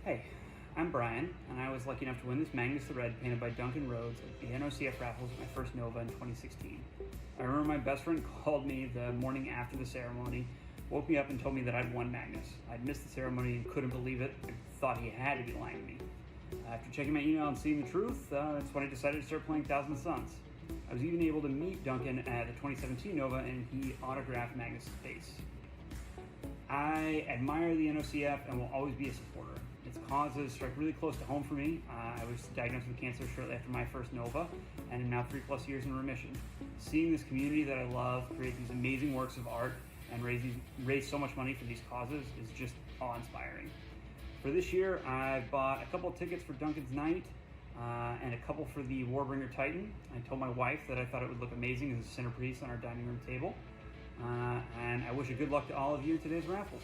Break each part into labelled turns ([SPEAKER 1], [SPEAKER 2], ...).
[SPEAKER 1] Hey, I'm Brian, and I was lucky enough to win this Magnus the Red painted by Duncan Rhodes at the NOCF raffles at my first Nova in 2016. I remember my best friend called me the morning after the ceremony, woke me up and told me that I'd won Magnus. I'd missed the ceremony and couldn't believe it. I thought he had to be lying to me. After checking my email and seeing the truth, that's when I decided to start playing Thousand Suns. I was even able to meet Duncan at the 2017 Nova, and he autographed Magnus' face. I admire the NOCF and will always be a supporter. Its causes strike really close to home for me. I was diagnosed with cancer shortly after my first Nova, and am now 3+ years in remission. Seeing this community that I love create these amazing works of art and raise so much money for these causes is just awe-inspiring. For this year, I've bought a couple of tickets for Duncan's Night and a couple for the Warbringer Titan. I told my wife that I thought it would look amazing as a centerpiece on our dining room table. And I wish you good luck to all of you in today's raffles.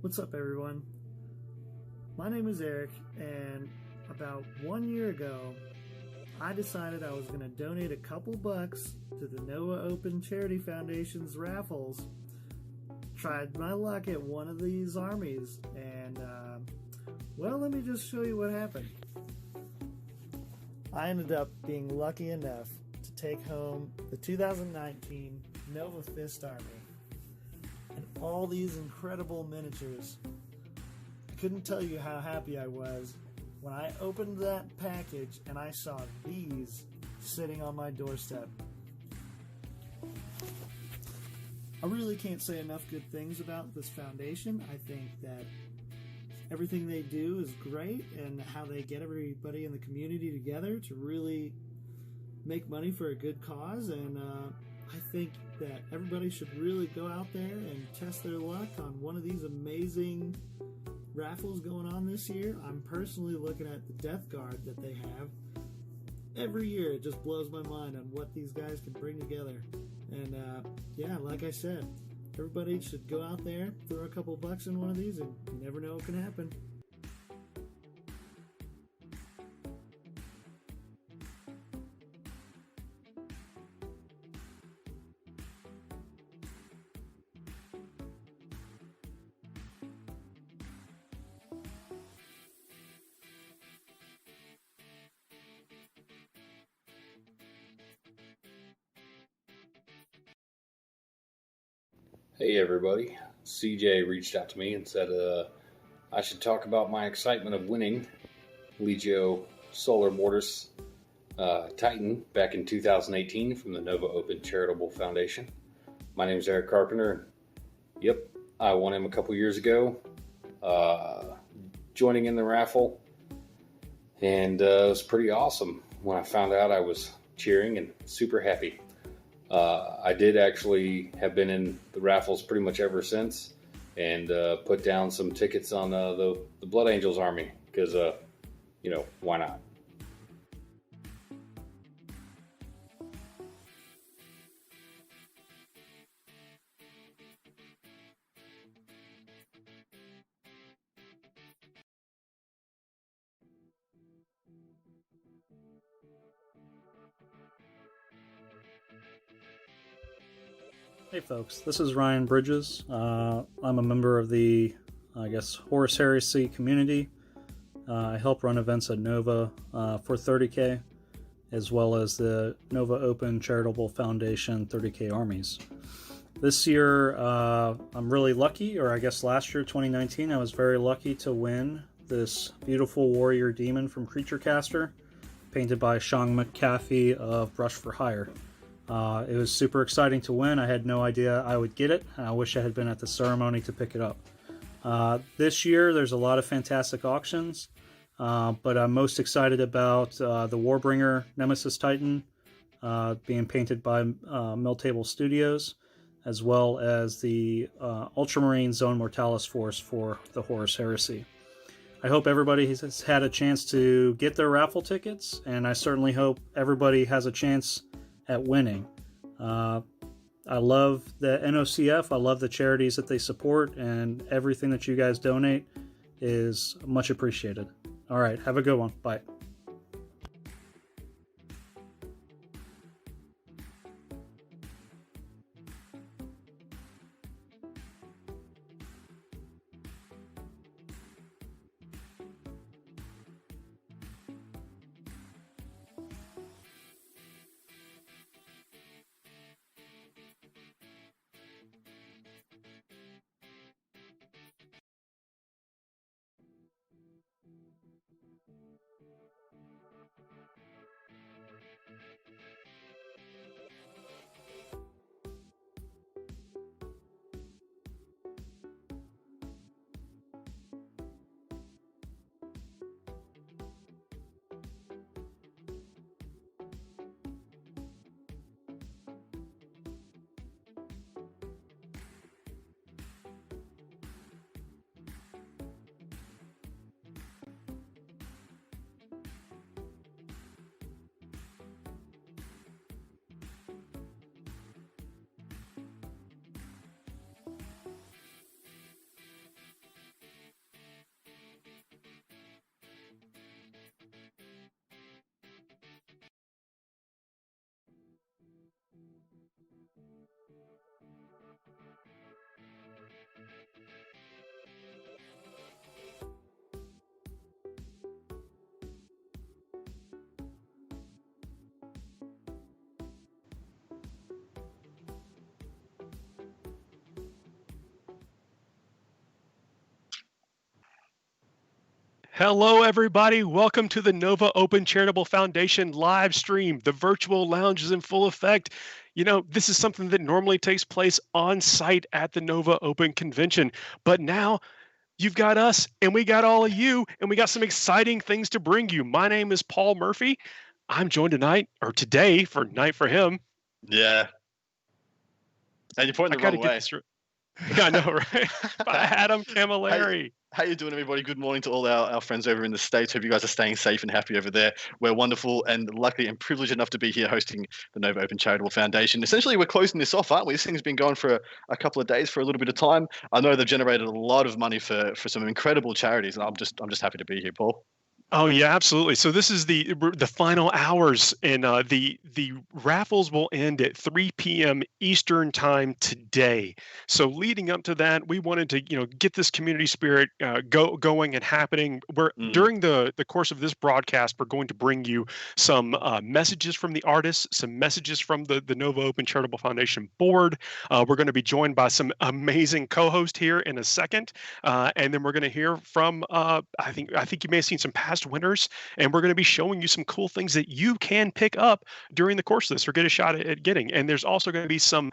[SPEAKER 2] What's up, everyone? My name is Eric, and about 1 year ago, I decided I was going to donate a couple bucks to the Nova Open Charity Foundation's raffles. Tried my luck at one of these armies, and well, let me just show you what happened. I ended up being lucky enough to take home the 2019 Nova Fist Army and all these incredible miniatures. I couldn't tell you how happy I was when I opened that package and I saw these sitting on my doorstep. I really can't say enough good things about this foundation. I think that everything they do is great, and how they get everybody in the community together to really make money for a good cause. And I think that everybody should really go out there and test their luck on one of these amazing raffles going on this year. I'm personally looking at the Death Guard that they have. Every year it just blows my mind on what these guys can bring together. And yeah, like I said, everybody should go out there, throw a couple bucks in one of these, and you never know what can happen.
[SPEAKER 3] Hey everybody, CJ reached out to me and said I should talk about my excitement of winning Legio Solar Mortis Titan back in 2018 from the Nova Open Charitable Foundation. My name is Eric Carpenter, and yep, I won him a couple years ago, joining in the raffle, and it was pretty awesome. When I found out, I was cheering and super happy. I did actually have been in the raffles pretty much ever since, and put down some tickets on the Blood Angels army because, why not?
[SPEAKER 4] Hey folks, this is Ryan Bridges. I'm a member of the, Horus Heresy community. I help run events at Nova for 30K, as well as the Nova Open Charitable Foundation 30K Armies. This year, I'm really lucky, or I guess last year, 2019, I was very lucky to win this beautiful warrior demon from Creature Caster, painted by Sean McAfee of Brush for Hire. It was super exciting to win. I had no idea I would get it. I wish I had been at the ceremony to pick it up. This year, there's a lot of fantastic auctions, but I'm most excited about the Warbringer Nemesis Titan being painted by Milltable Studios, as well as the Ultramarine Zone Mortalis Force for the Horus Heresy. I hope everybody has had a chance to get their raffle tickets, and I certainly hope everybody has a chance at winning. I love the NOCF. I love the charities that they support, and everything that you guys donate is much appreciated. All right, have a good one. Bye.
[SPEAKER 5] Hello, everybody. Welcome to the Nova Open Charitable Foundation live stream. The virtual lounge is in full effect. You know, this is something that normally takes place on site at the Nova Open Convention. But now you've got us and we got all of you, and we got some exciting things to bring you. My name is Paul Murphy. I'm joined today for night for him.
[SPEAKER 6] Yeah. And you're pointing the wrong way.
[SPEAKER 5] Yeah, I know, right? By Adam Camilleri.
[SPEAKER 6] How you doing, everybody? Good morning to all our friends over in the States. Hope you guys are staying safe and happy over there. We're wonderful and lucky and privileged enough to be here hosting the Nova Open Charitable Foundation. Essentially, we're closing this off, aren't we? This thing's been going for a couple of days, for a little bit of time. I know they've generated a lot of money for some incredible charities, and I'm just happy to be here, Paul.
[SPEAKER 5] Oh yeah, absolutely. So this is the final hours, and the raffles will end at 3 p.m. Eastern time today. So leading up to that, we wanted to get this community spirit going and happening. During the course of this broadcast, we're going to bring you some messages from the artists, some messages from the Nova Open Charitable Foundation board. We're going to be joined by some amazing co-hosts here in a second, and then we're going to hear from I think you may have seen some past winners, and we're going to be showing you some cool things that you can pick up during the course of this or get a shot at getting. And there's also going to be some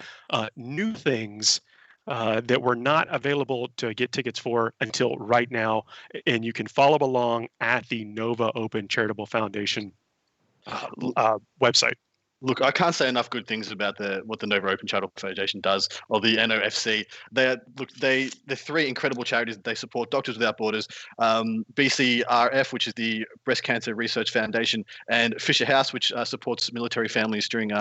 [SPEAKER 5] new things that were not available to get tickets for until right now, and you can follow along at the Nova Open Charitable Foundation website.
[SPEAKER 6] Look, I can't say enough good things about what the Nova Open Charitable Foundation does, or the NOFC. They're three incredible charities that they support: Doctors Without Borders, BCRF, which is the Breast Cancer Research Foundation, and Fisher House, which supports military families during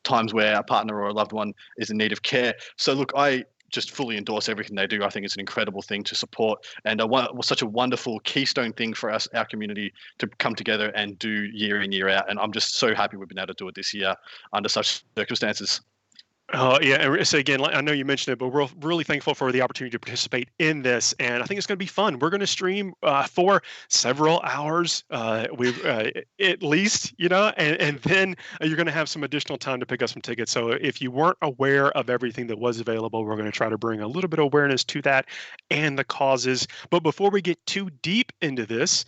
[SPEAKER 6] times where a partner or a loved one is in need of care. So look, I just fully endorse everything they do. I think it's an incredible thing to support, and such a wonderful keystone thing for us, our community, to come together and do year in, year out. And I'm just so happy we've been able to do it this year under such circumstances.
[SPEAKER 5] Yeah, and so again, I know you mentioned it, but we're really thankful for the opportunity to participate in this, and I think it's going to be fun. We're going to stream for several hours, at least, and then you're going to have some additional time to pick up some tickets. So if you weren't aware of everything that was available, we're going to try to bring a little bit of awareness to that and the causes. But before we get too deep into this,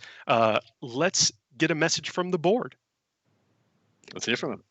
[SPEAKER 5] let's get a message from the board.
[SPEAKER 6] Let's hear from them.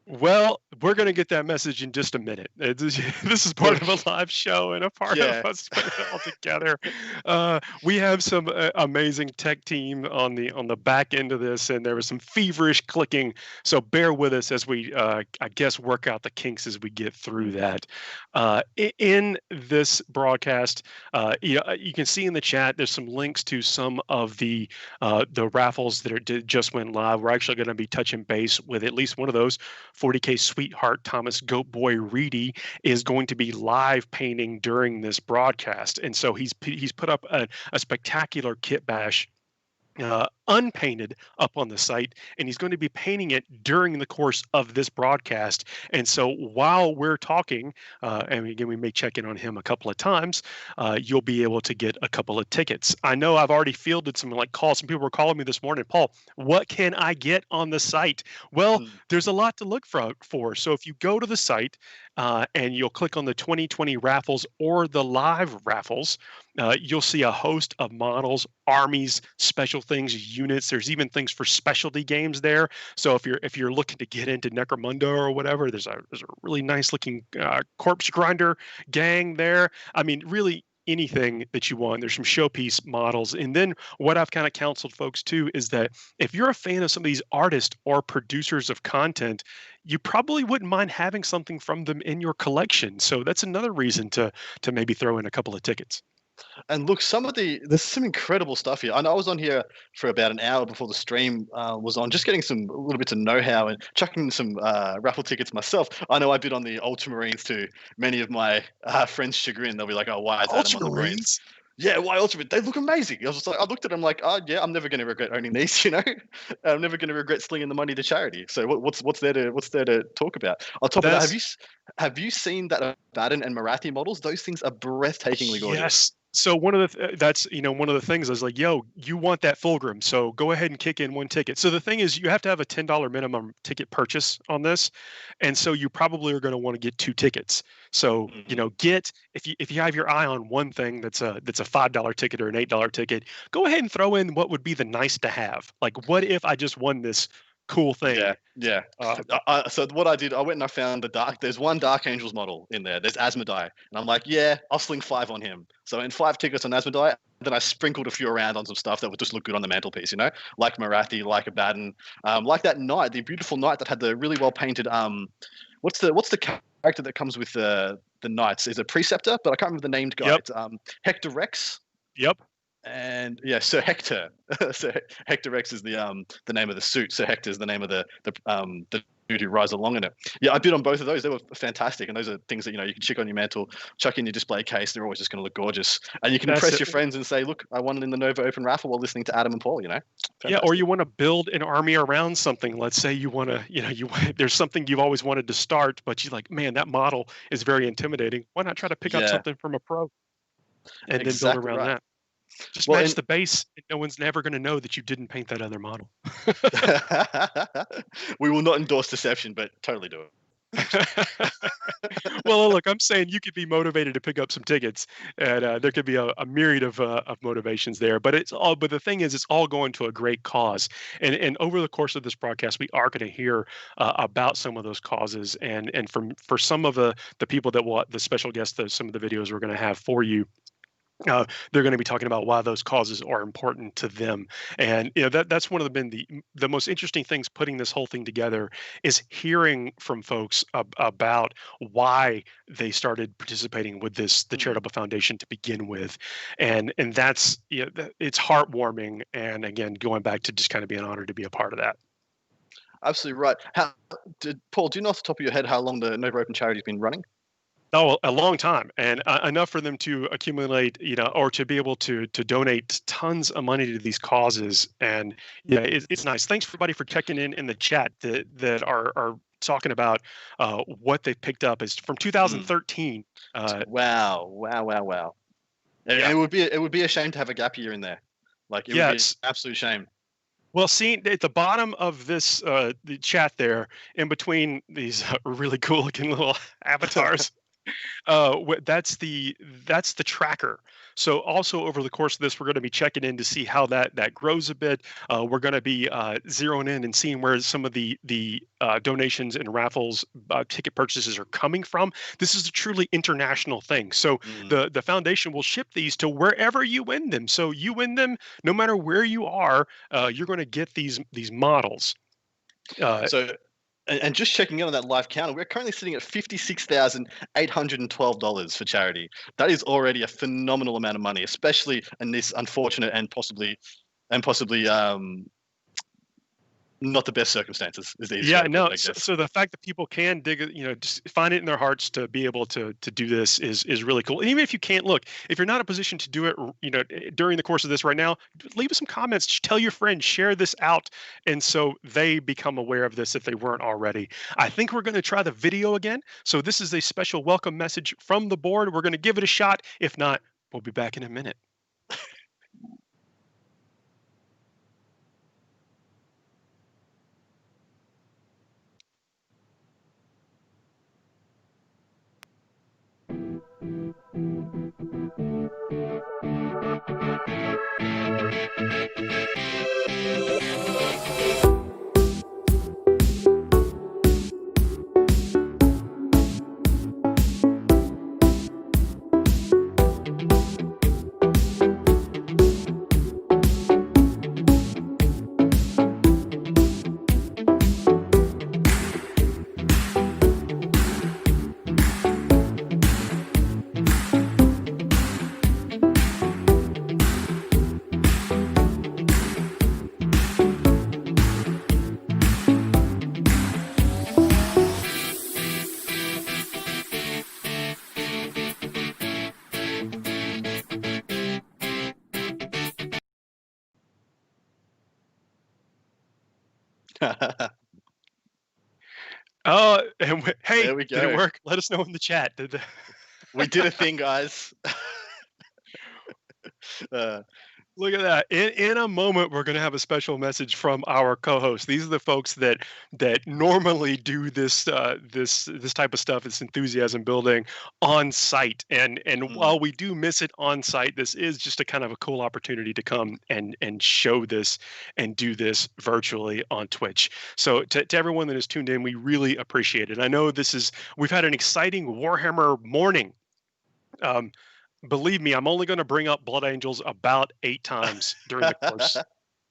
[SPEAKER 5] Well, we're going to get that message in just a minute. This is part of a live show and a part of us putting it all together. We have some amazing tech team on the back end of this, and there was some feverish clicking. So bear with us as we, I guess, work out the kinks as we get through that. In this broadcast, you can see in the chat there's some links to some of the raffles that just went live. We're actually going to be touching base with at least one of those. 40K Sweetheart Thomas Goat Boy Reedy is going to be live painting during this broadcast, and so he's put up a spectacular kit bash unpainted up on the site, and he's going to be painting it during the course of this broadcast. And so while we're talking, and again, we may check in on him a couple of times, you'll be able to get a couple of tickets. I know I've already fielded some calls. Some people were calling me this morning, Paul, what can I get on the site? Well, there's a lot to look for. So if you go to the site and you'll click on the 2020 raffles or the live raffles, you'll see a host of models, armies, special things, units. There's even things for specialty games there. So if you're looking to get into Necromunda or whatever, there's a really nice looking corpse grinder gang there. I mean, really anything that you want. There's some showpiece models. And then what I've kind of counseled folks too is that if you're a fan of some of these artists or producers of content, you probably wouldn't mind having something from them in your collection. So that's another reason to maybe throw in a couple of tickets.
[SPEAKER 6] And look, there's some incredible stuff here. I know I was on here for about an hour before the stream was on, just getting a little bits of know-how and chucking some raffle tickets myself. I know I bid on the Ultramarines to many of my friends' chagrin. They'll be like, "Oh, why is Adam on the Marines?" Yeah, why Ultramarines? They look amazing. I was just like, I looked at them like, "Oh yeah, I'm never going to regret owning these. You know, I'm never going to regret slinging the money to charity." So what's there to talk about? On top of that, have you seen that Abaddon and Marathi models? Those things are breathtakingly gorgeous.
[SPEAKER 5] Yes. So one of the one of the things I was like, yo, you want that Fulgrim, so go ahead and kick in one ticket. So the thing is, you have to have a $10 minimum ticket purchase on this, and so you probably are going to want to get 2 tickets. So if you have your eye on one thing that's a $5 ticket or an $8 ticket, go ahead and throw in what would be the nice to have. Like, what if I just won this cool thing?
[SPEAKER 6] Yeah. So what I did, I went and I found there's one Dark Angels model in there. There's Asmodai. And I'm like, yeah, I'll sling 5 on him. So in 5 tickets on Asmodai, then I sprinkled a few around on some stuff that would just look good on the mantelpiece, like Marathi, like Abaddon, like that knight, the beautiful knight that had the really well painted, what's the character that comes with the knights? Is it Preceptor? But I can't remember the named guy.
[SPEAKER 5] Yep.
[SPEAKER 6] It's Hector Rex.
[SPEAKER 5] Yep.
[SPEAKER 6] And yeah, Sir Hector. So Hector Rex is the name of the suit. Sir Hector is the name of the dude who rides along in it. Yeah, I bid on both of those. They were fantastic, and those are things that you can chick on your mantle, chuck in your display case. They're always just going to look gorgeous, and you can impress your friends and say, "Look, I won it in the Nova Open raffle while listening to Adam and Paul." Fantastic.
[SPEAKER 5] Yeah, or you want to build an army around something. Let's say you want to, there's something you've always wanted to start, but you're like, man, that model is very intimidating. Why not try to pick up something from a pro, and then build around that? Just match the base, and no one's never going to know that you didn't paint that other model.
[SPEAKER 6] We will not endorse deception, but totally do it.
[SPEAKER 5] Well, look, I'm saying you could be motivated to pick up some tickets, and there could be a myriad of motivations there. But the thing is, it's all going to a great cause. And over the course of this broadcast, we are going to hear about some of those causes, and for some of the people that the special guests, some of the videos we're going to have for you. They're going to be talking about why those causes are important to them, and that's one of the most interesting things putting this whole thing together is hearing from folks about why they started participating with the charitable foundation to begin with, and that's it's heartwarming, and again, going back to just kind of be an honor to be a part of that.
[SPEAKER 6] Absolutely right. Paul, do you know off the top of your head how long the Nova Open Charity has been running?
[SPEAKER 5] Oh, a long time, and enough for them to accumulate, or to be able to donate tons of money to these causes. And yeah, it's nice. Thanks everybody for checking in the chat that are talking about what they picked up is from 2013.
[SPEAKER 6] Wow. Yeah. It would be a shame to have a gap year in there. Like it would be an absolute shame.
[SPEAKER 5] Well, see at the bottom of this the chat there, in between these really cool looking little avatars. That's the tracker. So also over the course of this, we're going to be checking in to see how that grows a bit. We're going to be zeroing in and seeing where some of the donations and raffles ticket purchases are coming from. This is a truly international thing. So the foundation will ship these to wherever you win them. So you win them, no matter where you are, you're going to get these models.
[SPEAKER 6] And just checking in on that live counter, we're currently sitting at $56,812 for charity. That is already a phenomenal amount of money, especially in this unfortunate and possibly not the best circumstances.
[SPEAKER 5] So the fact that people can dig, just find it in their hearts to be able to do this is really cool. And even if you can't, look, if you're not in a position to do it, during the course of this right now, leave us some comments, tell your friends, share this out, and so they become aware of this if they weren't already. I think we're going to try the video again. So this is a special welcome message from the board. We're going to give it a shot. If not, we'll be back in a minute. Hey,
[SPEAKER 6] There we
[SPEAKER 5] did
[SPEAKER 6] go.
[SPEAKER 5] it work? Let us know in the chat.
[SPEAKER 6] We did a thing, guys.
[SPEAKER 5] Look at that. In a moment, we're going to have a special message from our co-hosts. These are the folks that normally do this this type of stuff, this enthusiasm building on site. And while we do miss it on site, this is just a kind of a cool opportunity to come and show this and do this virtually on Twitch. So to everyone that is tuned in, we really appreciate it. I know we've had an exciting Warhammer morning. Believe me, I'm only going to bring up Blood Angels about 8 times during the course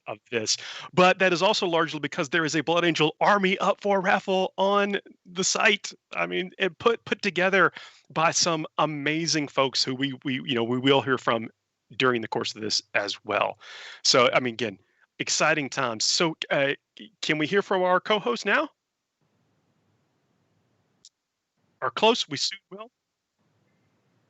[SPEAKER 5] of this. But that is also largely because there is a Blood Angel army up for raffle on the site. I mean, it put together by some amazing folks who we will hear from during the course of this as well. So, I mean, again, exciting times. So, can we hear from our co-host now? Or close? We soon will.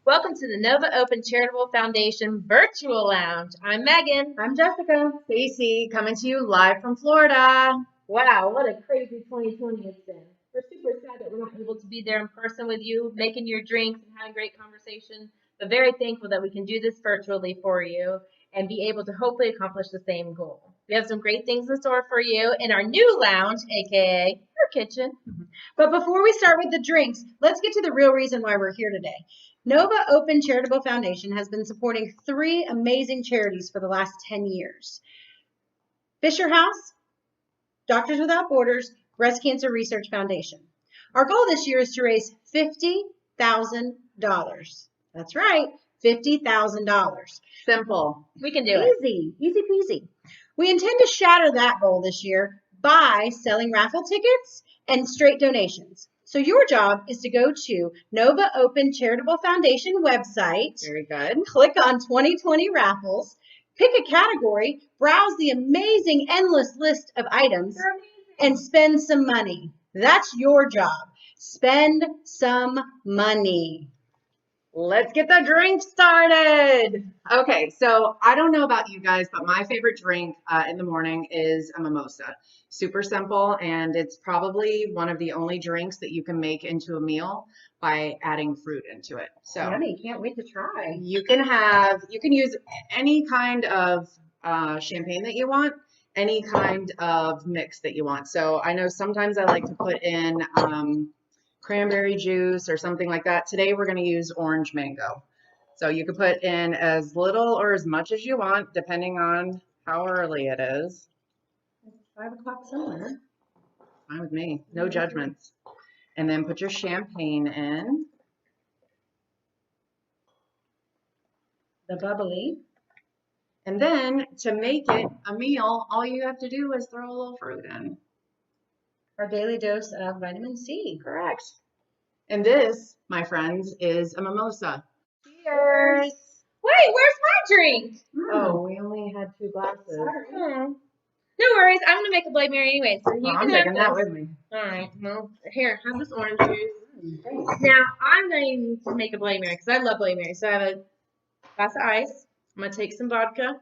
[SPEAKER 7] Welcome to the Nova Open Charitable Foundation Virtual Lounge. I'm Megan.
[SPEAKER 8] I'm Jessica. Stacy, coming to you live from Florida.
[SPEAKER 7] Wow, what a crazy 2020 it's been. We're super sad that we're not able to be there in person with you, making your drinks and having great conversation, but very thankful that we can do this virtually for you and be able to hopefully accomplish the same goal. We have some great things in store for you in our new lounge, aka your kitchen.
[SPEAKER 8] But before we start with the drinks, let's get to the real reason why we're here today. Nova Open Charitable Foundation has been supporting 3 amazing charities for the last 10 years. Fisher House, Doctors Without Borders, Breast Cancer Research Foundation. Our goal this year is to raise $50,000. That's right, $50,000.
[SPEAKER 7] Simple. We can do it.
[SPEAKER 8] Easy peasy. We intend to shatter that goal this year by selling raffle tickets and straight donations. So your job is to go to Nova Open Charitable Foundation website.
[SPEAKER 7] Very good.
[SPEAKER 8] Click on 2020 raffles, pick a category, browse the amazing endless list of items, and spend some money. That's your job. Spend some money.
[SPEAKER 9] Let's get the drink started. Okay, so I don't know about you guys, but my favorite drink in the morning is a mimosa. Super simple, and it's probably one of the only drinks that you can make into a meal by adding fruit into it. So
[SPEAKER 8] Yummy, can't wait to try.
[SPEAKER 9] you can use any kind of champagne that you want, any kind of mix that you want. So I know sometimes I like to put in cranberry juice or something like that. Today we're going to use orange mango. So you can put in as little or as much as you want, depending on how early it is.
[SPEAKER 8] 5 o'clock somewhere.
[SPEAKER 9] Fine with me. No judgments. And then put your champagne in.
[SPEAKER 8] The bubbly.
[SPEAKER 9] And then to make it a meal, all you have to do is throw a little fruit in.
[SPEAKER 8] Our daily dose of vitamin C.
[SPEAKER 9] Correct. And this, my friends, is a mimosa.
[SPEAKER 7] Cheers. Wait, where's my drink?
[SPEAKER 9] Oh, we only had 2 glasses.
[SPEAKER 7] No worries. I'm going to make a Bloody Mary anyway. So you
[SPEAKER 9] I'm
[SPEAKER 7] can have
[SPEAKER 9] taking that
[SPEAKER 7] this.
[SPEAKER 9] with me.
[SPEAKER 7] All right. Well, here, have this orange juice. Now, I'm going to make a Bloody Mary because I love Bloody Mary. So I have a glass of ice. I'm going to take some vodka.
[SPEAKER 8] In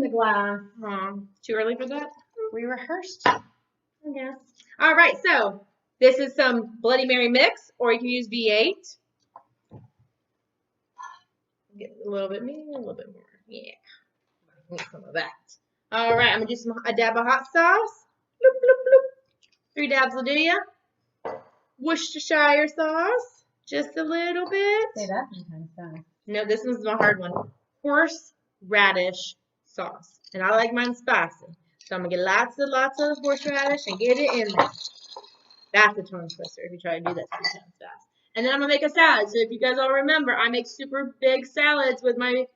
[SPEAKER 8] the glass.
[SPEAKER 7] Too early for that?
[SPEAKER 8] We rehearsed.
[SPEAKER 7] I guess. All right. So this is some Bloody Mary mix, or you can use V8. Get a little bit more, a little bit more. Yeah. Need some of that. All right, I'm going to do a dab of hot sauce. Bloop, bloop, bloop. 3 dabs will do ya. Worcestershire sauce. Just a little bit.
[SPEAKER 8] Say that sometimes fast.
[SPEAKER 7] No, this one's the hard one. Horseradish sauce. And I like mine spicy. So I'm going to get lots of horseradish and get it in there. That's a tongue twister if you try to do that sometimes fast. And then I'm going to make a salad. So if you guys all remember, I make super big salads with my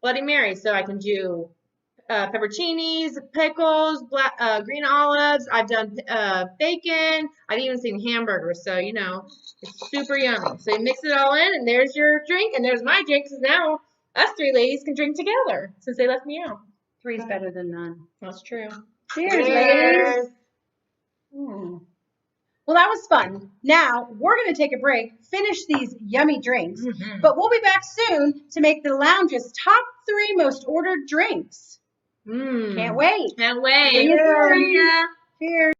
[SPEAKER 7] Bloody Mary. So I can do pepperoncinis, pickles, green olives. I've done bacon. I've even seen hamburgers. So, you know, it's super yummy. So you mix it all in, and there's your drink, and there's my drink. Because now us 3 ladies can drink together since they left me out.
[SPEAKER 8] 3's better than none.
[SPEAKER 7] That's true.
[SPEAKER 8] Cheers, ladies. Well, that was fun. Now, we're going to take a break, finish these yummy drinks, but we'll be back soon to make the lounge's top 3 most ordered drinks. Can't wait.
[SPEAKER 7] Can't wait.
[SPEAKER 8] See you soon. Cheers.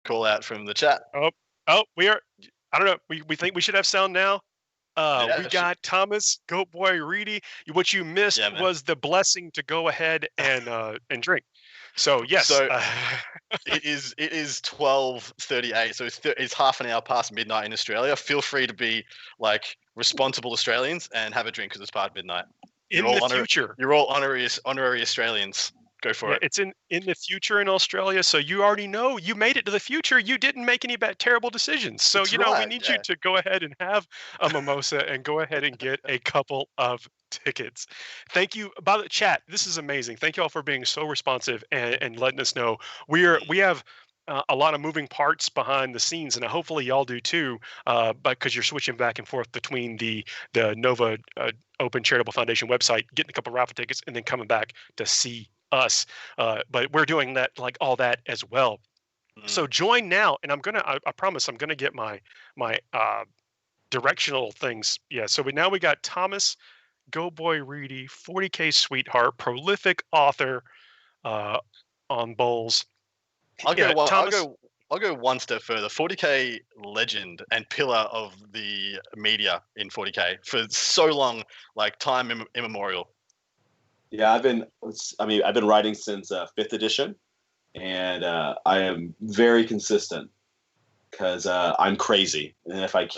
[SPEAKER 6] Call out from the chat.
[SPEAKER 5] We are. I don't know. We think we should have sound now.
[SPEAKER 6] Yeah,
[SPEAKER 5] We got Thomas, Goat Boy, Reedy. What you missed
[SPEAKER 6] Yeah, man.
[SPEAKER 5] was the blessing to go ahead and drink. So yes,
[SPEAKER 6] So it is 12:38. So it's half an hour past midnight in Australia. Feel free to be like responsible Australians and have a drink because it's past midnight.
[SPEAKER 5] in the future.
[SPEAKER 6] You're all honorary Australians. Go for
[SPEAKER 5] Yeah,
[SPEAKER 6] it.
[SPEAKER 5] it's in the future in Australia, so you already know you made it to the future. You didn't make any terrible decisions. So
[SPEAKER 6] That's
[SPEAKER 5] we
[SPEAKER 6] right,
[SPEAKER 5] need
[SPEAKER 6] yeah.
[SPEAKER 5] you to go ahead and have a mimosa and go ahead and get a couple of tickets. Thank you. By the chat, this is amazing. Thank you all for being so responsive and letting us know. We have a lot of moving parts behind the scenes, and hopefully y'all do too. But because you're switching back and forth between the Nova Open Charitable Foundation website, getting a couple raffle tickets, and then coming back to see us. But we're doing that, like all that as well. So join now, and I promise I'm gonna get my directional things. Yeah. So now we got Thomas, Go Boy Reedy, 40K Sweetheart, prolific author on bowls.
[SPEAKER 6] I'll
[SPEAKER 5] Yeah,
[SPEAKER 6] go
[SPEAKER 5] Thomas.
[SPEAKER 6] I'll go one step further. 40K legend and pillar of the media in 40K for so long, like time immemorial.
[SPEAKER 10] Yeah, I've been writing since 5th edition, and I am very consistent because I'm crazy, and if I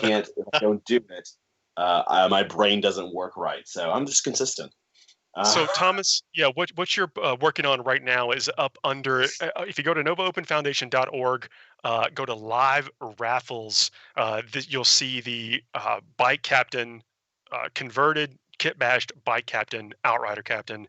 [SPEAKER 10] don't do it, my brain doesn't work right. So I'm just consistent.
[SPEAKER 5] So Thomas, yeah, what you're working on right now is up under. If you go to novaopenfoundation.org, go to live raffles. You'll see the bike captain, converted kit bashed bike captain, outrider captain,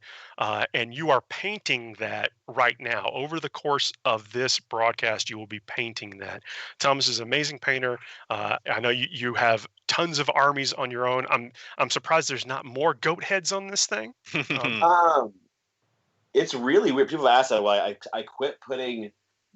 [SPEAKER 5] and you are painting that right now. Over the course of this broadcast, you will be painting that. Thomas is an amazing painter. I know you have tons of armies on your own. I'm surprised there's not more goat heads on this thing.
[SPEAKER 10] It's really weird. People ask that why I quit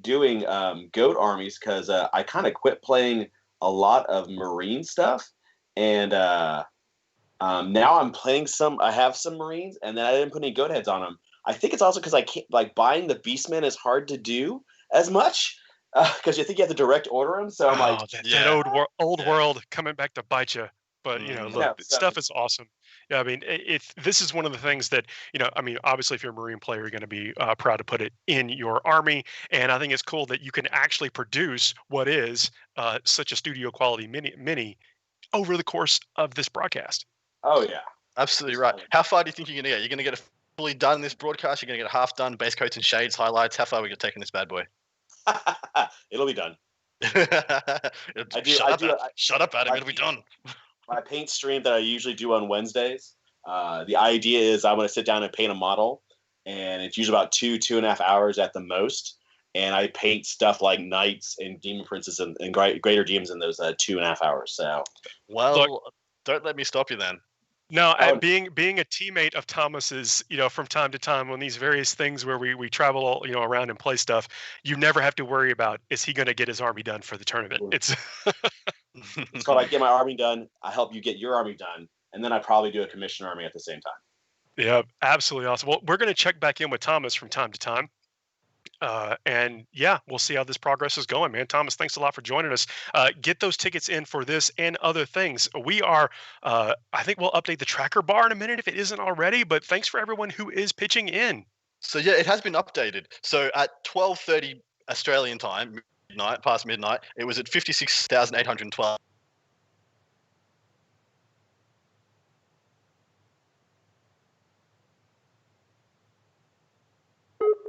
[SPEAKER 10] doing goat armies because I kind of quit playing a lot of marine stuff, and now I'm playing some. I have some marines, and then I didn't put any goat heads on them. I think it's also because I can't buying the Beastmen is hard to do as much because you think you have to direct order them. So I'm like,
[SPEAKER 5] that old world coming back to bite you. But look, stuff is awesome. Yeah, I mean, this is one of the things that obviously, if you're a Marine player, you're going to be proud to put it in your army, and I think it's cool that you can actually produce what is such a studio quality mini over the course of this broadcast.
[SPEAKER 10] Oh yeah,
[SPEAKER 6] absolutely right. How far do you think you're going to get? You're going to get it fully done in this broadcast. You're going to get it half done, base coats and shades, highlights. How far are we going to take in this bad boy?
[SPEAKER 10] It'll be done.
[SPEAKER 6] Shut up, Adam. It'll be done.
[SPEAKER 10] My paint stream that I usually do on Wednesdays. The idea is I want to sit down and paint a model, and it's usually about 2.5 hours at the most. And I paint stuff like knights and demon princes and greater demons in those 2.5 hours. So,
[SPEAKER 6] don't let me stop you then.
[SPEAKER 5] No, being a teammate of Thomas's, from time to time on these various things where we travel, around and play stuff, you never have to worry about, is he going to get his army done for the tournament? It's
[SPEAKER 10] called I get my army done, I help you get your army done, and then I probably do a commission army at the same time.
[SPEAKER 5] Yeah, absolutely awesome. Well, we're going to check back in with Thomas from time to time. And yeah, we'll see how this progress is going, man. Thomas, thanks a lot for joining us. Get those tickets in for this and other things. We are, I think we'll update the tracker bar in a minute if it isn't already, but thanks for everyone who is pitching in.
[SPEAKER 6] So yeah, it has been updated. So at 12:30 Australian time, past midnight, it was at 56,812.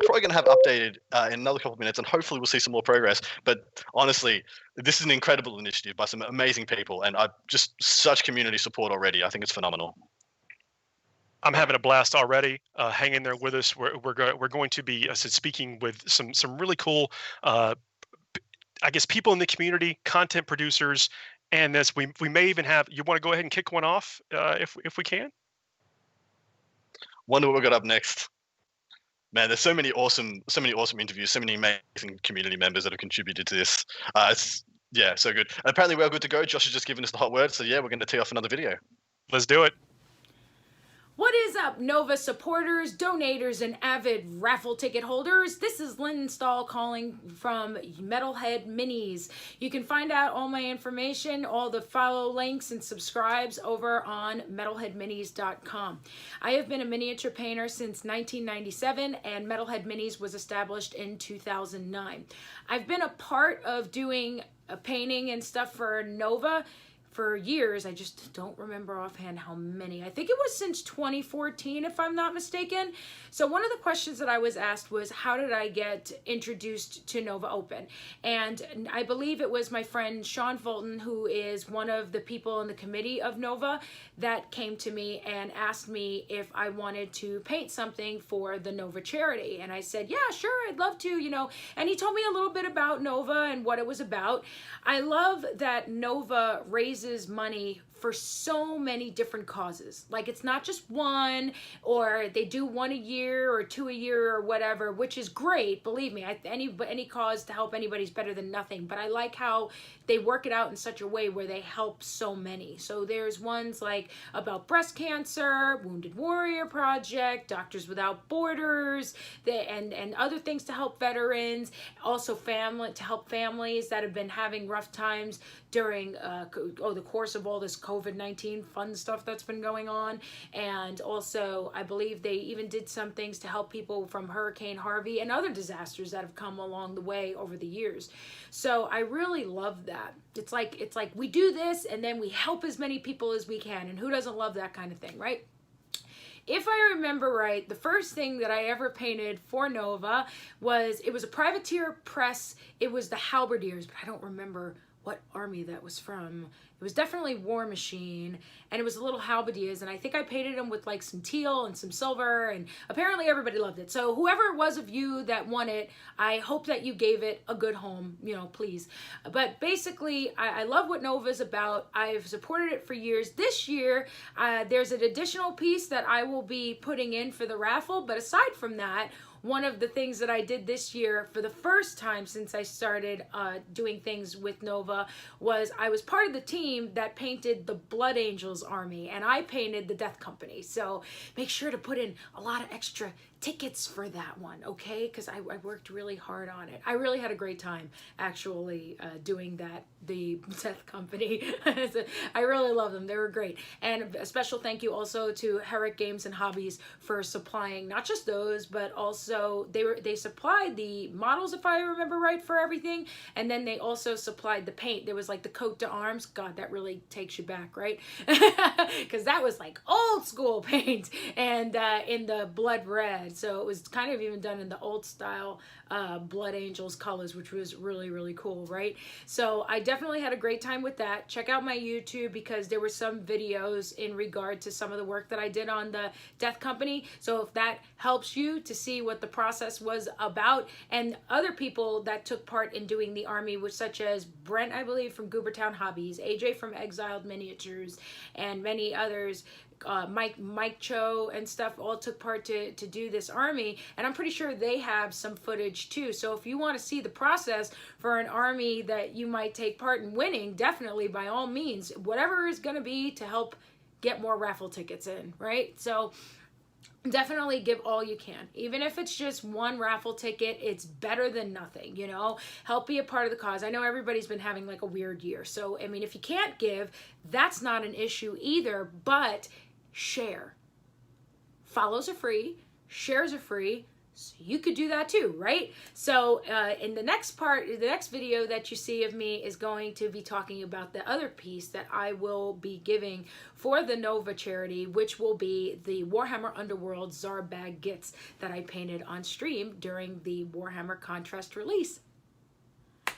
[SPEAKER 6] Probably going to have updated in another couple of minutes, and hopefully we'll see some more progress. But honestly, this is an incredible initiative by some amazing people, and just such community support already. I think it's phenomenal.
[SPEAKER 5] I'm having a blast already. Hang in there with us. We're going to be speaking with some really cool, I guess, people in the community, content producers, and this we may even have. You want to go ahead and kick one off if we can?
[SPEAKER 6] Wonder what we got up next. Man, there's so many awesome interviews, so many amazing community members that have contributed to this. Yeah, so good. And apparently we're all good to go. Josh has just given us the hot word, so yeah, we're going to tee off another video.
[SPEAKER 5] Let's do it.
[SPEAKER 11] What is up, Nova supporters, donators, and avid raffle ticket holders? This is Lynn Stahl calling from Metalhead Minis. You can find out all my information, all the follow links and subscribes over on metalheadminis.com. I have been a miniature painter since 1997, and Metalhead Minis was established in 2009. I've been a part of doing painting and stuff for Nova for years. I just don't remember offhand how many. I think it was since 2014, if I'm not mistaken. So one of the questions that I was asked was, how did I get introduced to Nova Open? And I believe it was my friend Sean Fulton, who is one of the people in the committee of Nova, that came to me and asked me if I wanted to paint something for the Nova charity. And I said, yeah, sure, I'd love to, you know. And he told me a little bit about Nova and what it was about. I love that Nova raises money for so many different causes. Like, it's not just one, or they do one a year or two a year or whatever, which is great. Believe me, any cause to help anybody's better than nothing. But I like how they work it out in such a way where they help so many. So there's ones like about breast cancer, Wounded Warrior Project, Doctors Without Borders, and other things to help veterans. Also to help families that have been having rough times during the course of all this COVID-19 fun stuff that's been going on. And also, I believe they even did some things to help people from Hurricane Harvey and other disasters that have come along the way over the years. So I really love that. It's like we do this and then we help as many people as we can. And who doesn't love that kind of thing, right? If I remember right, the first thing that I ever painted for Nova was a privateer press. It was the Halberdiers, but I don't remember what army that was from. It was definitely War Machine, and it was a little halberdiers, and I think I painted them with like some teal and some silver, and apparently everybody loved it. So whoever it was of you that won it, I hope that you gave it a good home, you know, please. But basically, I love what Nova's about. I've supported it for years. This year, there's an additional piece that I will be putting in for the raffle, but aside from that, one of the things that I did this year for the first time since I started doing things with Nova was I was part of the team that painted the Blood Angels army, and I painted the Death Company. So make sure to put in a lot of extra tickets for that one, okay? Because I worked really hard on it. I really had a great time actually doing the Death Company. I really love them. They were great. And a special thank you also to Herrick Games and Hobbies for supplying not just those, but also they supplied the models, if I remember right, for everything. And then they also supplied the paint. There was like the coat d'arms. God, that really takes you back, right? Because that was like old school paint, and in the blood red. So it was kind of even done in the old style Blood Angels colors, which was really, really cool, right? So I definitely had a great time with that. Check out my YouTube because there were some videos in regard to some of the work that I did on the Death Company. So if that helps you to see what the process was about, and other people that took part in doing the army, which such as Brent, I believe, from Goobertown Hobbies, AJ from Exiled Miniatures, and many others, Mike Cho and stuff, all took part to do this army, and I'm pretty sure they have some footage too. So if you want to see the process for an army that you might take part in winning, definitely by all means, whatever is going to be to help get more raffle tickets in, right? So definitely give all you can. Even if it's just one raffle ticket, it's better than nothing, you know? Help be a part of the cause. I know everybody's been having like a weird year. So, I mean, if you can't give, that's not an issue either, but share. Follows are free, shares are free, so you could do that too, right? So in the next video that you see of me is going to be talking about the other piece that I will be giving for the Nova charity, which will be the Warhammer Underworld Zarbag Gits that I painted on stream during the Warhammer Contrast release.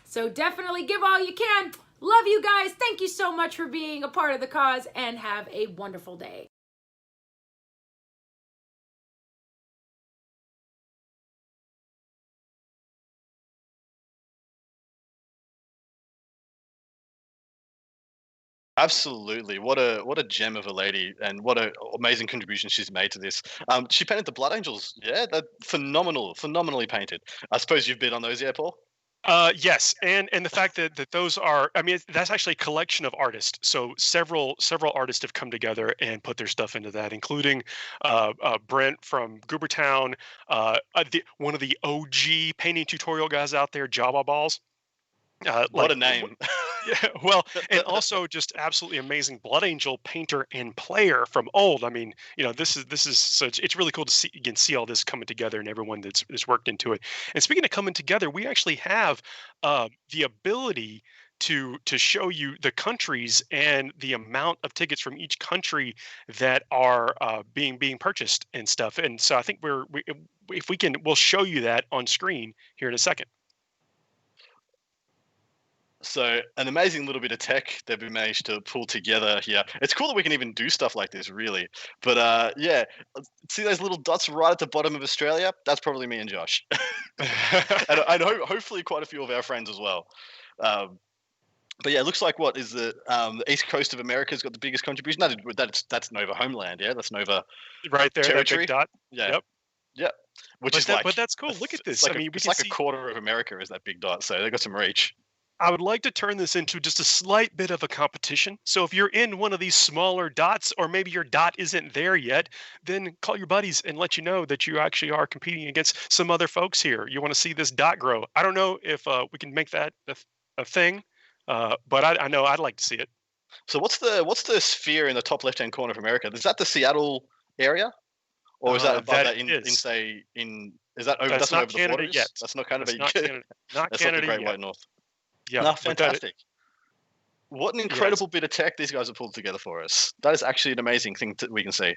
[SPEAKER 11] So definitely give all you can. Love you guys. Thank you so much for being a part of the cause, and have a wonderful day.
[SPEAKER 6] Absolutely. What a gem of a lady, and what a amazing contribution she's made to this. She painted the Blood Angels. Yeah, they're phenomenally painted. I suppose you've been on those, yeah, Paul?
[SPEAKER 5] Yes, and the fact that those are, I mean, that's actually a collection of artists. So several artists have come together and put their stuff into that, including Brent from Goobertown, one of the OG painting tutorial guys out there, Java Balls.
[SPEAKER 6] What a name.
[SPEAKER 5] Yeah, well, and also just absolutely amazing Blood Angel painter and player from old. I mean, this is such. It's really cool to see all this coming together and everyone that's worked into it. And speaking of coming together, we actually have the ability to show you the countries and the amount of tickets from each country that are being purchased and stuff. And so I think if we can, we'll show you that on screen here in a second.
[SPEAKER 6] So an amazing little bit of tech that we managed to pull together here. It's cool that we can even do stuff like this, really. But yeah, see those little dots right at the bottom of Australia? That's probably me and Josh, and hopefully quite a few of our friends as well. But yeah, it looks like what is the east coast of America's got the biggest contribution. That's Nova homeland, yeah. That's Nova
[SPEAKER 5] right there,
[SPEAKER 6] territory.
[SPEAKER 5] That big dot.
[SPEAKER 6] Yeah. Yep.
[SPEAKER 5] But that's cool. Look at this.
[SPEAKER 6] It's like a quarter of America is that big dot, so they got some reach.
[SPEAKER 5] I would like to turn this into just a slight bit of a competition. So if you're in one of these smaller dots, or maybe your dot isn't there yet, then call your buddies and let you know that you actually are competing against some other folks here. You want to see this dot grow. I don't know if we can make that a thing, but I know I'd like to see it.
[SPEAKER 6] So what's the sphere in the top left-hand corner of America? Is that the Seattle area, or is that above that is that over? That's not over the borders
[SPEAKER 5] yet.
[SPEAKER 6] That's not Canada.
[SPEAKER 5] Not Canada. Not
[SPEAKER 6] that's
[SPEAKER 5] Canada
[SPEAKER 6] not the Great
[SPEAKER 5] yet.
[SPEAKER 6] White North.
[SPEAKER 5] Yeah,
[SPEAKER 6] no, fantastic. What an incredible bit of tech these guys have pulled together for us. That is actually an amazing thing we can see.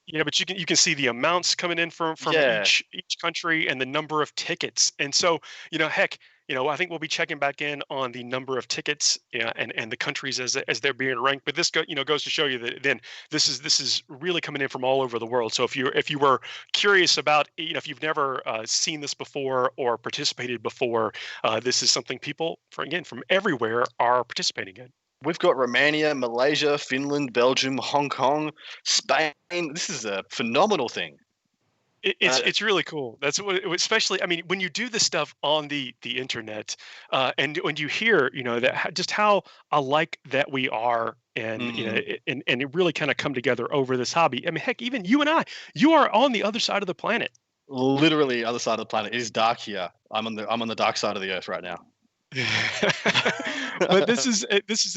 [SPEAKER 5] Yeah, but you can see the amounts coming in from each country and the number of tickets. And so, heck, I think we'll be checking back in on the number of tickets, and the countries as they're being ranked. But this goes to show you that then this is really coming in from all over the world. So if you were curious about, if you've never seen this before or participated before, this is something people from everywhere are participating in.
[SPEAKER 6] We've got Romania, Malaysia, Finland, Belgium, Hong Kong, Spain. This is a phenomenal thing.
[SPEAKER 5] It's really cool. That's what, especially, I mean, when you do this stuff on the internet, and when you hear, that just how alike that we are, and and it really kind of come together over this hobby. I mean, heck, even you and you are on the other side of the planet.
[SPEAKER 6] Literally, other side of the planet. It is dark here. I'm on the dark side of the earth right now.
[SPEAKER 5] But this is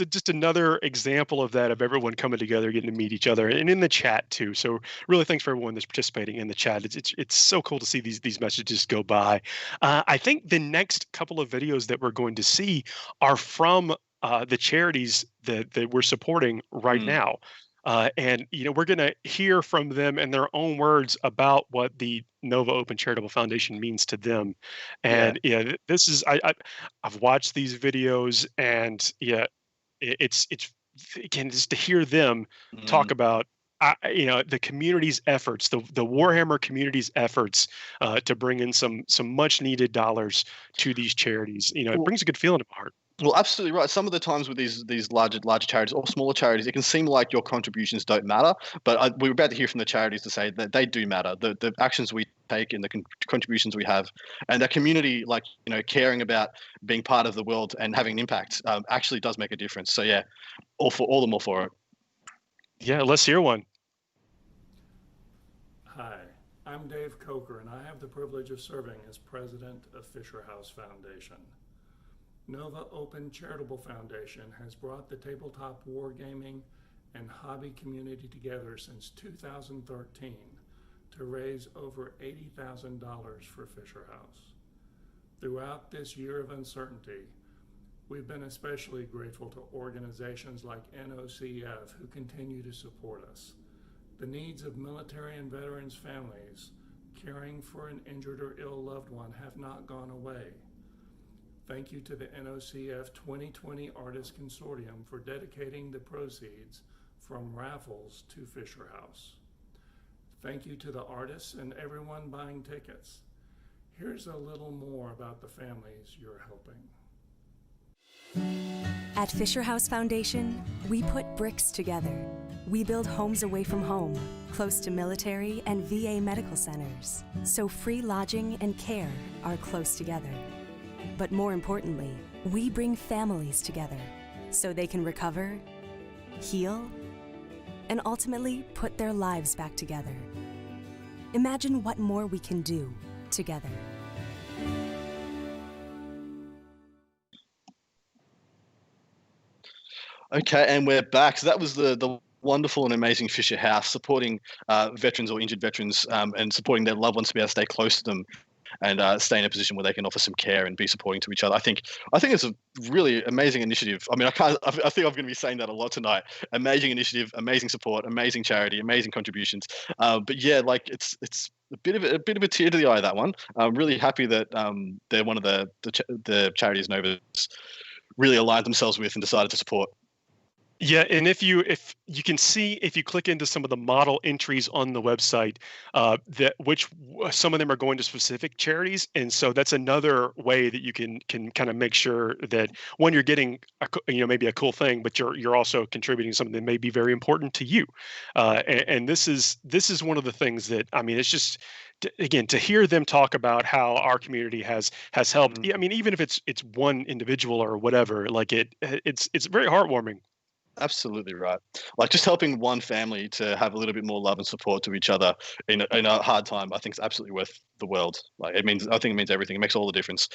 [SPEAKER 5] just another example of that, of everyone coming together, getting to meet each other, and in the chat too. So really, thanks for everyone that's participating in the chat. It's so cool to see these messages go by. I think the next couple of videos that we're going to see are from the charities that we're supporting right now. And we're going to hear from them in their own words about what the Nova Open Charitable Foundation means to them. And this is I've watched these videos, and it's again, just to hear them talk about the community's efforts, the Warhammer community's efforts to bring in some much needed dollars to these charities. It brings a good feeling to my heart.
[SPEAKER 6] Well, absolutely right. Some of the times with these larger charities or smaller charities, it can seem like your contributions don't matter. But we're about to hear from the charities to say that they do matter. The actions we take and the contributions we have, and that community, caring about being part of the world and having an impact, actually does make a difference. So yeah, all the more for it.
[SPEAKER 5] Yeah, let's hear one.
[SPEAKER 12] Hi, I'm Dave Coker, and I have the privilege of serving as president of Fisher House Foundation. Nova Open Charitable Foundation has brought the tabletop wargaming and hobby community together since 2013 to raise over $80,000 for Fisher House. Throughout this year of uncertainty, we've been especially grateful to organizations like NOCF who continue to support us. The needs of military and veterans families caring for an injured or ill loved one have not gone away. Thank you to the NOCF 2020 Artists Consortium for dedicating the proceeds from raffles to Fisher House. Thank you to the artists and everyone buying tickets. Here's a little more about the families you're helping.
[SPEAKER 13] At Fisher House Foundation, we put bricks together. We build homes away from home, close to military and VA medical centers, so free lodging and care are close together. But more importantly, we bring families together so they can recover, heal, and ultimately put their lives back together. Imagine what more we can do together.
[SPEAKER 6] Okay, and we're back. So that was the wonderful and amazing Fisher House supporting veterans or injured veterans and supporting their loved ones to be able to stay close to them and stay in a position where they can offer some care and be supporting to each other. I think it's a really amazing initiative. I mean, I think I'm going to be saying that a lot tonight. Amazing initiative, amazing support, amazing charity, amazing contributions. But yeah, like it's a bit of a tear to the eye, that one. I'm really happy that they're one of the charities Nova's really aligned themselves with and decided to support.
[SPEAKER 5] Yeah, and if you can see, if you click into some of the model entries on the website, that some of them are going to specific charities, and so that's another way that you can kind of make sure that when you're getting maybe a cool thing, but you're also contributing something that may be very important to you, and this is one of the things that, I mean, it's just, again, to hear them talk about how our community has helped. I mean, even if it's one individual or whatever, like it's very heartwarming.
[SPEAKER 6] Absolutely right. Like just helping one family to have a little bit more love and support to each other in a hard time, I think is absolutely worth the world. Like I think it means everything. It makes all the difference.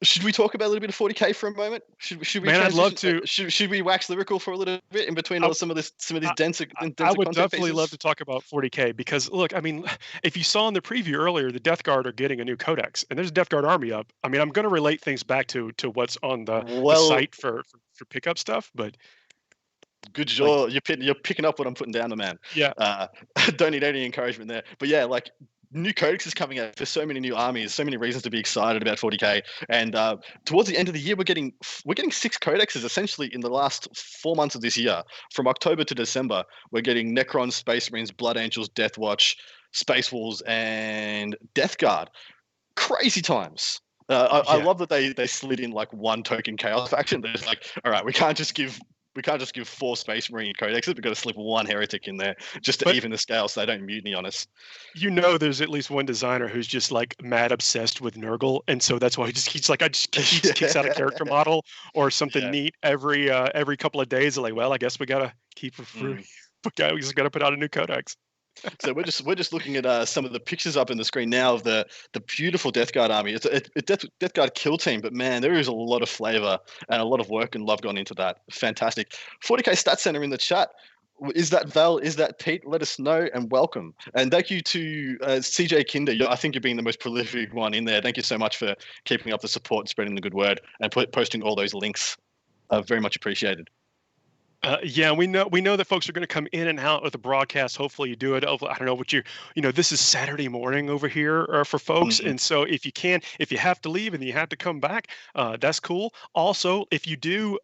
[SPEAKER 6] Should we talk about a little bit of 40K for a moment? Should we?
[SPEAKER 5] Man, I'd love to.
[SPEAKER 6] Should we wax lyrical for a little bit in between some of these denser
[SPEAKER 5] I would
[SPEAKER 6] content
[SPEAKER 5] definitely
[SPEAKER 6] pieces?
[SPEAKER 5] love to talk about 40K because look, I mean, if you saw in the preview earlier, the Death Guard are getting a new codex, and there's a Death Guard army up. I mean, I'm going to relate things back to what's on the site for pickup stuff, but.
[SPEAKER 6] Good job. You're picking up what I'm putting down, the man.
[SPEAKER 5] Yeah.
[SPEAKER 6] Don't need any encouragement there. But yeah, like new codex is coming out for so many new armies, so many reasons to be excited about 40K. And towards the end of the year, we're getting 6 codexes essentially in the last 4 months of this year. From October to December, we're getting Necrons, Space Marines, Blood Angels, Death Watch, Space Wolves, and Death Guard. Crazy times. I love that they slid in like one token chaos faction. They're just like, all right, we can't just give 4 Space Marine codexes. We've got to slip one heretic in there just to even the scale so they don't mutiny on us.
[SPEAKER 5] There's at least one designer who's just like mad obsessed with Nurgle, and so that's why he keeps kicks out a character model or something neat every couple of days. They're like, well, I guess we gotta keep it free. We just gotta put out a new codex.
[SPEAKER 6] So we're just looking at some of the pictures up in the screen now of the beautiful Death Guard army. It's a Death Guard kill team, but man, there is a lot of flavor and a lot of work and love gone into that. Fantastic. 40K Stat Center in the chat. Is that Val? Is that Pete? Let us know and welcome. And thank you to CJ Kinder. I think you're being the most prolific one in there. Thank you so much for keeping up the support and spreading the good word and posting all those links. Very much appreciated.
[SPEAKER 5] Yeah, we know that folks are going to come in and out with the broadcast. Hopefully you do it. I don't know what this is Saturday morning over here for folks. And so if you have to leave and you have to come back, that's cool. Also, if you do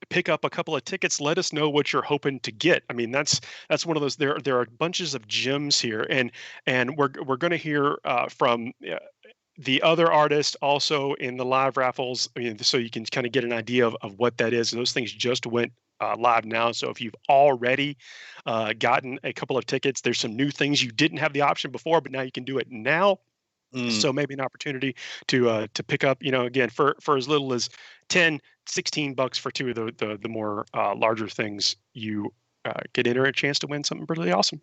[SPEAKER 5] pick up a couple of tickets, let us know what you're hoping to get. I mean, that's one of those, there are bunches of gems here, and we're going to hear from the other artist also in the live raffles, so you can kind of get an idea of what that is. And those things just went live now. So if you've already gotten a couple of tickets, there's some new things you didn't have the option before, but now you can do it now. So maybe an opportunity to pick up, again, for as little as $10-16 for 2 of the more larger things, you could enter a chance to win something really awesome.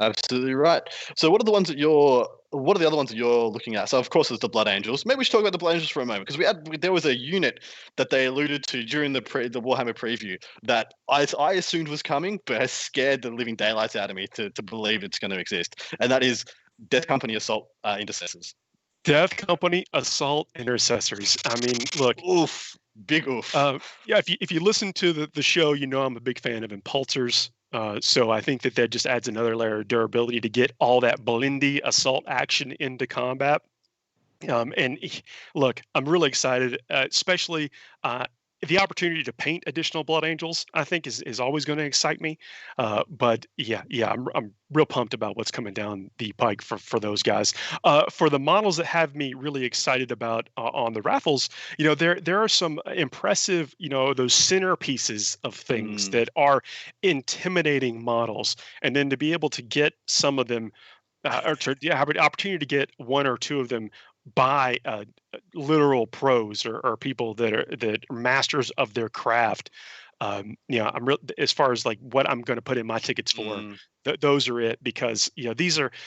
[SPEAKER 6] Absolutely right. So what are the other ones that you're looking at? So of course there's the Blood Angels. Maybe we should talk about the Blood Angels for a moment, because there was a unit that they alluded to during the Warhammer preview that I assumed was coming, but has scared the living daylights out of me to believe it's going to exist, and that is Death Company Assault Intercessors.
[SPEAKER 5] Death Company Assault Intercessors. I mean, look,
[SPEAKER 6] oof, big oof.
[SPEAKER 5] Yeah, if you listen to the show, I'm a big fan of Impulsors. So I think that just adds another layer of durability to get all that blindy assault action into combat. And look, I'm really excited, especially the opportunity to paint additional Blood Angels, I think, is always going to excite me. But yeah, I'm real pumped about what's coming down the pike for those guys. For the models that have me really excited about on the raffles, there are some impressive, those centerpieces of things that are intimidating models, and then to be able to get some of them, or to have an opportunity to get one or two of them by literal pros or people that are masters of their craft. I'm real as far as like what I'm going to put in my tickets for. Those are it, because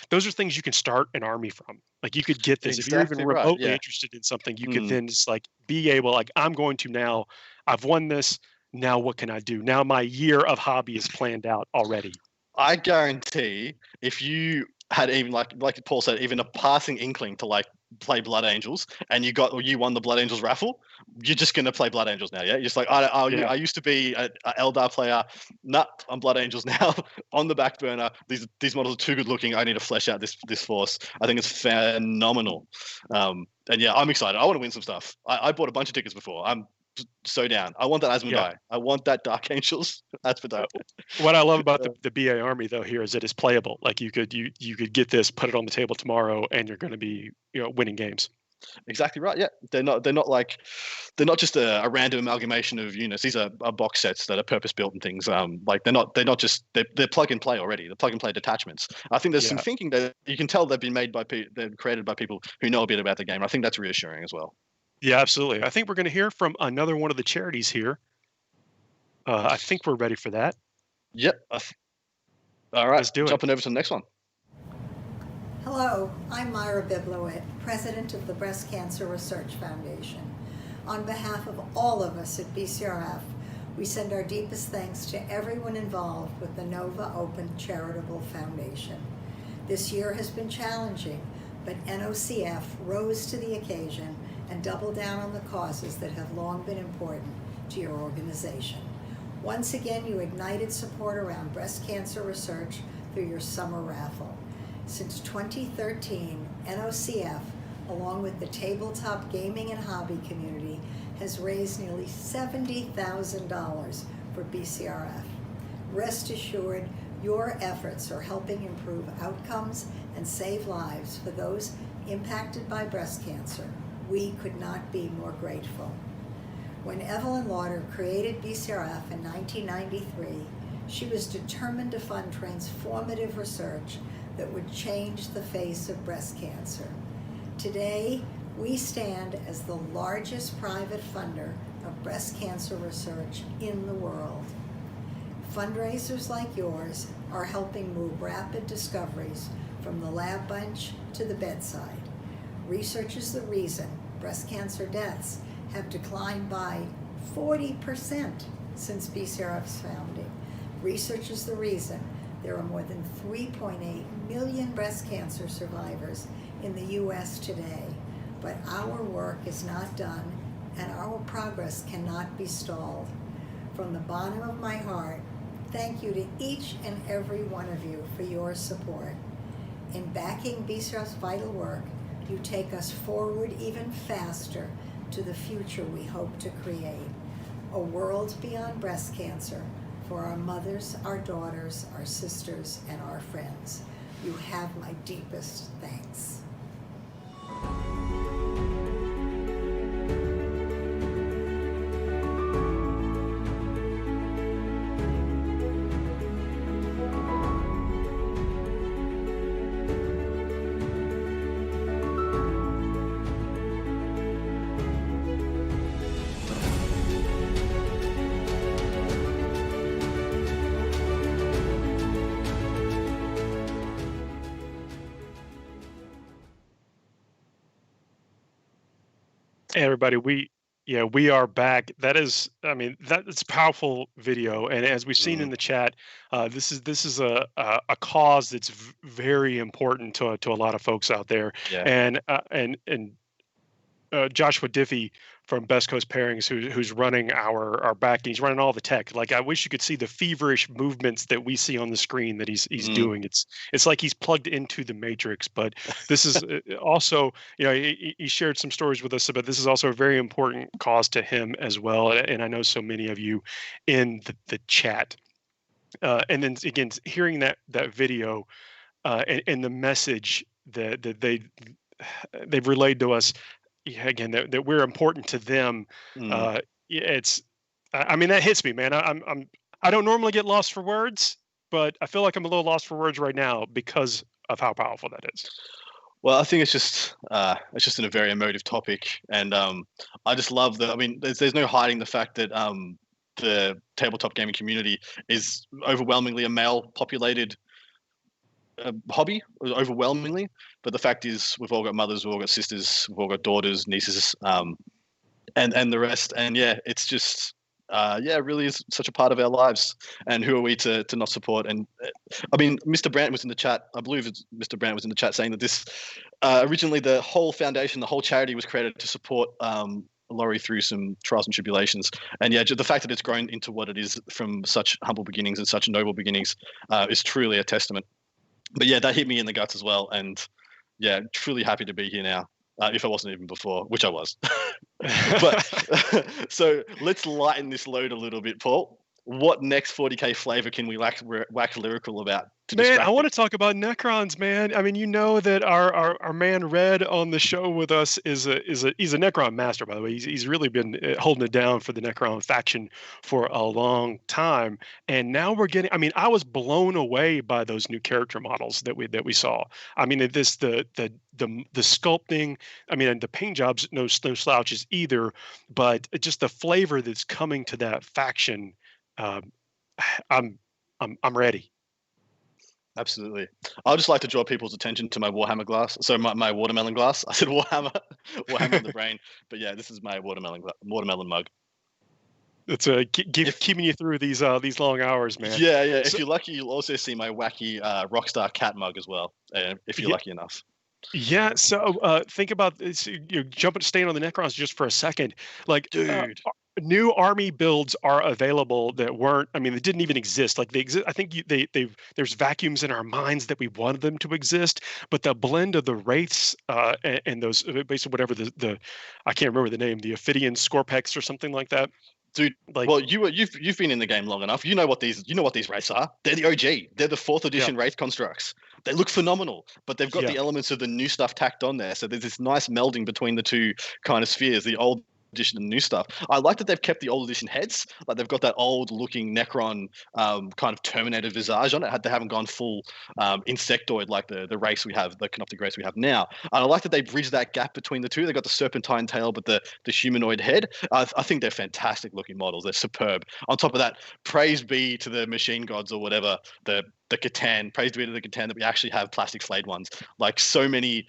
[SPEAKER 5] those are things you can start an army from. Like, you could get this if you're even
[SPEAKER 6] Exactly right.
[SPEAKER 5] remotely
[SPEAKER 6] Yeah.
[SPEAKER 5] interested in something. You could then just like be able, like, I'm going to now. I've won this. Now what can I do? Now my year of hobby is planned out already.
[SPEAKER 6] I guarantee if you had even like Paul said, even a passing inkling to like play Blood Angels, and you won the Blood Angels raffle, you're just gonna play Blood Angels now. Yeah, you're just like, I used to be a Eldar player. Nah, I'm Blood Angels now. On the back burner. These models are too good looking. I need to flesh out this force. I think it's phenomenal. And yeah, I'm excited. I want to win some stuff. I bought a bunch of tickets before. I'm so down. I want that Asmodai. I want that Dark Angels. That's for dope.
[SPEAKER 5] What I love about the BA army though here is that it's playable. Like, you could get this, put it on the table tomorrow, and you're going to be winning games.
[SPEAKER 6] Exactly right. Yeah, they're not just a random amalgamation of units. These are box sets that are purpose built and things. Like they're not just they're plug and play already. They're plug and play detachments. I think there's some thinking that you can tell they've been made by they're created by people who know a bit about the game. I think that's reassuring as well.
[SPEAKER 5] Yeah, absolutely. I think we're going to hear from another one of the charities here. I think we're ready for that.
[SPEAKER 6] Yep. All right.
[SPEAKER 5] Let's do it.
[SPEAKER 6] Jumping over to the next one.
[SPEAKER 14] Hello, I'm Myra Biblowit, President of the Breast Cancer Research Foundation. On behalf of all of us at BCRF, we send our deepest thanks to everyone involved with the Nova Open Charitable Foundation. This year has been challenging, but NOCF rose to the occasion and doubled down on the causes that have long been important to your organization. Once again, you ignited support around breast cancer research through your summer raffle. Since 2013, NOCF, along with the tabletop gaming and hobby community, has raised nearly $70,000 for BCRF. Rest assured, your efforts are helping improve outcomes and save lives for those impacted by breast cancer. We could not be more grateful. When Evelyn Lauder created BCRF in 1993, she was determined to fund transformative research that would change the face of breast cancer. Today, we stand as the largest private funder of breast cancer research in the world. Fundraisers like yours are helping move rapid discoveries from the lab bench to the bedside. Research is the reason breast cancer deaths have declined by 40% since BCRF's founding. Research is the reason there are more than 3.8 million breast cancer survivors in the U.S. today. But our work is not done, and our progress cannot be stalled. From the bottom of my heart, thank you to each and every one of you for your support. In backing BCRF's vital work, you take us forward even faster to the future we hope to create. A world beyond breast cancer for our mothers, our daughters, our sisters, and our friends. You have my deepest thanks.
[SPEAKER 5] Hey everybody, we are back. That's a powerful video, and as we've seen in the chat, this is a cause that's very important to a lot of folks out there.
[SPEAKER 6] Yeah.
[SPEAKER 5] And Joshua Diffie Best Coast Pairings, who's running our back, and he's running all the tech. Like, I wish you could see the feverish movements that we see on the screen that he's doing. It's like he's plugged into the Matrix. But this is also, he shared some stories with us, but this is also a very important cause to him as well. And I know so many of you in the chat. And then again, hearing that video and the message that they've relayed to us, again, that we're important to them. It's, I mean, that hits me, man. I don't normally get lost for words, but I feel like I'm a little lost for words right now because of how powerful that is.
[SPEAKER 6] Well, I think it's just a very emotive topic, and I just love that. I mean, there's no hiding the fact that the tabletop gaming community is overwhelmingly a male-populated hobby, overwhelmingly. But the fact is, we've all got mothers, we've all got sisters, we've all got daughters, nieces, and the rest. And yeah, it's just it really is such a part of our lives. And who are we to not support? And I mean, Mr. Brandt was in the chat. I believe Mr. Brandt was in the chat saying that this originally the whole foundation, the whole charity was created to support Laurie through some trials and tribulations. And yeah, the fact that it's grown into what it is from such humble beginnings and such noble beginnings is truly a testament. But yeah, that hit me in the guts as well. And yeah, truly happy to be here now. If I wasn't even before, which I was. But so let's lighten this load a little bit, Paul. What next 40K flavor can we wax lyrical about?
[SPEAKER 5] Man, I want to talk about Necrons, man. I mean, you know that our man Red on the show with us he's a Necron master, by the way. He's really been holding it down for the Necron faction for a long time, and now we're getting. I mean, I was blown away by those new character models that we saw. I mean, the sculpting. I mean, and the paint jobs, no slouches either, but just the flavor that's coming to that faction. I'm ready.
[SPEAKER 6] Absolutely. I'd just like to draw people's attention to my Warhammer glass. So my watermelon glass. I said Warhammer in the brain. But yeah, this is my watermelon mug.
[SPEAKER 5] It's keeping you through these long hours, man.
[SPEAKER 6] Yeah. If you're lucky, you'll also see my wacky Rockstar cat mug as well, if you're lucky enough.
[SPEAKER 5] Yeah. So think about this. You're staying on the Necrons just for a second. Like, dude. New army builds are available that weren't. I mean, they didn't even exist. Like they exist. I think there's vacuums in our minds that we wanted them to exist. But the blend of the wraiths and those basically whatever the I can't remember the name, the Ophidian Scorpex or something like that.
[SPEAKER 6] Dude, like, well, you've been in the game long enough. You know what these wraiths are. They're the OG. They're the 4th edition wraith constructs. They look phenomenal, but they've got the elements of the new stuff tacked on there. So there's this nice melding between the two kind of spheres, the old edition and new stuff. I like that they've kept the old edition heads. Like they've got that old looking Necron kind of Terminator visage on it. They haven't gone full insectoid like the race we have, the Canoptic race we have now. And I like that they bridge that gap between the two. They've got the serpentine tail, but the humanoid head. I think they're fantastic looking models. They're superb. On top of that, praise be to the machine gods or whatever, the Catan. Praise be to the Catan that we actually have plastic flayed ones. Like so many.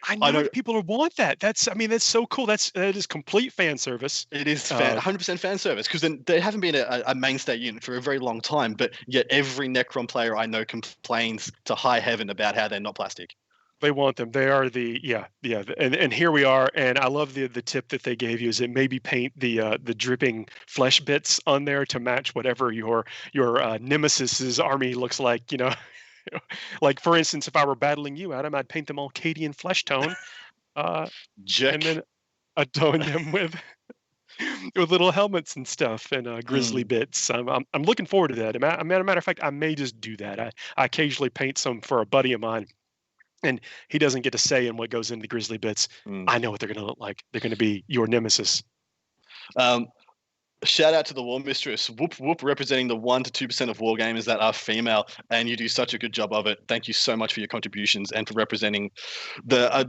[SPEAKER 5] I know people want that. That's so cool. That is complete fan service.
[SPEAKER 6] It is 100% fan service because then they haven't been a mainstay unit for a very long time. But yet every Necron player I know complains to high heaven about how they're not plastic.
[SPEAKER 5] They want them. They are and here we are. And I love the tip that they gave you is that maybe paint the dripping flesh bits on there to match whatever your nemesis's army looks like. You know. Like for instance, if I were battling you, Adam, I'd paint them all Cadian flesh tone, and then adorn them with little helmets and stuff and grizzly bits. I'm looking forward to that. As a matter of fact, I may just do that. I occasionally paint some for a buddy of mine, and he doesn't get a say in what goes into the grizzly bits. I know what they're going to look like. They're going to be your nemesis.
[SPEAKER 6] Shout out to the War Mistress, Whoop Whoop, representing the 1% to 2% of wargamers that are female, and you do such a good job of it. Thank you so much for your contributions and for representing a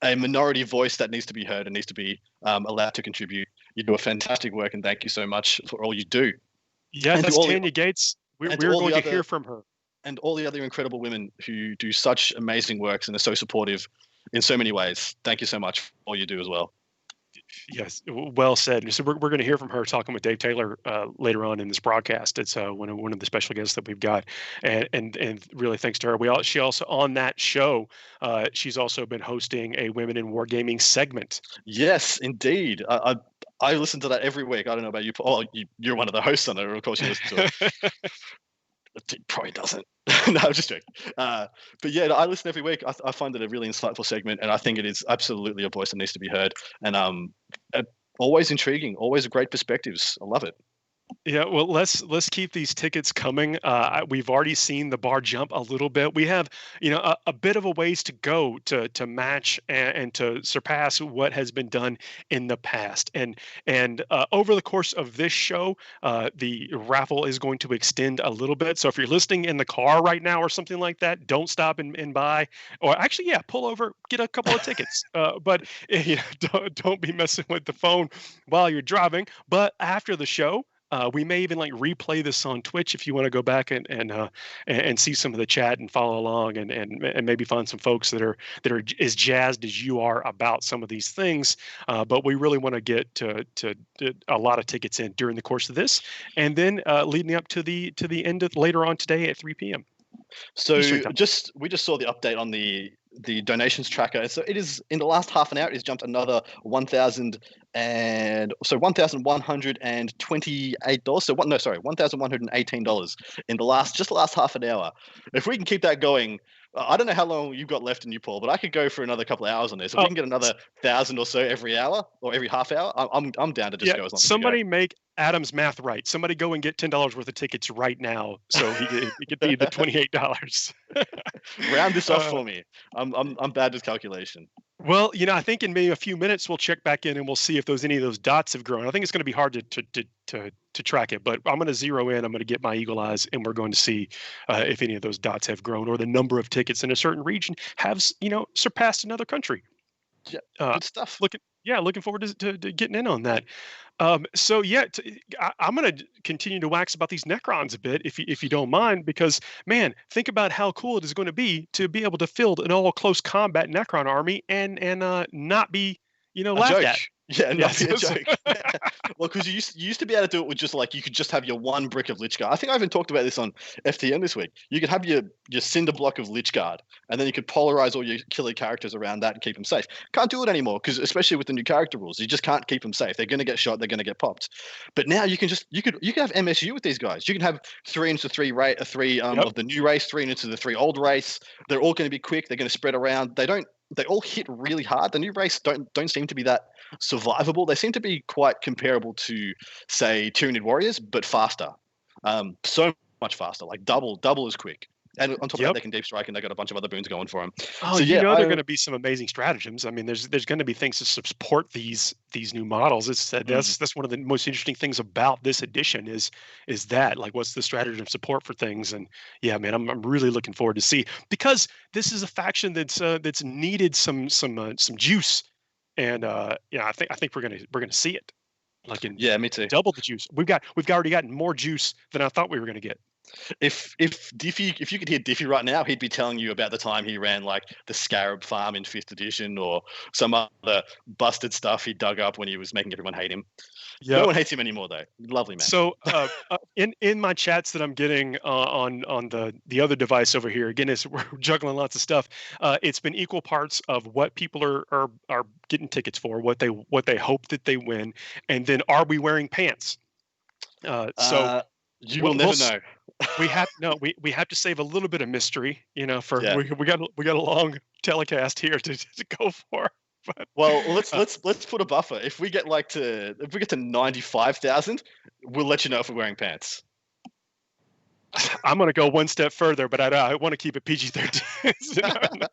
[SPEAKER 6] minority voice that needs to be heard and needs to be allowed to contribute. You do a fantastic work, and thank you so much for all you do.
[SPEAKER 5] Yeah, and that's Tanya Gates. We're going to hear from her.
[SPEAKER 6] And all the other incredible women who do such amazing works and are so supportive in so many ways. Thank you so much for all you do as well.
[SPEAKER 5] Yes, well said. So we're going to hear from her talking with Dave Taylor later on in this broadcast. It's one of the special guests that we've got, and really thanks to her. She also on that show, she's also been hosting a Women in Wargaming segment.
[SPEAKER 6] Yes, indeed. I listen to that every week. I don't know about you. Oh, you're one of the hosts on it. Of course, you listen to it. It probably doesn't. No, I'm just joking. But yeah, I listen every week. I find it a really insightful segment, and I think it is absolutely a voice that needs to be heard. And always intriguing, always great perspectives. I love it.
[SPEAKER 5] Yeah, well, let's keep these tickets coming. We've already seen the bar jump a little bit. We have, a bit of a ways to go to match and to surpass what has been done in the past. And over the course of this show, the raffle is going to extend a little bit. So if you're listening in the car right now or something like that, don't stop and buy. Or actually, yeah, pull over, get a couple of tickets. But don't be messing with the phone while you're driving. But after the show. We may even replay this on Twitch if you want to go back and see some of the chat and follow along and maybe find some folks that are as jazzed as you are about some of these things. But we really want to get to a lot of tickets in during the course of this, and then leading up to the end of later on today at 3 p.m.
[SPEAKER 6] So we just saw the update on the donations tracker. So it is in the last half an hour. It's jumped another $1,128. So $1,118 in the last half an hour. If we can keep that going, I don't know how long you've got left in you, Paul, but I could go for another couple of hours on this. If we can get another 1,000 or so every hour or every half hour, I'm down to just go as long as
[SPEAKER 5] somebody make Adam's math right. Somebody go and get $10 worth of tickets right now, so he could be the $28.
[SPEAKER 6] Round this off for me. I'm bad with calculation.
[SPEAKER 5] Well, I think in maybe a few minutes we'll check back in and we'll see if any of those dots have grown. I think it's going to be hard to track it, but I'm going to zero in. I'm going to get my eagle eyes, and we're going to see if any of those dots have grown or the number of tickets in a certain region have surpassed another country.
[SPEAKER 6] Yeah, good stuff.
[SPEAKER 5] Looking forward to getting in on that. So yeah, I'm going to continue to wax about these Necrons a bit, if you don't mind, because man, think about how cool it is going to be able to field an all close combat Necron army and not be laughed at.
[SPEAKER 6] Yeah, not be a joke. Well, because you used to be able to do it with just you could just have your one brick of Lich Guard. I think I even talked about this on FTN this week. You could have your cinder block of Lich Guard, and then you could polarize all your killer characters around that and keep them safe. Can't do it anymore because, especially with the new character rules, you just can't keep them safe. They're going to get shot. They're going to get popped. But now you can have MSU with these guys. You can have 3 into 3 of the new race, 3 into the 3 old race. They're all going to be quick. They're going to spread around. They all hit really hard. The new race don't seem to be that survivable. They seem to be quite comparable to, say, Tyranid Warriors, but faster. So much faster, double as quick. And on top of that, they can deep strike, and they got a bunch of other boons going for them.
[SPEAKER 5] Oh, so, they're going to be some amazing stratagems. I mean, there's going to be things to support these new models. That's one of the most interesting things about this edition is that what's the stratagem support for things. And yeah, man, I'm really looking forward to see, because this is a faction that's needed some juice, and I think we're gonna see it.
[SPEAKER 6] Me too.
[SPEAKER 5] Double the juice. We've already gotten more juice than I thought we were going to get.
[SPEAKER 6] If you could hear Diffie right now, he'd be telling you about the time he ran the Scarab farm in 5th edition or some other busted stuff he dug up when he was making everyone hate him. Yep. No one hates him anymore, though. Lovely man.
[SPEAKER 5] So in my chats that I'm getting on the other device over here, again, we're juggling lots of stuff. It's been equal parts of what people are getting tickets for, what they hope that they win, and then are we wearing pants?
[SPEAKER 6] You will never know.
[SPEAKER 5] We have to save a little bit of mystery, we got a long telecast here to go for. But,
[SPEAKER 6] well, let's put a buffer. If we get to 95,000, we'll let you know if we're wearing pants.
[SPEAKER 5] I'm going to go one step further, but I want to keep it PG-13.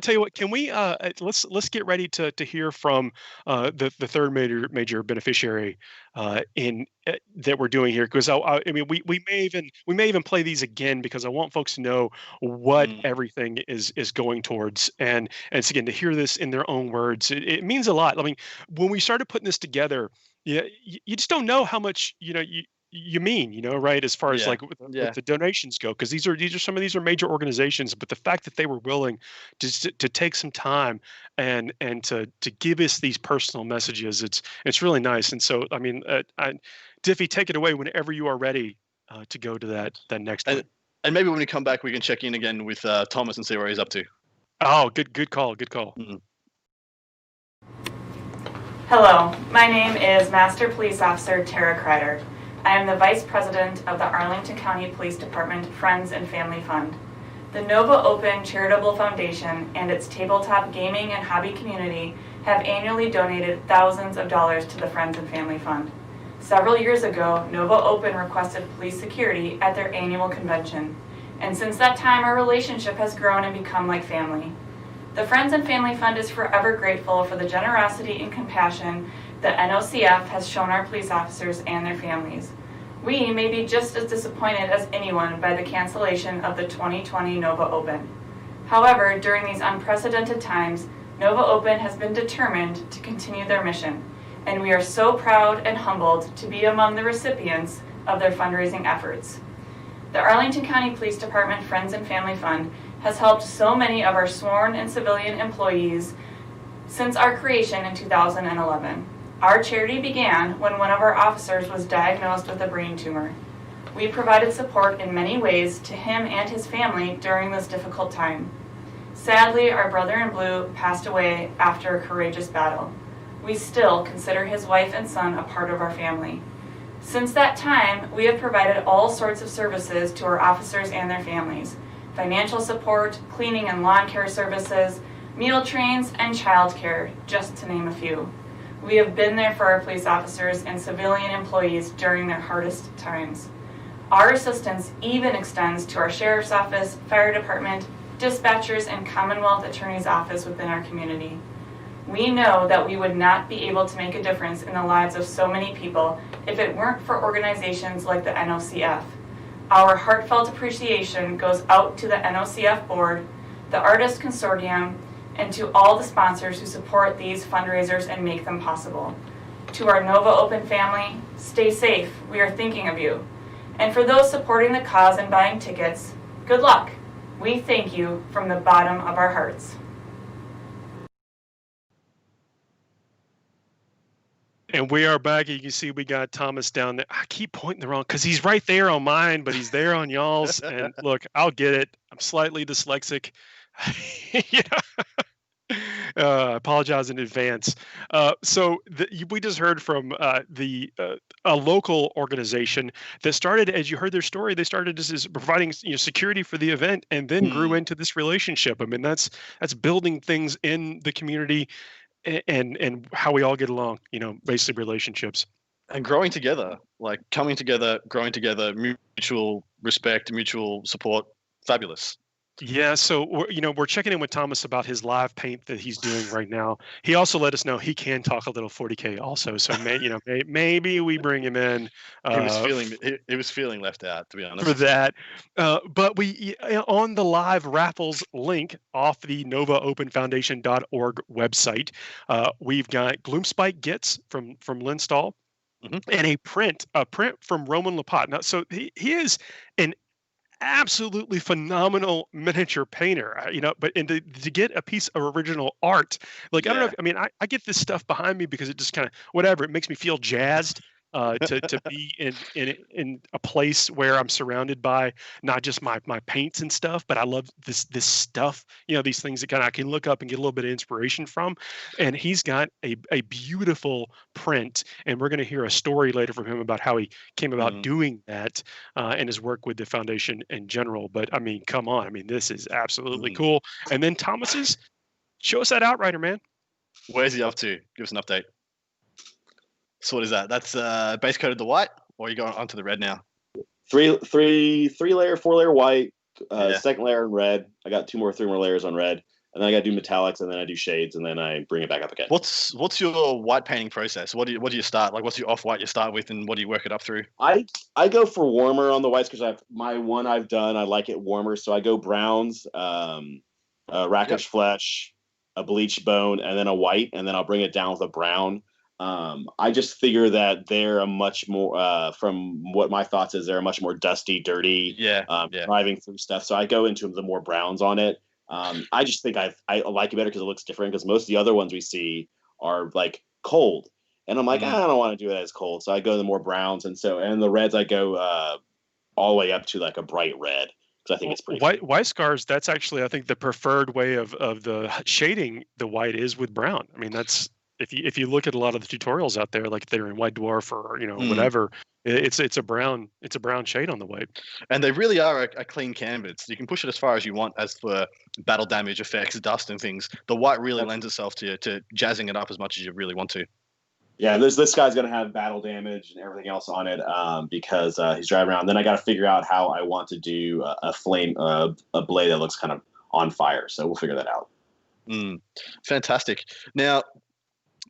[SPEAKER 5] Tell you what, can we let's get ready to hear from the third major beneficiary that we're doing here, because we may even play these again, because I want folks to know what everything is going towards, and it's, again, to hear this in their own words, it means a lot. I mean, when we started putting this together, you just don't know how much you mean, right? As far as like with the donations go, because these are some of these are major organizations, but the fact that they were willing to take some time and to give us these personal messages, it's really nice. And so, I mean, Diffie, take it away whenever you are ready to go to that next one.
[SPEAKER 6] And maybe when we come back, we can check in again with Thomas and see where he's up to.
[SPEAKER 5] Oh, good call.
[SPEAKER 6] Mm-hmm.
[SPEAKER 15] Hello, my name is Master Police Officer Tara Kreider. I am the Vice President of the Arlington County Police Department Friends and Family Fund. The Nova Open Charitable Foundation and its tabletop gaming and hobby community have annually donated thousands of dollars to the Friends and Family Fund. Several years ago, Nova Open requested police security at their annual convention, and since that time our relationship has grown and become like family. The Friends and Family Fund is forever grateful for the generosity and compassion that NOCF has shown our police officers and their families. We may be just as disappointed as anyone by the cancellation of the 2020 Nova Open. However, during these unprecedented times, Nova Open has been determined to continue their mission, and we are so proud and humbled to be among the recipients of their fundraising efforts. The Arlington County Police Department Friends and Family Fund has helped so many of our sworn and civilian employees since our creation in 2011. Our charity began when one of our officers was diagnosed with a brain tumor. We provided support in many ways to him and his family during this difficult time. Sadly, our brother in blue passed away after a courageous battle. We still consider his wife and son a part of our family. Since that time, we have provided all sorts of services to our officers and their families: financial support, cleaning and lawn care services, meal trains, and child care, just to name a few. We have been there for our police officers and civilian employees during their hardest times. Our assistance even extends to our sheriff's office, fire department, dispatchers, and Commonwealth Attorney's office within our community. We know that we would not be able to make a difference in the lives of so many people if it weren't for organizations like the NOCF. Our heartfelt appreciation goes out to the NOCF board, the Artist Consortium, and to all the sponsors who support these fundraisers and make them possible. To our Nova Open family, stay safe, we are thinking of you. And for those supporting the cause and buying tickets, good luck. We thank you from the bottom of our hearts.
[SPEAKER 5] And we are back. You can see we got Thomas down there. I keep pointing the wrong, because he's right there on mine, but he's there on y'all's. And look, I'll get it. I'm slightly dyslexic. I apologize in advance. We just heard from a local organization that started, as you heard their story, they started as providing security for the event, and then grew into this relationship. I mean, that's building things in the community, and how we all get along. Basically relationships.
[SPEAKER 6] And growing together, like coming together, growing together, mutual respect, mutual support. Fabulous.
[SPEAKER 5] Yeah, so we're checking in with Thomas about his live paint that he's doing right now. He also let us know he can talk a little 40K also, so maybe we bring him in.
[SPEAKER 6] He was feeling left out, to be honest.
[SPEAKER 5] For that, but we on the live raffles link off the NovaOpenFoundation.org website, we've got Gloomspike Gets from Linstall, and a print from Roman Lapat. Now, so he is an absolutely phenomenal miniature painter, but to get a piece of original art, like, I don't know, I get this stuff behind me because it just kind of, whatever, it makes me feel jazzed to be in a place where I'm surrounded by not just my paints and stuff, but I love this stuff, these things that I can look up and get a little bit of inspiration from. And he's got a beautiful print, and we're going to hear a story later from him about how he came about doing that, and his work with the foundation in general. But come on, this is absolutely cool. And then Thomas's, show us that Outrider, man.
[SPEAKER 6] Where's he up to? Give us an update. So what is that? That's base coated the white, or are you going onto the red now?
[SPEAKER 10] Three layer, 4 layer white, second layer in red. I got 3 more layers on red, and then I got to do metallics, and then I do shades, and then I bring it back up again.
[SPEAKER 6] What's your white painting process? What do you start? Like, what's your off white you start with, and what do you work it up through?
[SPEAKER 10] I go for warmer on the whites because my one I've done, I like it warmer, so I go browns, rakish flesh, a bleached bone, and then a white, and then I'll bring it down with a brown. I just figure that they're a much more, from what my thoughts is, they're a much more dusty, dirty, driving through stuff. So I go into the more browns on it. I just think I like it better because it looks different. Because most of the other ones we see are like cold, and I'm like, I don't want to do it as cold. So I go to the more browns, and the reds I go all the way up to like a bright red because I think it's pretty.
[SPEAKER 5] White scars. That's actually, I think, the preferred way of the shading the white is with brown. I mean, that's if you look at a lot of the tutorials out there, like they're in White Dwarf or whatever, it's a brown shade on the white.
[SPEAKER 6] And they really are a clean canvas. You can push it as far as you want as for battle damage effects, dust and things. The white really lends itself to jazzing it up as much as you really want to.
[SPEAKER 10] Yeah, this guy's gonna have battle damage and everything else on it because he's driving around. Then I got to figure out how I want to do a blade that looks kind of on fire. So we'll figure that out.
[SPEAKER 6] Fantastic. Now,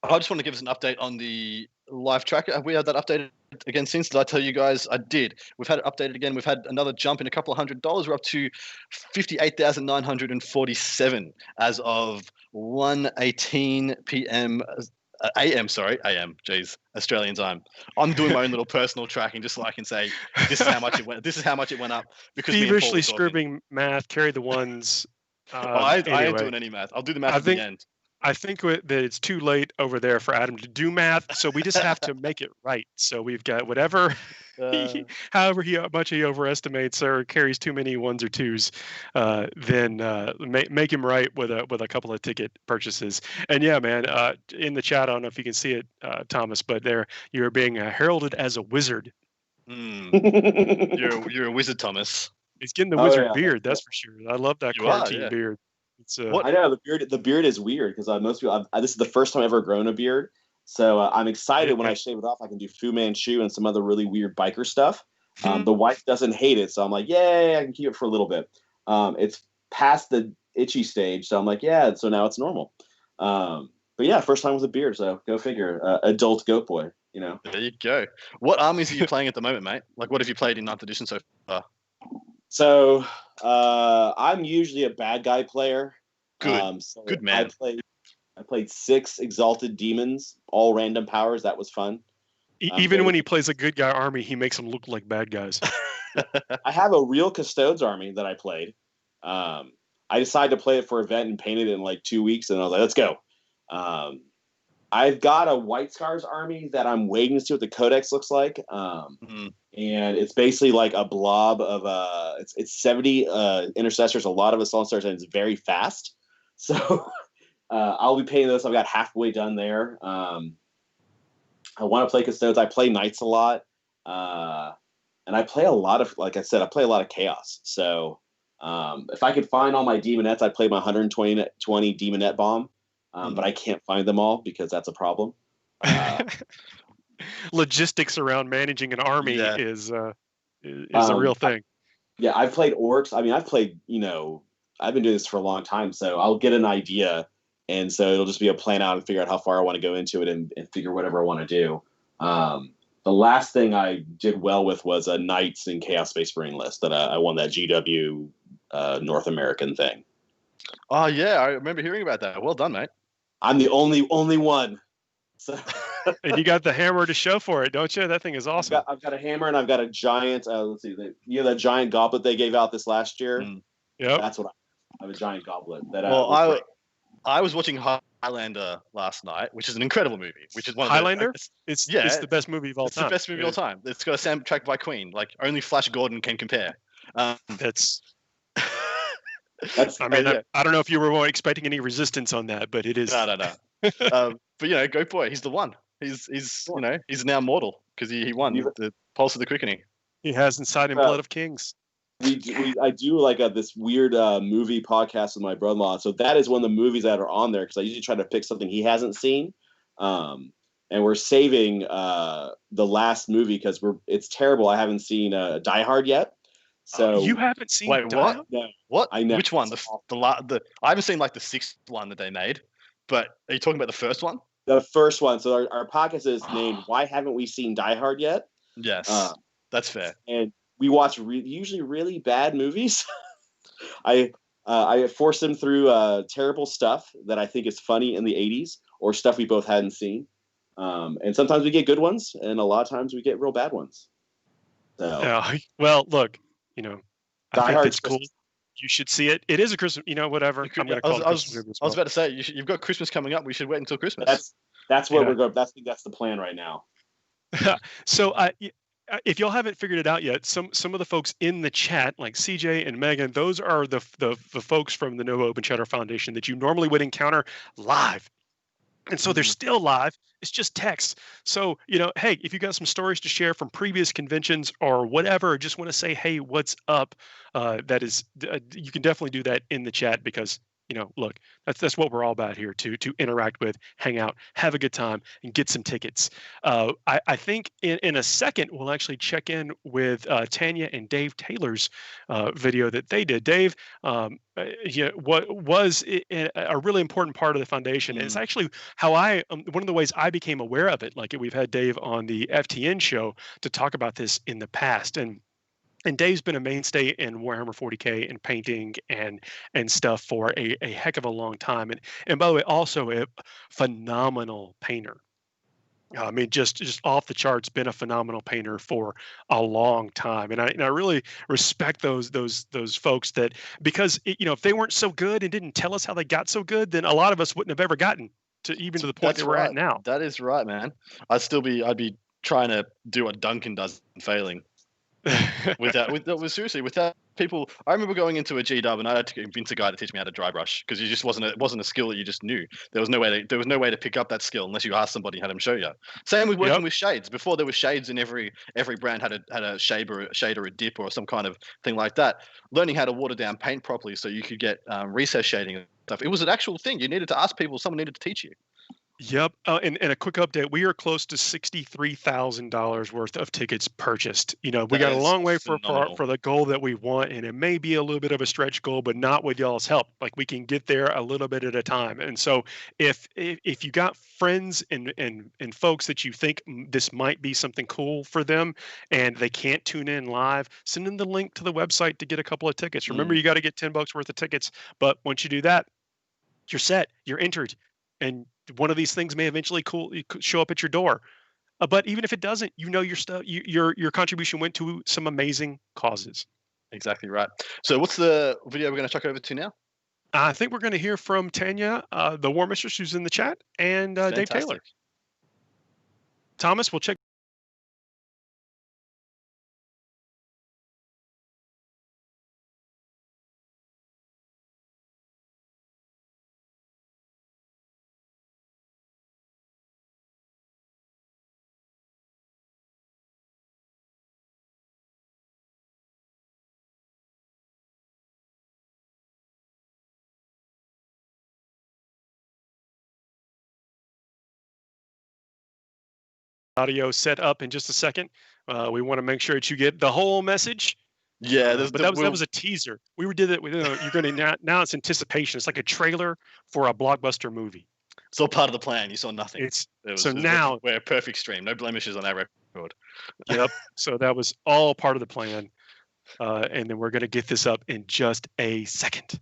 [SPEAKER 6] I just want to give us an update on the live tracker. Have we had that updated again since? Did I tell you guys? I did. We've had it updated again. We've had another jump in a couple of $100. We're up to 58,947 as of 1:18 p.m. AM. Jeez, Australian time. I'm doing my own little personal tracking just so I can say this is how much it went. This is how much it went up. Because
[SPEAKER 5] feverishly scribbling math. Carry the ones.
[SPEAKER 6] I ain't doing any math. I'll do the math at the end.
[SPEAKER 5] I think that it's too late over there for Adam to do math, so we just have to make it right. So we've got whatever, however much he overestimates or carries too many ones or twos, then make him right with a couple of ticket purchases. And yeah, man, in the chat, I don't know if you can see it, Thomas, but you're being heralded as a wizard.
[SPEAKER 6] You're a wizard, Thomas.
[SPEAKER 5] He's getting the wizard beard, that's for sure. I love that cartoon beard.
[SPEAKER 10] I know the beard is weird because most people this is the first time I've ever grown a beard, so I'm excited when I shave it off. I can do Fu Manchu and some other really weird biker stuff. The wife doesn't hate it, so I'm like, yay, I can keep it for a little bit. It's past the itchy stage, so I'm like, yeah, so now it's normal. But yeah, first time with a beard, so go figure. Adult goat boy,
[SPEAKER 6] There you go. What armies are you playing at the moment, mate? Like, what have you played in 9th edition so far?
[SPEAKER 10] So I'm usually a bad guy player.
[SPEAKER 6] Good, good man.
[SPEAKER 10] I played 6 Exalted Demons, all random powers. That was fun.
[SPEAKER 5] Even when he plays a good guy army, he makes them look like bad guys.
[SPEAKER 10] I have a real Custodes army that I played. I decided to play it for an event and painted it in like 2 weeks, and I was like, let's go. I've got a White Scars army that I'm waiting to see what the Codex looks like. And it's basically like a blob of it's 70 intercessors, a lot of assault stars, and it's very fast. So I'll be painting this. I've got halfway done there. I want to play Custodes. I play Knights a lot. And I play a lot of, like I said, I play a lot of Chaos. So if I could find all my Demonettes, I'd play my 120 Demonette bomb. But I can't find them all because that's a problem.
[SPEAKER 5] Logistics around managing an army is a real thing.
[SPEAKER 10] I've played orcs. I mean, I've played, I've been doing this for a long time, so I'll get an idea, and so it'll just be a plan out and figure out how far I want to go into it and figure whatever I want to do. The last thing I did well with was a Knights in Chaos Space Marine list that I won that GW North American thing.
[SPEAKER 6] Oh yeah, I remember hearing about that. Well done, mate.
[SPEAKER 10] I'm the only one. So.
[SPEAKER 5] And you got the hammer to show for it, don't you? That thing is awesome.
[SPEAKER 10] I've got a hammer and I've got a giant. Let's see, that giant goblet they gave out this last year.
[SPEAKER 5] Yeah,
[SPEAKER 10] that's what I have, a giant goblet.
[SPEAKER 6] I was watching Highlander last night, which is an incredible movie. Which is one of
[SPEAKER 5] Highlander. It's the best movie of all time.
[SPEAKER 6] It's the best movie of all time. It's got a soundtrack by Queen. Like only Flash Gordon can compare.
[SPEAKER 5] That's. I mean, I don't know if you were expecting any resistance on that, but it is.
[SPEAKER 6] No. But Goat Boy, he's the one. He's now mortal because he won the Pulse of the Quickening.
[SPEAKER 5] He has Inside and Blood of Kings.
[SPEAKER 10] I do like this weird movie podcast with my brother-in-law. So that is one of the movies that are on there because I usually try to pick something he hasn't seen. And we're saving the last movie because it's terrible. I haven't seen Die Hard yet. So
[SPEAKER 5] you haven't seen?
[SPEAKER 6] Wait, what?
[SPEAKER 10] No,
[SPEAKER 6] what?
[SPEAKER 10] I know.
[SPEAKER 6] Which one? The I haven't seen like the 6th one that they made. But are you talking about the first one?
[SPEAKER 10] The first one. So our podcast is named "Why Haven't We Seen Die Hard Yet?"
[SPEAKER 6] Yes, that's fair.
[SPEAKER 10] And we watch usually really bad movies. I force them through terrible stuff that I think is funny in the '80s or stuff we both hadn't seen. And sometimes we get good ones, and a lot of times we get real bad ones. So,
[SPEAKER 5] well, look, I think that's cool.
[SPEAKER 10] Christmas.
[SPEAKER 5] You should see it. It is a Christmas, whatever. I'm going to call it Christmas movie as well.
[SPEAKER 6] I was about to say, you've got Christmas coming up. We should wait until Christmas.
[SPEAKER 10] That's where we're going. That's the plan right now.
[SPEAKER 5] So if y'all haven't figured it out yet, some of the folks in the chat, like CJ and Megan, those are the folks from the Nova Open Chatter Foundation that you normally would encounter live. And so they're still live. It's just text. So, hey, if you got some stories to share from previous conventions or whatever, or just want to say, hey, what's up? You can definitely do that in the chat because, look, that's what we're all about here, to interact with, hang out, have a good time, and get some tickets. I think in a second, we'll actually check in with Tanya and Dave Taylor's video that they did. Dave, what was a really important part of the foundation. And it's actually how one of the ways I became aware of it. Like we've had Dave on the FTN show to talk about this in the past. And Dave's been a mainstay in Warhammer 40K and painting and stuff for a heck of a long time. And by the way, also a phenomenal painter. I mean, just off the charts, been a phenomenal painter for a long time. And I really respect those folks that, because if they weren't so good and didn't tell us how they got so good, then a lot of us wouldn't have ever gotten to the point that we're at now.
[SPEAKER 6] That is right, man. I'd be trying to do what Duncan does and failing. Without people. I remember going into a GW and I had to convince a guy to teach me how to dry brush because it wasn't a skill that you just knew. There was no way to pick up that skill unless you asked somebody and had them show you. Same with working with shades. Before there were shades, and every brand had a shade or a dip or some kind of thing like that. Learning how to water down paint properly so you could get recess shading and stuff. It was an actual thing. You needed to ask people. Someone needed to teach you.
[SPEAKER 5] Yep. And a quick update. We are close to $63,000 worth of tickets purchased. We got a long way for the goal that we want. And it may be a little bit of a stretch goal, but not with y'all's help. Like we can get there a little bit at a time. And so if you got friends and folks that you think this might be something cool for them and they can't tune in live, send them the link to the website to get a couple of tickets. Remember, you got to get $10 worth of tickets. But once you do that, you're set. You're entered. And one of these things may eventually show up at your door, but even if it doesn't, your stuff, your contribution went to some amazing causes.
[SPEAKER 6] Exactly right. So, what's the video we're going to talk over to now?
[SPEAKER 5] I think we're going to hear from Tanya, the War Mistress, who's in the chat, and Dave Taylor. Thomas, we'll check. Audio set up in just a second. We want to make sure that you get the whole message.
[SPEAKER 6] Yeah,
[SPEAKER 5] but that was a teaser. We did it. You're going to now. It's anticipation. It's like a trailer for a blockbuster movie.
[SPEAKER 6] It's all part of the plan. You saw nothing.
[SPEAKER 5] Now
[SPEAKER 6] we're a perfect stream. No blemishes on our record.
[SPEAKER 5] Yep. So that was all part of the plan, and then we're going to get this up in just a second.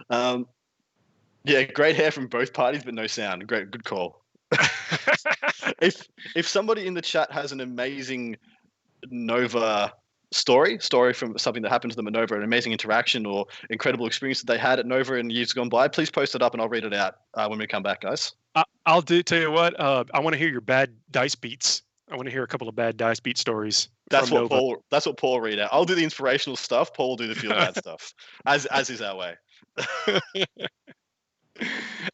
[SPEAKER 6] Yeah, great hair from both parties, but no sound. Good call. If somebody in the chat has an amazing Nova story from something that happened to them at Nova, an amazing interaction or incredible experience that they had at Nova in years gone by, please post it up and I'll read it out when we come back, guys.
[SPEAKER 5] I'll tell you what. I want to hear your bad dice beats. I want to hear a couple of bad dice beat stories.
[SPEAKER 6] That's what Paul read out. I'll do the inspirational stuff. Paul will do the feel bad stuff, as is our way.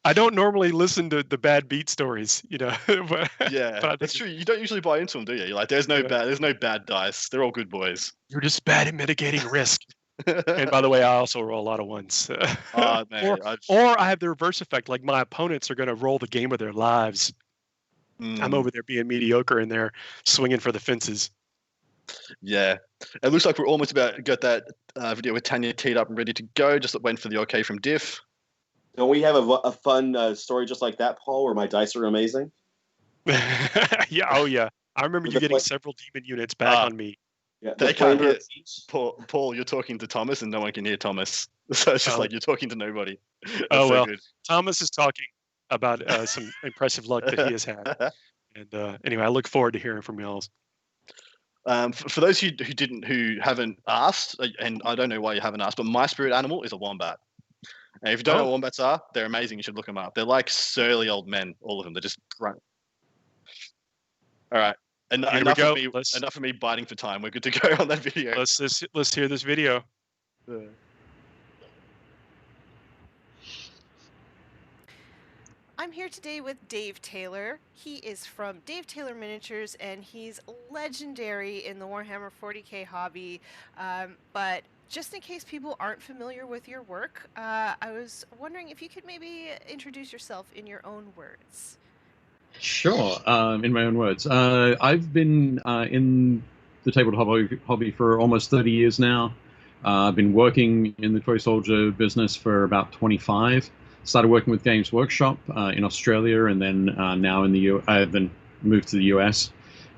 [SPEAKER 5] I don't normally listen to the bad beat stories, but
[SPEAKER 6] yeah, that's true. You don't usually buy into them, do you? You're like, there's no bad dice. They're all good boys.
[SPEAKER 5] You're just bad at mitigating risk. And by the way, I also roll a lot of ones.
[SPEAKER 6] Man,
[SPEAKER 5] or I have the reverse effect. Like my opponents are going to roll the game of their lives. I'm over there being mediocre and they're swinging for the fences.
[SPEAKER 6] Yeah, it looks like we're almost about to get that video with Tanya teed up and ready to go. Just waiting for the okay from Diff.
[SPEAKER 10] Don't we have a fun story just like that, Paul, where my dice are amazing?
[SPEAKER 5] Yeah. Oh, yeah. I remember you getting several demon units back on me.
[SPEAKER 6] Yeah, they can't hear Paul. You're talking to Thomas, and no one can hear Thomas. So it's just like you're talking to nobody. That's
[SPEAKER 5] well, good. Thomas is talking about some impressive luck that he has had. And anyway, I look forward to hearing from y'all.
[SPEAKER 6] For those who haven't asked, and I don't know why you haven't asked, but my spirit animal is a wombat. And if you don't know what wombats are, they're amazing. You should look them up. They're like surly old men, all of them. They're just grunt. All right. Enough of me biting for time. We're good to go on that video.
[SPEAKER 5] Let's hear this video.
[SPEAKER 16] I'm here today with Dave Taylor. He is from Dave Taylor Miniatures, and he's legendary in the Warhammer 40k hobby. But just in case people aren't familiar with your work, I was wondering if you could maybe introduce yourself in your own words.
[SPEAKER 17] Sure, in my own words. I've been in the tabletop hobby for almost 30 years now. I've been working in the toy soldier business for about 25. Started working with Games Workshop in Australia, and then now in the then moved to the US.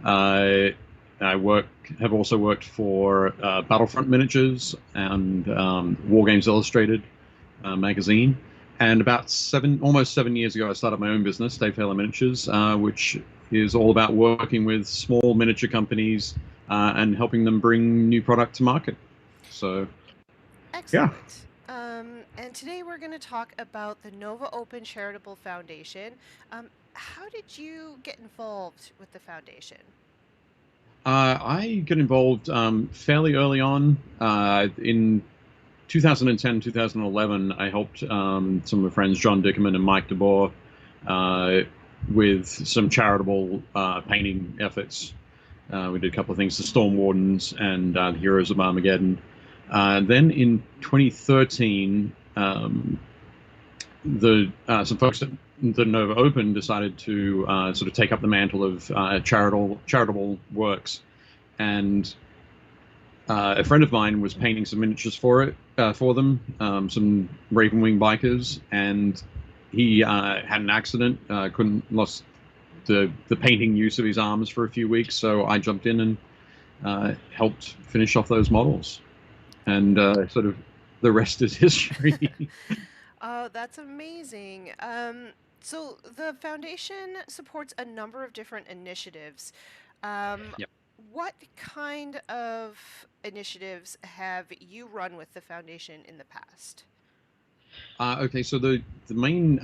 [SPEAKER 17] I have also worked for Battlefront Miniatures and War Games Illustrated magazine. And about almost 7 years ago, I started my own business, Dave Taylor Miniatures, which is all about working with small miniature companies and helping them bring new product to market. So,
[SPEAKER 16] excellent. Yeah. And today we're going to talk about the Nova Open Charitable Foundation. How did you get involved with the foundation?
[SPEAKER 17] I got involved fairly early on. In 2010, 2011, I helped some of my friends, John Dickerman and Mike DeBoer, with some charitable painting efforts. We did a couple of things to Storm Wardens and the Heroes of Armageddon. Then in 2013, some folks at the Nova Open decided to sort of take up the mantle of charitable works, and a friend of mine was painting some miniatures for them, some Ravenwing bikers, and he had an accident, lost the painting use of his arms for a few weeks, so I jumped in and helped finish off those models. And sort of the rest is history.
[SPEAKER 16] Oh, that's amazing. So the foundation supports a number of different initiatives.
[SPEAKER 17] Yep.
[SPEAKER 16] What kind of initiatives have you run with the foundation in the past?
[SPEAKER 17] Okay, so the main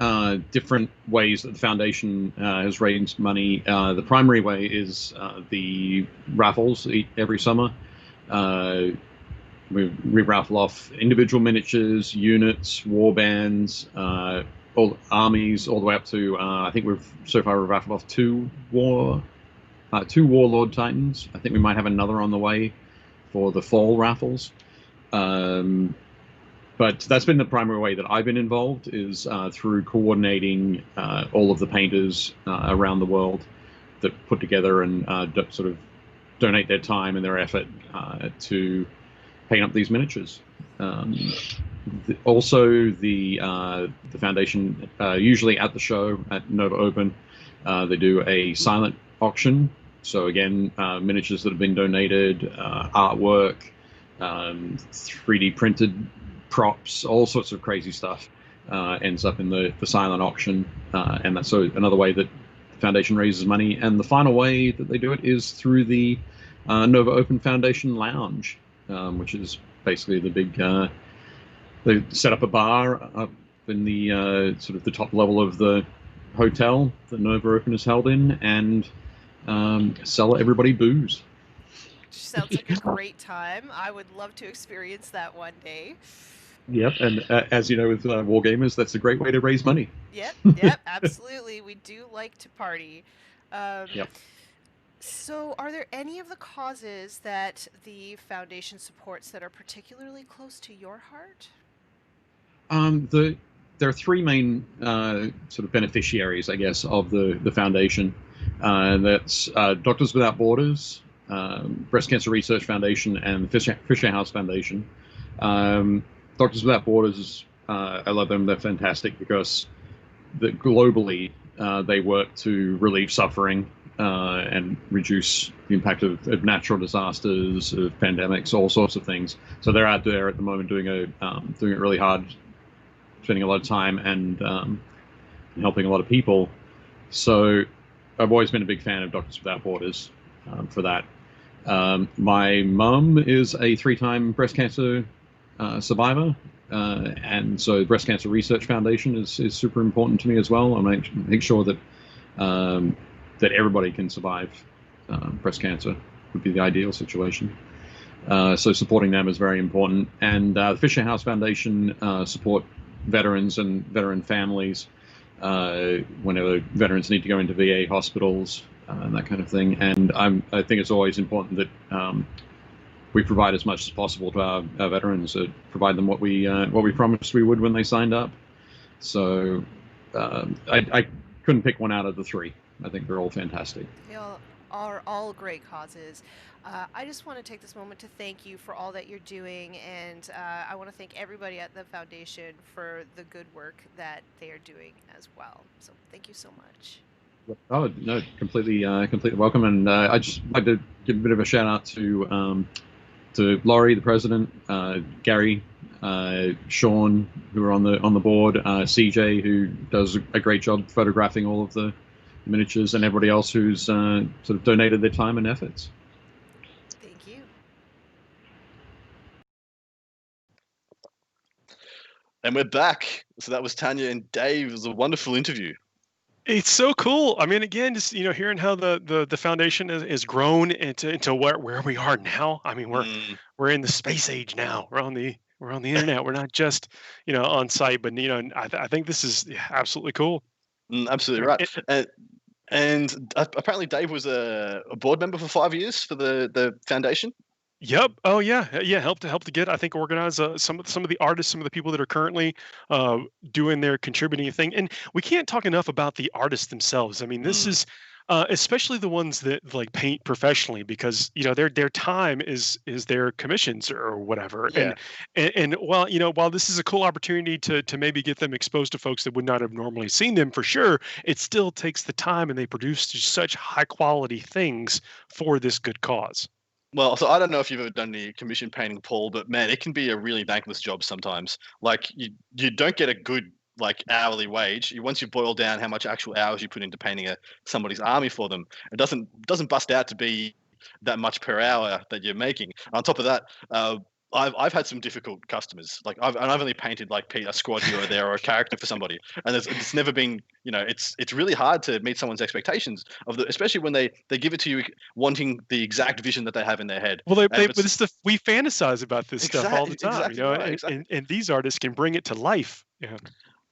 [SPEAKER 17] different ways that the foundation has raised money, the primary way is the raffles every summer. We raffle off individual miniatures, units, war bands, all armies, all the way up to I think we've raffled off two Warlord Titans. I think we might have another on the way for the fall raffles. But that's been the primary way that I've been involved, is through coordinating all of the painters around the world that put together and sort of donate their time and their effort to paint up these miniatures. Also, the foundation, usually at the show at Nova Open, they do a silent auction. So again, miniatures that have been donated, artwork, 3D printed props, all sorts of crazy stuff ends up in the silent auction. And that's another way that the foundation raises money. And the final way that they do it is through the Nova Open Foundation Lounge, which is basically the big, they set up a bar up in the sort of the top level of the hotel that Nova Open is held in, and sell everybody booze.
[SPEAKER 16] Sounds like a great time. I would love to experience that one day.
[SPEAKER 17] Yep, and as you know, with Wargamers, that's a great way to raise money.
[SPEAKER 16] Yep, absolutely. We do like to party.
[SPEAKER 17] Yep.
[SPEAKER 16] So, are there any of the causes that the foundation supports that are particularly close to your heart?
[SPEAKER 17] There are three main sort of beneficiaries, I guess, of the foundation. That's Doctors Without Borders, Breast Cancer Research Foundation, and the Fisher House Foundation. Doctors Without Borders, I love them. They're fantastic because globally they work to relieve suffering and reduce the impact of natural disasters, of pandemics, all sorts of things. So they're out there at the moment doing it really hard, spending a lot of time and helping a lot of people. So I've always been a big fan of Doctors Without Borders for that. My mum is a 3-time breast cancer survivor, and so the Breast Cancer Research Foundation is super important to me as well. I make sure that that everybody can survive breast cancer would be the ideal situation. So supporting them is very important. And the Fisher House Foundation support veterans and veteran families whenever veterans need to go into VA hospitals and that kind of thing. And I think it's always important that we provide as much as possible to our veterans, provide them what we promised we would when they signed up. So I couldn't pick one out of the 3. I think they're all fantastic.
[SPEAKER 16] They are all great causes. I just want to take this moment to thank you for all that you're doing, and I want to thank everybody at the foundation for the good work that they are doing as well. So thank you so much.
[SPEAKER 17] Oh no, completely welcome. And I just like to give a bit of a shout out to Laurie, the president, Gary, Sean, who are on the board, CJ, who does a great job photographing all of the miniatures, and everybody else who's sort of donated their time and efforts.
[SPEAKER 16] Thank you.
[SPEAKER 6] And we're back. So that was Tanya and Dave. It was a wonderful interview.
[SPEAKER 5] It's so cool. I mean, again, just hearing how the foundation is grown into where we are now. I mean, we're in the space age now. We're on the internet. We're not just on site, but I think this is absolutely cool.
[SPEAKER 6] Absolutely right. And apparently Dave was a board member for 5 years for the foundation.
[SPEAKER 5] Yep. Oh yeah. Help to get, I think, organize some of the artists, some of the people that are currently doing their contributing thing. And we can't talk enough about the artists themselves. I mean, this is especially the ones that like paint professionally, because their time is their commissions or whatever.
[SPEAKER 6] Yeah.
[SPEAKER 5] And while this is a cool opportunity to maybe get them exposed to folks that would not have normally seen them, for sure, it still takes the time, and they produce such high quality things for this good cause.
[SPEAKER 6] Well, so I don't know if you've ever done any commission painting, Paul, but man, it can be a really thankless job sometimes. Like you don't get a good like hourly wage. Once you boil down how much actual hours you put into painting somebody's army for them, it doesn't bust out to be that much per hour that you're making. On top of that, I've had some difficult customers. Like I've only painted like a squad hero there or a character for somebody, and it's never been, it's really hard to meet someone's expectations especially when they give it to you wanting the exact vision that they have in their head.
[SPEAKER 5] Well, we fantasize about this stuff all the time,
[SPEAKER 6] exactly right, exactly.
[SPEAKER 5] And these artists can bring it to life. Yeah.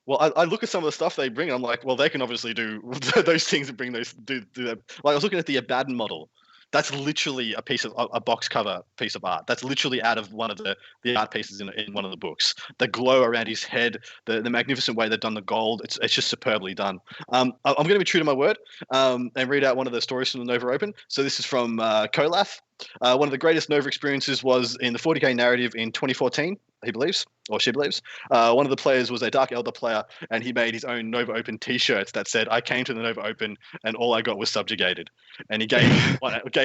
[SPEAKER 6] Well, I look at some of the stuff they bring, and I'm like, well, they can obviously do those things and bring those do that. Like I was looking at the Abaddon model. That's literally a box cover piece of art. That's literally out of one of the art pieces in one of the books. The glow around his head, the magnificent way they've done the gold. It's just superbly done. I'm going to be true to my word and read out one of the stories from the Nova Open. So this is from Kolath. One of the greatest Nova experiences was in the 40k narrative in 2014, he believes, or she believes. One of the players was a Dark Elder player, and he made his own Nova Open T-shirts that said, "I came to the Nova Open, and all I got was subjugated." And he gave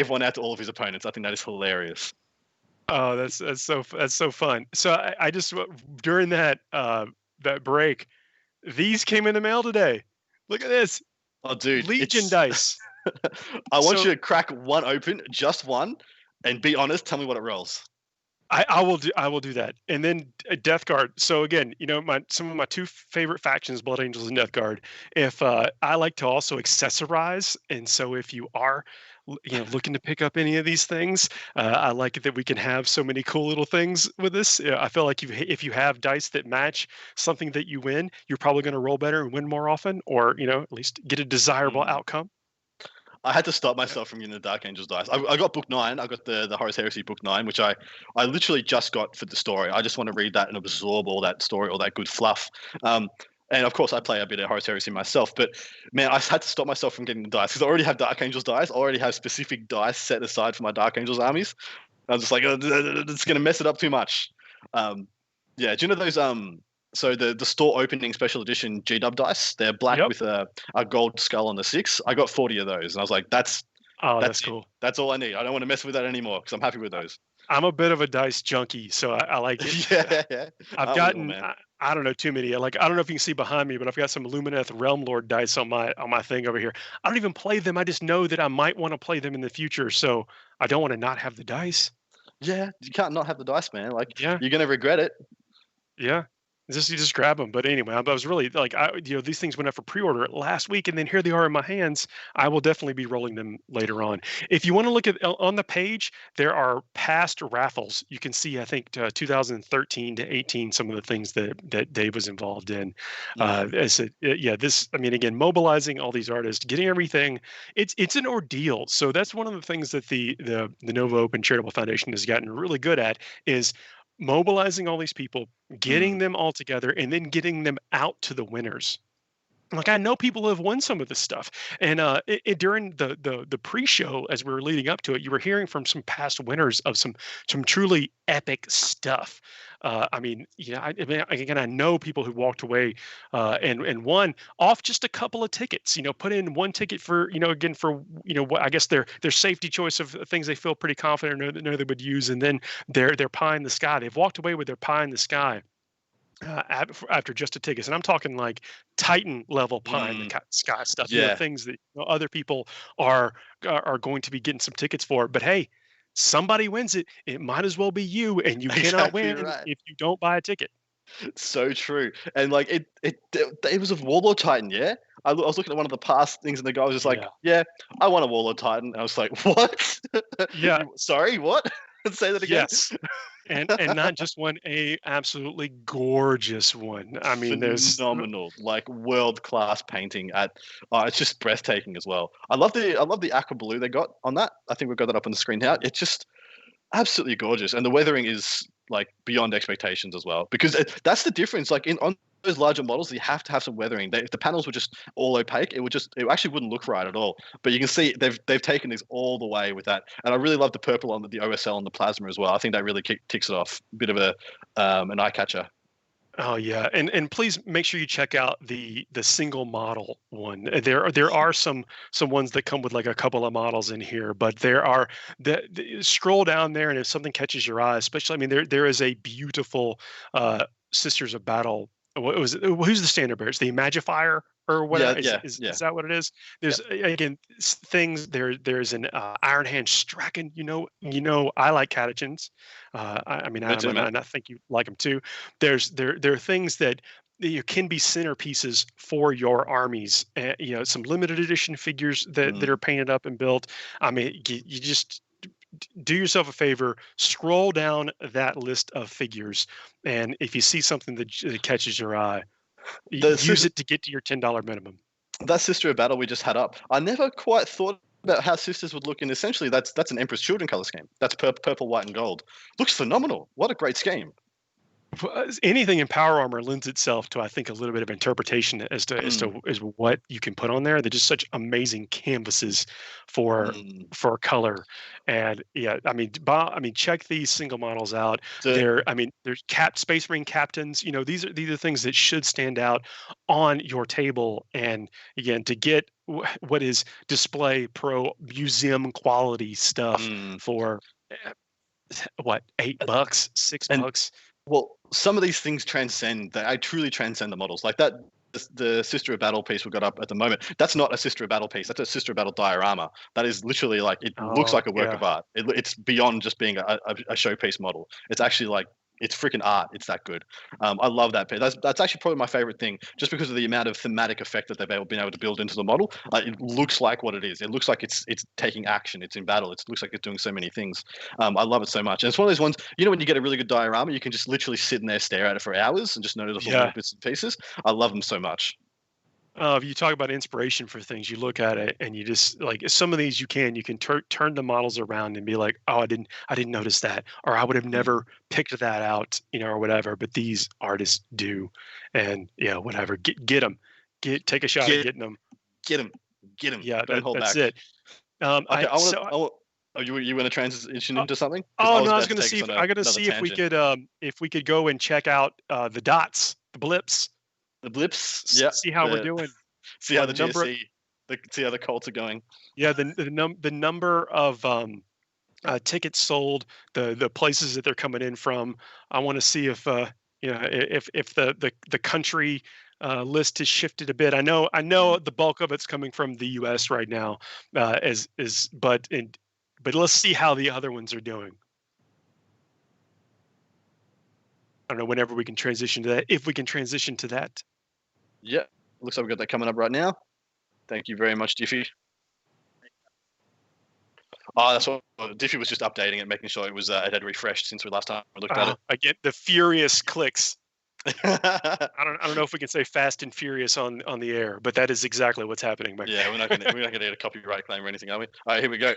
[SPEAKER 6] one out to all of his opponents. I think that is hilarious.
[SPEAKER 5] Oh, that's so fun. So I just during that break, these came in the mail today. Look at this.
[SPEAKER 6] Oh, dude,
[SPEAKER 5] Legion dice.
[SPEAKER 6] I want you to crack one open, just one, and be honest. Tell me what it rolls.
[SPEAKER 5] I will do that. And then Death Guard. So again, some of my 2 favorite factions, Blood Angels and Death Guard. If I like to also accessorize, and so if you are looking to pick up any of these things, I like it that we can have so many cool little things with this. I feel like if you have dice that match something that you win, you're probably going to roll better and win more often, or at least get a desirable outcome.
[SPEAKER 6] I had to stop myself from getting the Dark Angels dice. I got book 9. I got the Horus Heresy book 9, which I literally just got for the story. I just want to read that and absorb all that story, all that good fluff. And of course, I play a bit of Horus Heresy myself. But man, I had to stop myself from getting the dice because I already have Dark Angels dice. I already have specific dice set aside for my Dark Angels armies. I was just like, it's going to mess it up too much. Yeah, do you know those So the store opening special edition G-Dub dice, they're black with a gold skull on the 6. I got 40 of those, and I was like, that's
[SPEAKER 5] cool.
[SPEAKER 6] That's all I need. I don't want to mess with that anymore because I'm happy with those.
[SPEAKER 5] I'm a bit of a dice junkie, so I like it.
[SPEAKER 6] Yeah.
[SPEAKER 5] I don't know too many. Like, I don't know if you can see behind me, but I've got some Lumineth Realm Lord dice on my thing over here. I don't even play them. I just know that I might want to play them in the future, so I don't want to not have the dice.
[SPEAKER 6] Yeah, you can't not have the dice, man. Like,
[SPEAKER 5] Yeah.
[SPEAKER 6] you're gonna regret it.
[SPEAKER 5] Yeah. You just grab them. But anyway, I was really like, these things went up for pre-order last week, and then here they are in my hands. I will definitely be rolling them later on. If you want to look at on the page, there are past raffles. You can see, I think, 2013 to 18, some of the things that Dave was involved in. I mean, again, mobilizing all these artists, getting everything. It's an ordeal. So that's one of the things that the Nova Open Charitable Foundation has gotten really good at is mobilizing all these people, getting them all together, and then getting them out to the winners. Like, I know people have won some of this stuff, and during the pre-show, as we were leading up to it, you were hearing from some past winners of some truly epic stuff. I mean, I know people who walked away and won off just a couple of tickets. Put in one ticket for again for what I guess their safety choice of things they feel pretty confident know they would use, and then their pie in the sky. They've walked away with their pie in the sky. After just a ticket, and I'm talking like Titan level pie in the sky stuff.
[SPEAKER 6] Yeah.
[SPEAKER 5] Things that other people are going to be getting some tickets for. But hey, somebody wins it. It might as well be you, and you cannot win if you don't buy a ticket.
[SPEAKER 6] So true. And like it was a Warlord Titan, yeah? I was looking at one of the past things, and the guy was just like, yeah, I want a Warlord Titan. And I was like, what?
[SPEAKER 5] Yeah.
[SPEAKER 6] Sorry, what? Say that again.
[SPEAKER 5] Yes. And not just one, a absolutely gorgeous one. I mean, there's
[SPEAKER 6] phenomenal, like world-class painting it's just breathtaking as well. I love the aqua blue they got on that. I think we've got that up on the screen now. It's just absolutely gorgeous, and the weathering is like beyond expectations as well, because that's the difference. Like on those larger models, you have to have some weathering. If the panels were just all opaque, it actually wouldn't look right at all. But you can see they've taken these all the way with that, and I really love the purple on the OSL and the plasma as well. I think that really ticks it off. Bit of an eye catcher.
[SPEAKER 5] Oh yeah, and please make sure you check out the single model one. There are some ones that come with like a couple of models in here, but there are scroll down there, and if something catches your eye, especially, I mean, there is a beautiful Sisters of Battle. What was it? Who's the standard bearer? It's the Imagifier or whatever. Is that what it is? There's again things. There's an Iron Hand Strachan. I like catechins. I mean, and I think you like them too. There are things that can be centerpieces for your armies. Some limited edition figures that are painted up and built. I mean, you just do yourself a favor, scroll down that list of figures, and if you see something that catches your eye, use it to get to your $10 minimum.
[SPEAKER 6] That Sister of Battle we just had up, I never quite thought about how Sisters would look, and essentially that's an Emperor's Children color scheme. That's purple, white, and gold. Looks phenomenal. What a great scheme.
[SPEAKER 5] Anything in Power Armor lends itself to, I think, a little bit of interpretation as to what you can put on there. They're just such amazing canvases for color, and I mean, check these single models out. There's Space Marine captains. These are things that should stand out on your table. And again, to get what is Display Pro museum quality stuff for what, $8, $6.
[SPEAKER 6] Well, some of these things truly transcend the models. Like that, the Sister of Battle piece we got up at the moment, that's not a Sister of Battle piece. That's a Sister of Battle diorama. That is literally like, it looks like a work of art. It's beyond just being a showpiece model. It's actually like, it's freaking art. It's that good. I love that piece. That's actually probably my favorite thing, just because of the amount of thematic effect that they've been able to build into the model. It looks like what it is. It looks like it's taking action. It's in battle. It looks like it's doing so many things. I love it so much. And it's one of those ones, when you get a really good diorama, you can just literally sit in there, stare at it for hours, and just notice all the little bits and pieces. I love them so much.
[SPEAKER 5] If you talk about inspiration for things, you look at it and you just like some of these you can turn the models around and be like, oh, I didn't notice that, or I would have never picked that out, or whatever. But these artists do, and whatever. Get them, take a shot at getting them.
[SPEAKER 6] Get them. Yeah,
[SPEAKER 5] that's it.
[SPEAKER 6] Okay, you want to transition into something?
[SPEAKER 5] Oh no, I was going to see. I got to see if we could go and check out the dots, the blips.
[SPEAKER 6] The blips, yeah.
[SPEAKER 5] See how we're doing.
[SPEAKER 6] See how the GSC, see how the Colts are going.
[SPEAKER 5] Yeah, the number of tickets sold, the places that they're coming in from. I want to see if if the country list has shifted a bit. I know the bulk of it's coming from the U.S. right now, but let's see how the other ones are doing. I don't know whenever we can transition to that, if we can transition to that.
[SPEAKER 6] Yeah, looks like we've got that coming up right now. Thank you very much, Diffie. Oh, that's what Diffie was just updating it, making sure it had refreshed since we last time we looked at it.
[SPEAKER 5] I get the furious clicks. I don't know if we can say fast and furious on the air, but that is exactly what's happening.
[SPEAKER 6] Yeah, we're not gonna get a copyright claim or anything, are we? All right, here we go.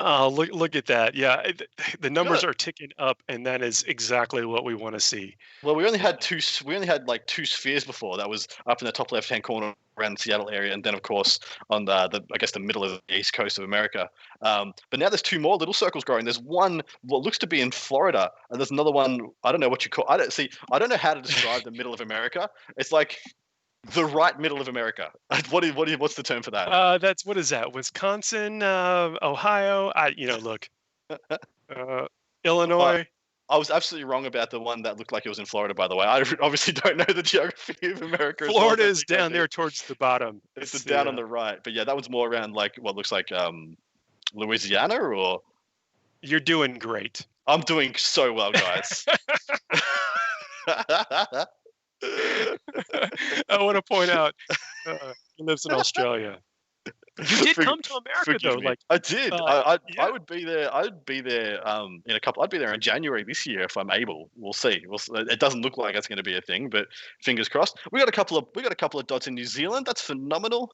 [SPEAKER 5] Oh, look at that! Yeah, the numbers are ticking up, and that is exactly what we want to see.
[SPEAKER 6] Well, we only had like two spheres before. That was up in the top left-hand corner around the Seattle area, and then of course on the I guess the middle of the east coast of America. But now there's two more little circles growing. There's one what looks to be in Florida, and there's another one. I don't know what you call. I don't know how to describe the middle of America. It's like the right middle of America. What's the term for that?
[SPEAKER 5] What is that? Wisconsin, Ohio. Look, Illinois.
[SPEAKER 6] I was absolutely wrong about the one that looked like it was in Florida, by the way. I obviously don't know the geography of America.
[SPEAKER 5] Florida is down there towards the bottom.
[SPEAKER 6] It's down on the right. But yeah, that one's more around like what looks like Louisiana or...
[SPEAKER 5] You're doing great.
[SPEAKER 6] I'm doing so well, guys.
[SPEAKER 5] I want to point out he lives in Australia. You did come to America though. Like
[SPEAKER 6] I did. I would be there. I'd be there in a couple. I'd be there in January this year if I'm able. We'll see. It doesn't look like it's going to be a thing, but fingers crossed. We got a couple of dots in New Zealand. That's phenomenal.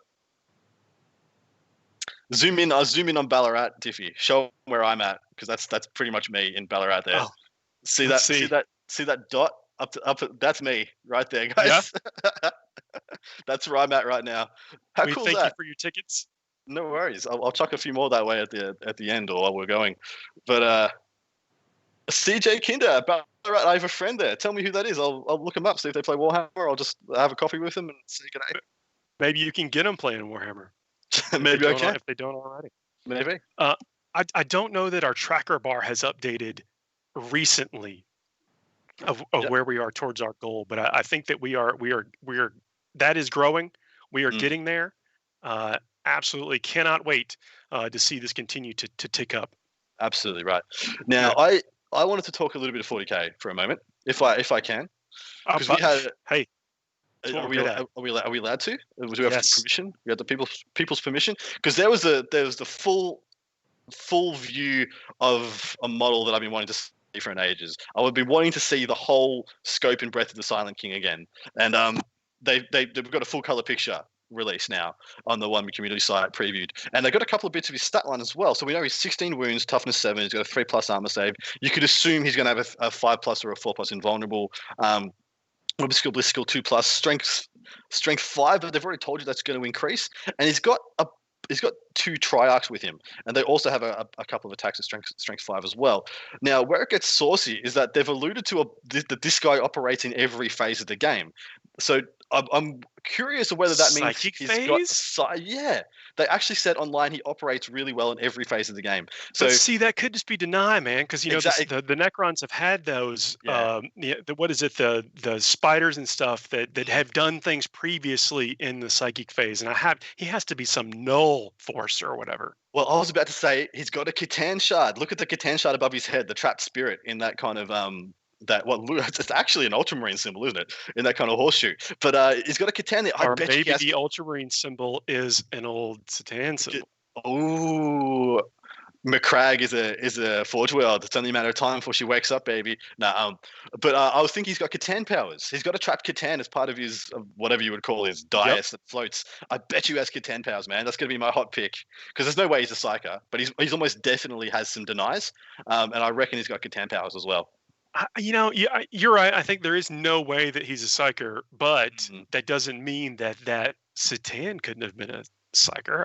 [SPEAKER 6] Zoom in. I'll zoom in on Ballarat, Diffie. Show 'em where I'm at because that's pretty much me in Ballarat there.
[SPEAKER 5] Oh,
[SPEAKER 6] see that dot up. That's me right there, guys. Yeah. That's where I'm at right now. How cool is that?
[SPEAKER 5] Thank you for your tickets.
[SPEAKER 6] No worries. I'll chuck a few more that way at the end or while we're going. But CJ Kinder, Ballarat, I have a friend there. Tell me who that is. I'll look him up, see if they play Warhammer. I'll just have a coffee with them and say good day.
[SPEAKER 5] Maybe you can get them playing Warhammer.
[SPEAKER 6] Maybe I can.
[SPEAKER 5] If they don't already.
[SPEAKER 6] Maybe.
[SPEAKER 5] I don't know that our tracker bar has updated recently of where we are towards our goal, but I think that we are that is growing. We are getting there. Absolutely cannot wait to see this continue to tick up.
[SPEAKER 6] Absolutely right. Now, I wanted to talk a little bit of 40K for a moment, if I can. Because we had.
[SPEAKER 5] Hey,
[SPEAKER 6] are we allowed to? Do we have permission? We had the people's permission because there was the full view of a model that I've been wanting to see for ages. I would be wanting to see the whole scope and breadth of the Silent King again, and they've got a full color picture release now on the one community site previewed, and they got a couple of bits of his stat line as well. So we know he's 16 wounds, toughness 7. He's got a 3+ armor save. You could assume he's going to have a 5+ or a 4+ invulnerable. Bliss skill 2+, strength 5, but they've already told you that's going to increase, and he's got 2 triarchs with him, and they also have a couple of attacks at strength 5 as well. Now, where it gets saucy is that they've alluded to that this guy operates in every phase of the game. So I'm curious of whether that means
[SPEAKER 5] psychic
[SPEAKER 6] he's
[SPEAKER 5] phase?
[SPEAKER 6] Yeah, they actually said online he operates really well in every phase of the game. So
[SPEAKER 5] but see, that could just be deny, man, because
[SPEAKER 6] exactly.
[SPEAKER 5] the Necrons have had those.
[SPEAKER 6] Yeah.
[SPEAKER 5] What is it? The spiders and stuff that have done things previously in the psychic phase, and he has to be some null force or whatever.
[SPEAKER 6] Well, I was about to say he's got a Catan shard. Look at the Catan shard above his head, the trapped spirit in that kind of it's actually an ultramarine symbol, isn't it? In that kind of horseshoe. But he's got a Catan there.
[SPEAKER 5] Or maybe the ultramarine symbol is an old Catan symbol.
[SPEAKER 6] Oh, McCrag is a Forge World. It's only a matter of time before she wakes up, baby. But I was thinking he's got Catan powers. He's got a trapped Catan as part of his whatever you would call his dais that floats. I bet you has Catan powers, man. That's going to be my hot pick because there's no way he's a psyker, but he's almost definitely has some denies, and I reckon he's got Catan powers as well.
[SPEAKER 5] You're right. I think there is no way that he's a psyker, but that doesn't mean that Catan couldn't have been a psyker.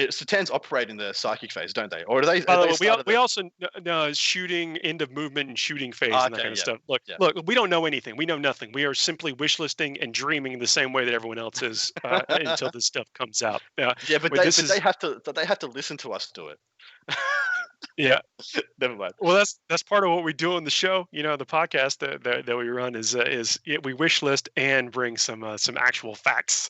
[SPEAKER 6] Satans operate in the psychic phase, don't they? Or do they?
[SPEAKER 5] By the way, we also know shooting end of movement and shooting phase and that kind of stuff. Look, we don't know anything. We know nothing. We are simply wish listing and dreaming the same way that everyone else is until this stuff comes out.
[SPEAKER 6] But they have to listen to us do it.
[SPEAKER 5] Yeah.
[SPEAKER 6] Never mind.
[SPEAKER 5] Well, that's part of what we do on the show. You know, the podcast that we run is we wish list and bring some actual facts.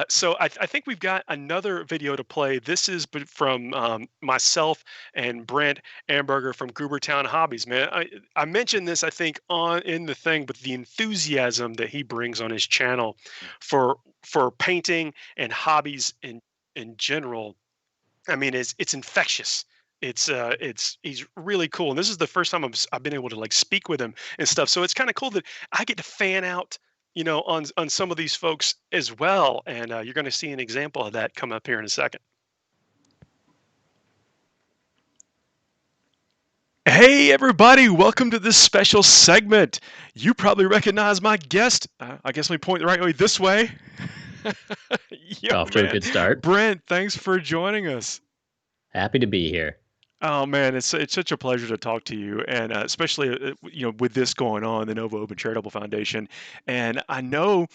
[SPEAKER 5] So I think we've got another video to play. This is from myself and Brent Amberger from Goobertown Hobbies. Man, I mentioned this, I think, in the thing, but the enthusiasm that he brings on his channel for painting and hobbies in general, I mean, it's infectious. He's really cool, and this is the first time I've been able to like speak with him and stuff. So it's kind of cool that I get to fan out, you know, on some of these folks as well, and you're going to see an example of that come up here in a second. Hey everybody, welcome to this special segment. You probably recognize my guest. I guess let me point the right way this way.
[SPEAKER 18] Off to a good start.
[SPEAKER 5] Brent, thanks for joining us.
[SPEAKER 18] Happy to be here.
[SPEAKER 5] Oh man, it's such a pleasure to talk to you, and especially with this going on, the Nova Open Charitable Foundation, and I know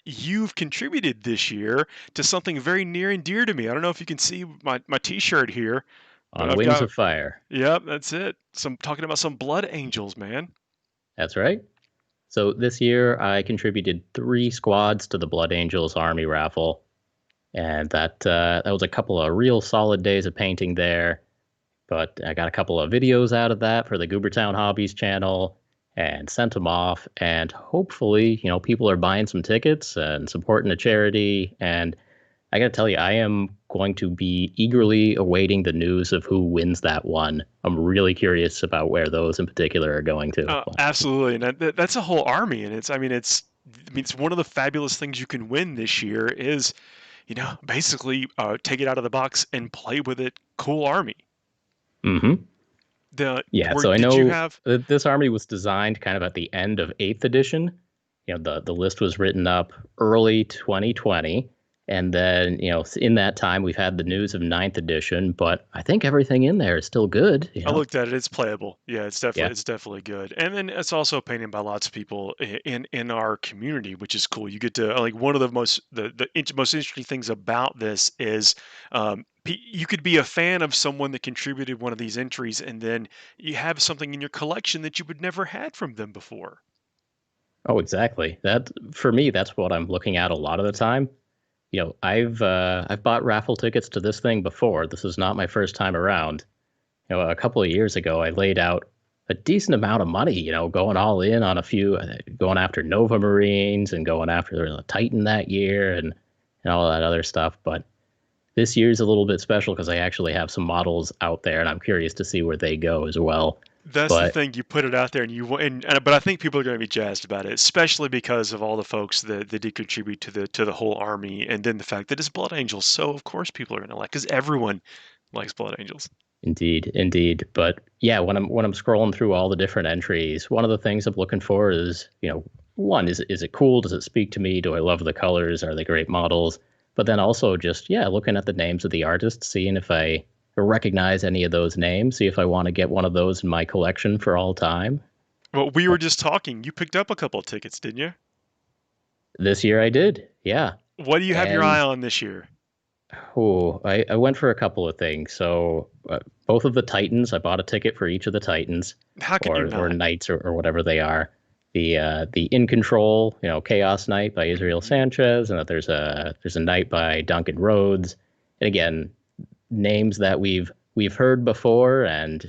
[SPEAKER 5] you've contributed this year to something very near and dear to me. I don't know if you can see my T-shirt here.
[SPEAKER 18] On Wings of Fire.
[SPEAKER 5] Yep, that's it. Talking about some blood angels, man.
[SPEAKER 18] That's right. So this year I contributed 3 squads to the Blood Angels Army raffle, and that was a couple of real solid days of painting there. But I got a couple of videos out of that for the Goobertown Hobbies channel and sent them off. And hopefully, people are buying some tickets and supporting a charity. And I got to tell you, I am going to be eagerly awaiting the news of who wins that one. I'm really curious about where those in particular are going to.
[SPEAKER 5] Absolutely. And that's a whole army. And it's one of the fabulous things you can win this year is, basically take it out of the box and play with it. Cool army.
[SPEAKER 18] Mm-hmm. So I know this army was designed kind of at the end of 8th edition. The list was written up early 2020. And then, in that time, we've had the news of 9th edition, but I think everything in there is still good.
[SPEAKER 5] I looked at it; it's playable. Yeah, it's definitely good. And then it's also painted by lots of people in our community, which is cool. You get to one of the most interesting things about this is you could be a fan of someone that contributed one of these entries, and then you have something in your collection that you would never had from them before.
[SPEAKER 18] Oh, exactly. That for me, that's what I'm looking at a lot of the time. I've bought raffle tickets to this thing before. This is not my first time around. A couple of years ago, I laid out a decent amount of money, going all in on a few, going after Nova Marines and going after the Titan that year and all that other stuff. But this year's a little bit special because I actually have some models out there, and I'm curious to see where they go as well.
[SPEAKER 5] That's the thing. You put it out there, but I think people are going to be jazzed about it, especially because of all the folks that did contribute to the whole army, and then the fact that it's Blood Angels. So of course people are going to like, because everyone likes Blood Angels.
[SPEAKER 18] Indeed. But yeah, when I'm scrolling through all the different entries, one of the things I'm looking for is, one, is it cool? Does it speak to me? Do I love the colors? Are they great models? But then also just looking at the names of the artists, seeing if I recognize any of those names, see if I want to get one of those in my collection for all time.
[SPEAKER 5] Well, we were just talking. You picked up a couple of tickets, didn't you?
[SPEAKER 18] This year I did, yeah.
[SPEAKER 5] What do you have your eye on this year?
[SPEAKER 18] Oh, I went for a couple of things. So both of the Titans, I bought a ticket for each of the Titans.
[SPEAKER 5] How can you not?
[SPEAKER 18] Or Knights or whatever they are. The In Control, Chaos Knight by Israel Sanchez, and that there's a Knight by Duncan Rhodes. And again, names that we've heard before, and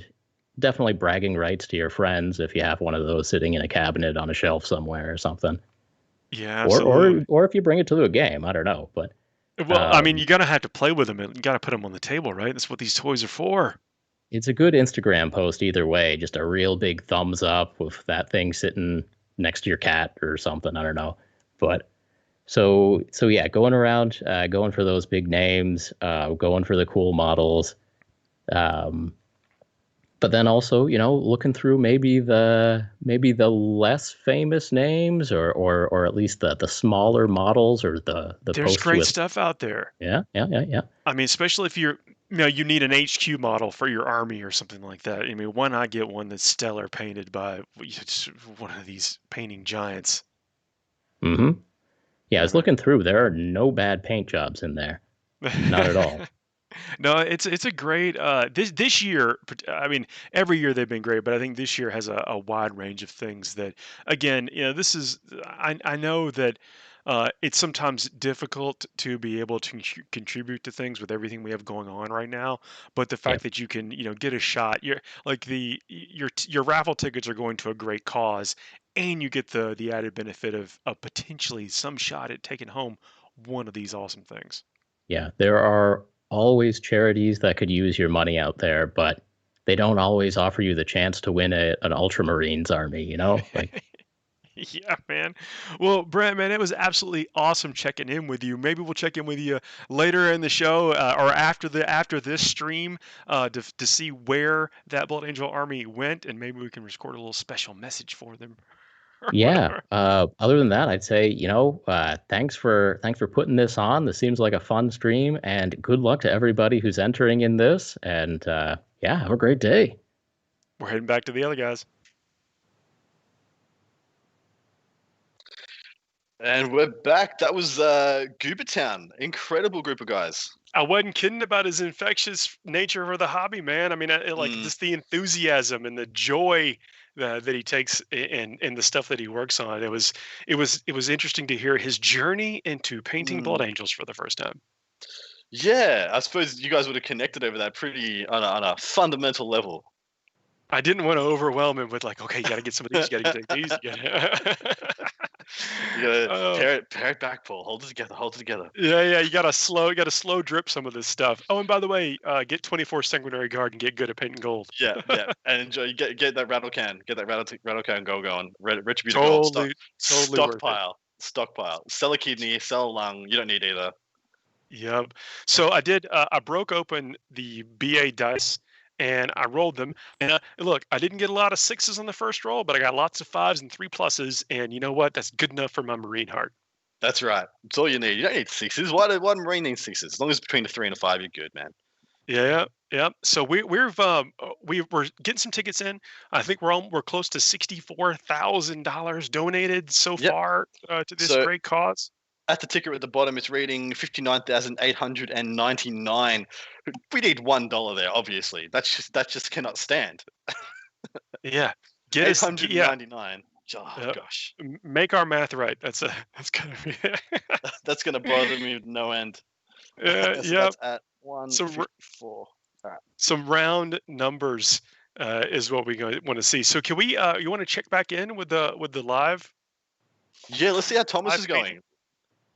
[SPEAKER 18] definitely bragging rights to your friends if you have one of those sitting in a cabinet on a shelf somewhere or something.
[SPEAKER 5] Yeah, absolutely.
[SPEAKER 18] Or if you bring it to a game, I don't know. But
[SPEAKER 5] you're gonna have to play with them and you gotta put them on the table, right? That's what these toys are for.
[SPEAKER 18] It's a good Instagram post either way. Just a real big thumbs up with that thing sitting next to your cat or something. I don't know, but. So yeah, going around, going for those big names, going for the cool models. But But then also, looking through maybe the less famous names or at least the smaller models or the
[SPEAKER 5] There's
[SPEAKER 18] posts
[SPEAKER 5] great
[SPEAKER 18] with
[SPEAKER 5] stuff out there.
[SPEAKER 18] yeah.
[SPEAKER 5] I mean, especially if you need an HQ model for your army or something like that. I mean, why not get one that's stellar painted by one of these painting giants?
[SPEAKER 18] Mm-hmm. Yeah, I was looking through. There are no bad paint jobs in there. Not at all.
[SPEAKER 5] No, it's a great this year. I mean, every year they've been great, but I think this year has a wide range of things that, again, this is I know that it's sometimes difficult to be able to contribute to things with everything we have going on right now. But the fact that you can get a shot, your raffle tickets are going to a great cause, and you get the added benefit of potentially some shot at taking home one of these awesome things.
[SPEAKER 18] Yeah, there are always charities that could use your money out there, but they don't always offer you the chance to win an Ultramarines army, Like,
[SPEAKER 5] yeah, man. Well, Brent, man, it was absolutely awesome checking in with you. Maybe we'll check in with you later in the show or after this stream to see where that Blood Angel army went, and maybe we can record a little special message for them.
[SPEAKER 18] yeah. Other than that, I'd say, thanks for putting this on. This seems like a fun stream, and good luck to everybody who's entering in this. And yeah, have a great day.
[SPEAKER 5] We're heading back to the other guys.
[SPEAKER 6] And we're back. That was Goobertown. Incredible group of guys.
[SPEAKER 5] I wasn't kidding about his infectious nature for the hobby, man. I mean, just the enthusiasm and the joy that he takes in the stuff that he works on. It was interesting to hear his journey into painting Blood Angels for the first time.
[SPEAKER 6] Yeah, I suppose you guys would have connected over that pretty on a fundamental level.
[SPEAKER 5] I didn't want to overwhelm him with okay, you got to get some of these, you got to get these.
[SPEAKER 6] You gotta pair it back, Paul. Hold it together.
[SPEAKER 5] Yeah. You gotta slow drip some of this stuff. Oh, and by the way, get 24 Sanguinary Guard and get good at painting gold.
[SPEAKER 6] Yeah, and enjoy. Get that rattle can. Get that rattle can going. Retributive
[SPEAKER 5] totally,
[SPEAKER 6] gold. Stockpile. Sell a kidney. Sell a lung. You don't need either.
[SPEAKER 5] Yep. So I did. I broke open the BA dice. And I rolled them. And look, I didn't get a lot of 6s on the first roll, but I got lots of 5s and 3 pluses. And you know what? That's good enough for my Marine heart.
[SPEAKER 6] That's right. That's all you need. You don't need 6s. Why Marine needs 6s? As long as it's between a 3 and a 5, you're good, man.
[SPEAKER 5] Yeah. So we're getting some tickets in. I think we're close to $64,000 donated so far to this great cause.
[SPEAKER 6] At the ticker at the bottom, it's reading 59,899. We need $1 there, obviously. That just cannot stand.
[SPEAKER 5] Yeah,
[SPEAKER 6] get 899. Oh gosh,
[SPEAKER 5] make our math right. That's gonna be.
[SPEAKER 6] That's gonna bother me with no end.
[SPEAKER 5] That's
[SPEAKER 6] at 154. All right.
[SPEAKER 5] Some round numbers is what we want to see. So can we? You want to check back in with the live?
[SPEAKER 6] Yeah, let's see how Thomas is going.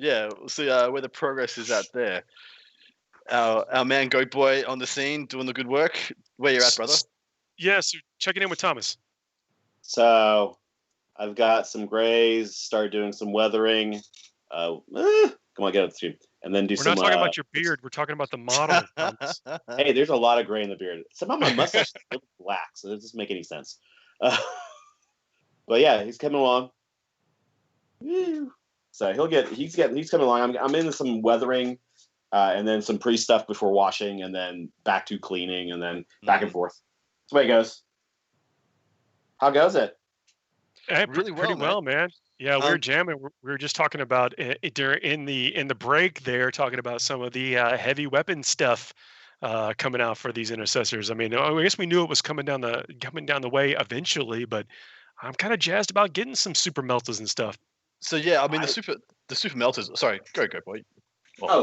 [SPEAKER 6] Yeah, we'll see where the progress is at there. Our man Goat Boy on the scene, doing the good work. Where you at, brother?
[SPEAKER 5] Yeah, so checking in with Thomas.
[SPEAKER 10] So I've got some grays, started doing some weathering. Come on, get up the stream. And then
[SPEAKER 5] We're not talking about your beard. We're talking about the model.
[SPEAKER 10] Hey, there's a lot of gray in the beard. Somehow my mustache is black, so it doesn't make any sense. But yeah, he's coming along. So he's coming along. I'm into some weathering, and then some pre-stuff before washing, and then back to cleaning, and then back and forth. That's the way it goes. How goes it?
[SPEAKER 5] Hey, pretty well, man. Yeah, we were jamming. We were just talking about in the break there, talking about some of the heavy weapon stuff coming out for these intercessors. I mean, I guess we knew it was coming down the way eventually, but I'm kind of jazzed about getting some super melters and stuff.
[SPEAKER 6] So yeah, I mean the super melters. Sorry, go boy.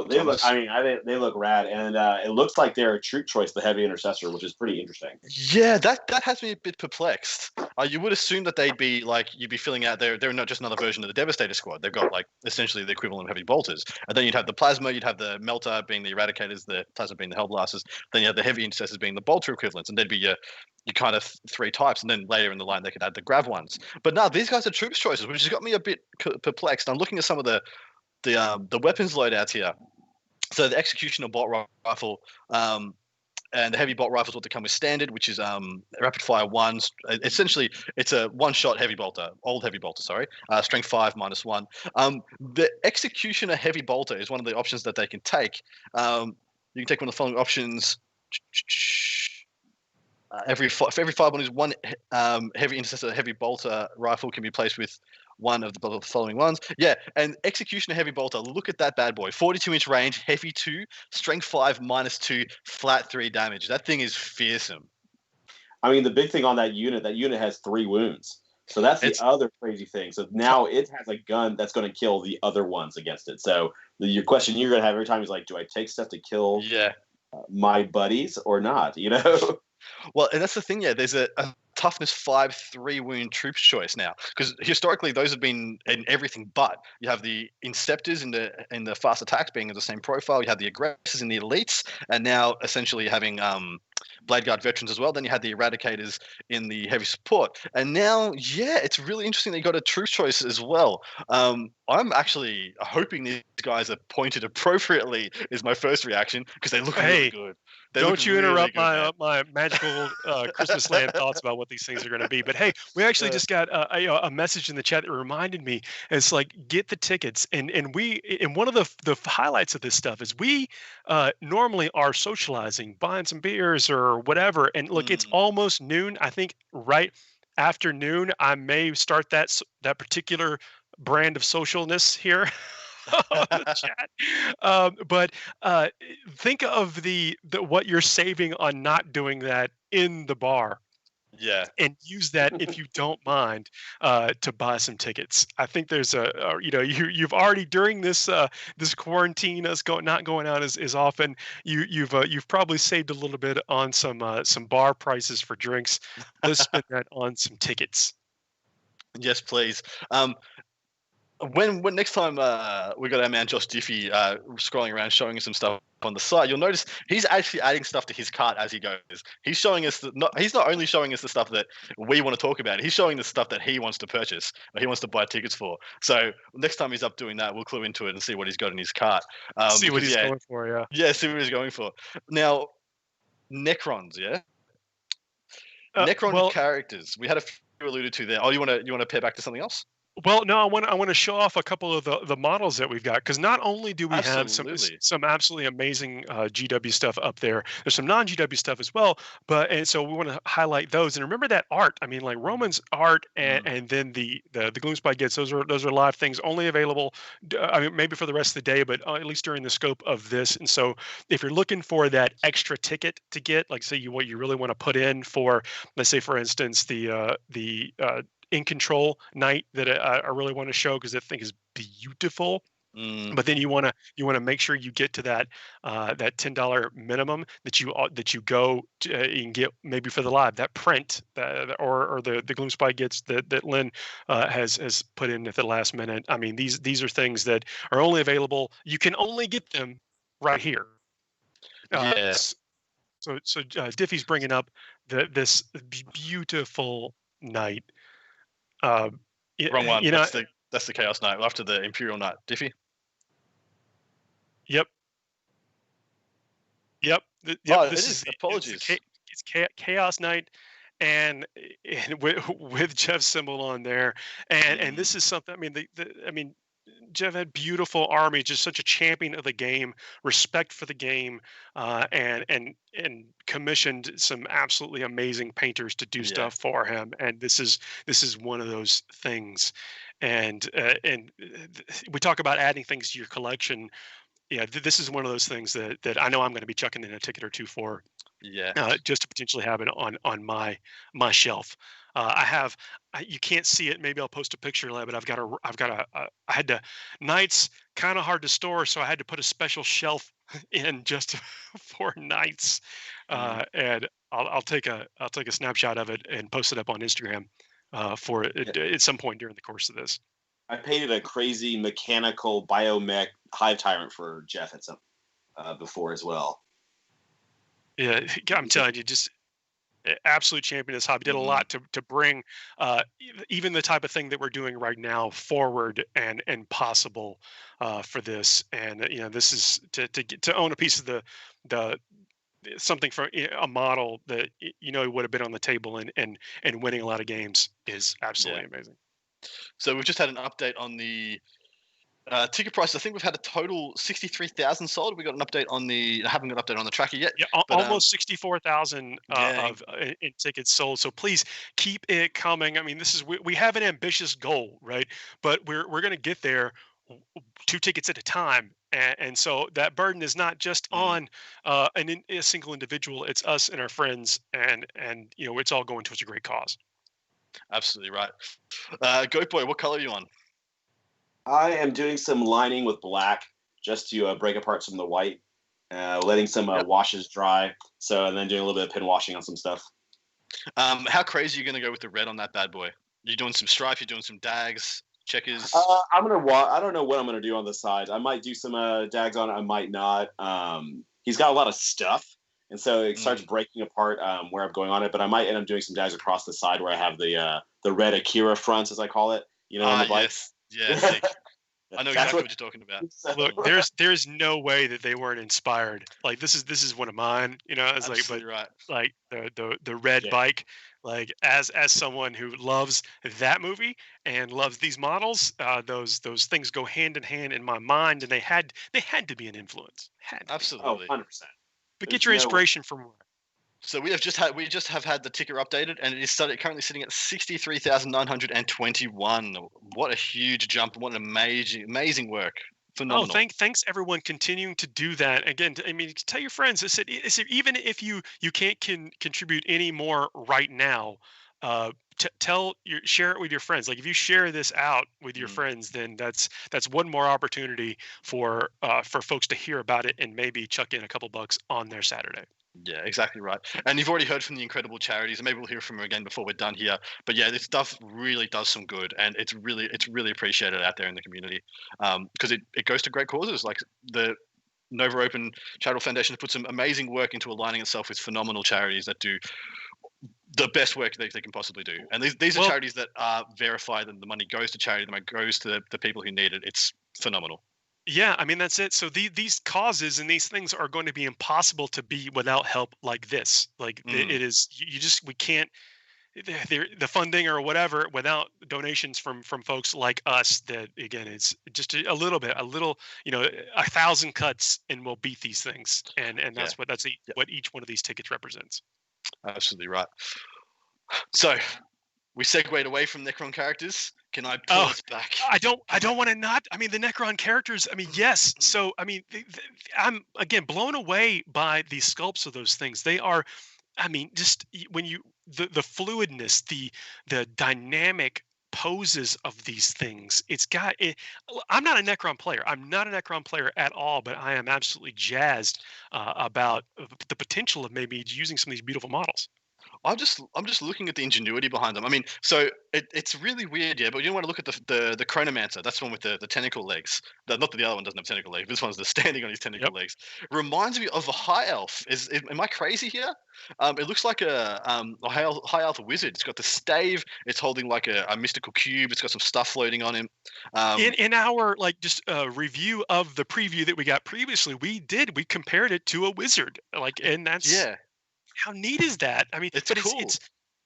[SPEAKER 10] They look. I mean, they look rad, and it looks like they're a troop choice, the heavy intercessor, which is pretty interesting.
[SPEAKER 6] Yeah, that has me a bit perplexed. You would assume that they'd be you'd be filling out. They're not just another version of the Devastator squad. They've got essentially the equivalent of heavy bolters, and then you'd have the plasma, you'd have the melter being the eradicators, the plasma being the hellblasters. Then you have the heavy intercessors being the bolter equivalents, and there'd be your kind of 3 types, and then later in the line they could add the grav ones. But no, these guys are troops choices, which has got me a bit perplexed. I'm looking at some of the weapons loadouts here. So the executioner bolt rifle And the heavy bolt rifles what they come with standard, which is rapid fire ones. Essentially, it's a one-shot heavy bolter, sorry, strength 5 -1. The executioner heavy bolter is one of the options that they can take. You can take one of the following options. For every 5 bullets, one heavy intercessor heavy bolter rifle can be placed with one of the following ones. Yeah, and executioner heavy bolter. Look at that bad boy. 42-inch range, heavy 2, strength 5 -2, flat 3 damage. That thing is fearsome.
[SPEAKER 10] I mean, the big thing on that unit has 3 wounds. So that's the other crazy thing. So now it has a gun that's going to kill the other ones against it. So your question you're going to have every time is like, do I take stuff to kill my buddies or not? You know?
[SPEAKER 6] Well, and that's the thing. Yeah, there's a toughness 5 3 wound troops choice now, because historically those have been in everything but. You have the Inceptors in the fast attacks being of the same profile. You have the aggressors in the elites, and now essentially having Blade Guard veterans as well. Then you had the Eradicators in the heavy support, and now it's really interesting that you got a troops choice as well. I'm actually hoping these guys are pointed appropriately. Is my first reaction, because they look really good.
[SPEAKER 5] Don't you interrupt my magical Christmas land thoughts about what these things are going to be. But hey, we actually just got a message in the chat that reminded me. It's like, get the tickets. And one of the highlights of this stuff is we normally are socializing, buying some beers or whatever. And look, it's almost noon. I think right after noon, I may start that particular brand of socialness here. The chat. But think of the what you're saving on not doing that in the bar.
[SPEAKER 6] Yeah.
[SPEAKER 5] And use that, if you don't mind, to buy some tickets. I think there's you've already, during this this quarantine, us not going out as often, you've probably saved a little bit on some bar prices for drinks. Let's spend that on some tickets.
[SPEAKER 6] Yes, please. When next time we got our man Josh Diffie scrolling around showing us some stuff on the site, you'll notice he's actually adding stuff to his cart as he goes. He's showing us he's not only showing us the stuff that we want to talk about, he's showing the stuff that he wants to purchase or he wants to buy tickets for. So next time he's up doing that, we'll clue into it and see what he's got in his cart.
[SPEAKER 5] See what he's going for, yeah.
[SPEAKER 6] Yeah, see what he's going for. Now, Necrons, yeah? Necron characters. We had a few alluded to there. Oh, you want to pair back to something else?
[SPEAKER 5] Well, no, I want to show off a couple of the models that we've got, because not only do we have some absolutely amazing GW stuff up there, there's some non-GW stuff as well, and so we want to highlight those. And remember that art. I mean, like Roman's art and then the Gloomspite Gets, those are live things only available. I mean, maybe for the rest of the day, but at least during the scope of this. And so if you're looking for that extra ticket to get, like say what you really want to put in for, let's say for instance the In Control night that I really want to show, because that thing is beautiful. But then you want to make sure you get to that $10 minimum that you go to, you can get maybe for the live, that print or the Gloomspite Gets that Lynn has put in at the last minute. I mean, these are things that are only available. You can only get them right here.
[SPEAKER 6] Yes.
[SPEAKER 5] So Diffie's bringing up this beautiful night.
[SPEAKER 6] Wrong one. That's the Chaos Knight after the Imperial Knight. Diffie. Yep.
[SPEAKER 5] Apologies. It's Chaos Knight, and with Jeff's symbol on there, and this is something. I mean, Jeff had beautiful army, just such a champion of the game, respect for the game, and commissioned some absolutely amazing painters to do stuff for him. And this is one of those things. And we talk about adding things to your collection. Yeah, this is one of those things that I know I'm going to be chucking in a ticket or two for.
[SPEAKER 6] Yeah.
[SPEAKER 5] Just to potentially have it on my shelf. You can't see it. Maybe I'll post a picture of it, but I had to, Knights kind of hard to store, so I had to put a special shelf in just for Knights. And I'll take a snapshot of it and post it up on Instagram at some point during the course of this.
[SPEAKER 10] I painted a crazy mechanical biomech Hive Tyrant for Jeff at some before as well.
[SPEAKER 5] Yeah, I'm telling you, just absolute champion of this hobby. Did a lot to bring even the type of thing that we're doing right now forward and possible for this. And this is to own a piece of the something from a model that would have been on the table and winning a lot of games is absolutely amazing.
[SPEAKER 6] So we've just had an update on the ticket price. I think we've had a total 63,000 sold. We got an update on I haven't got an update on the tracker yet.
[SPEAKER 5] Yeah,
[SPEAKER 6] but,
[SPEAKER 5] almost 64,000 in tickets sold. So please keep it coming. I mean, we have an ambitious goal, right? But we're going to get there 2 tickets at a time. And so that burden is not just on a single individual. It's us and our friends, and it's all going towards a great cause.
[SPEAKER 6] Absolutely right. Goat Boy, what color are you on?
[SPEAKER 10] I am doing some lining with black just to break apart some of the white, letting some washes dry. And then doing a little bit of pin washing on some stuff.
[SPEAKER 6] How crazy are you going to go with the red on that bad boy? You're doing some stripe, you're doing some dags, checkers?
[SPEAKER 10] I don't know what I'm going to do on the sides. I might do some dags on it, I might not. He's got a lot of stuff, and so it starts breaking apart where I'm going on it, but I might end up doing some dags across the side where I have the red Akira fronts, as I call it, on the bike.
[SPEAKER 6] Yes. I know exactly what you're talking about.
[SPEAKER 5] Look, there's no way that they weren't inspired. Like this is one of mine. It's
[SPEAKER 6] absolutely right.
[SPEAKER 5] Like the red bike. Like as someone who loves that movie and loves these models, those things go hand in hand in my mind, and they had to be an influence.
[SPEAKER 6] Absolutely.
[SPEAKER 10] 100%.
[SPEAKER 5] But get your inspiration from where?
[SPEAKER 6] So we just have had the ticker updated, and it is currently sitting at 63,921. What a huge jump! What an amazing work! Phenomenal.
[SPEAKER 5] Oh, thanks everyone continuing to do that. Again, I mean, tell your friends. I said even if you can't contribute any more right now, share it with your friends. Like if you share this out with your friends, then that's one more opportunity for folks to hear about it and maybe chuck in a couple bucks on their Saturday.
[SPEAKER 6] Yeah, exactly right. And you've already heard from the incredible charities, and maybe we'll hear from them again before we're done here. But yeah, this stuff really does some good, and it's really appreciated out there in the community, because it goes to great causes. Like the Nova Open Charitable Foundation has put some amazing work into aligning itself with phenomenal charities that do the best work they can possibly do. And these are charities that are verified, and the money goes to charity, the money goes to the people who need it. It's phenomenal.
[SPEAKER 5] Yeah, I mean, that's it. So these causes and these things are going to be impossible to be without help like this. Like it is, we can't, the funding or whatever without donations from folks like us. That again, it's just a little, 1,000 cuts and we'll beat these things. And that's what each one of these tickets represents.
[SPEAKER 6] Absolutely right. So we segued away from Necron characters. Can I pull us back?
[SPEAKER 5] I don't want to not. I mean, the Necron characters. I mean, yes. So I mean, I'm again blown away by the sculpts of those things. They are, I mean, just when the fluidness, the dynamic poses of these things. I'm not a Necron player. I'm not a Necron player at all. But I am absolutely jazzed about the potential of maybe using some of these beautiful models.
[SPEAKER 6] I'm just looking at the ingenuity behind them. I mean, so it's really weird, yeah. But you want to look at the Chronomancer. That's the one with the tentacle legs. Not that the other one doesn't have tentacle legs. This one's standing on his tentacle legs. Reminds me of a high elf. Am I crazy here? It looks like a high elf wizard. It's got the stave. It's holding like a mystical cube. It's got some stuff floating on him.
[SPEAKER 5] In our review of the preview that we got previously, we compared it to a wizard. And that's how neat is that? I mean,
[SPEAKER 6] it's cool.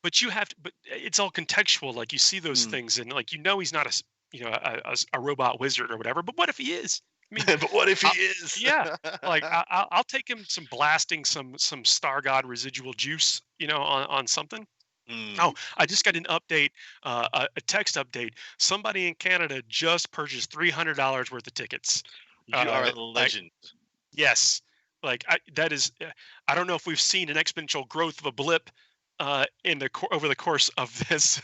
[SPEAKER 5] But you have to. But it's all contextual. Like you see those things, and he's not a robot wizard or whatever. But what if he is? I mean,
[SPEAKER 6] but what if he is?
[SPEAKER 5] Yeah, I'll take him some blasting some Star God residual juice, on something. Oh, I just got an update, a text update. Somebody in Canada just purchased $300 worth of tickets.
[SPEAKER 6] You are a legend.
[SPEAKER 5] Yes. That is, I don't know if we've seen an exponential growth of a blip over the course of this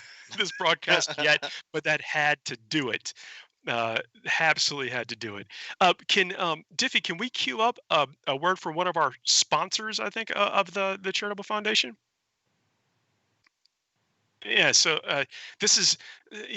[SPEAKER 5] broadcast yet, but that had to do it. Absolutely had to do it. Diffie, can we queue up a word from one of our sponsors? I think of the charitable foundation. Yeah, so this is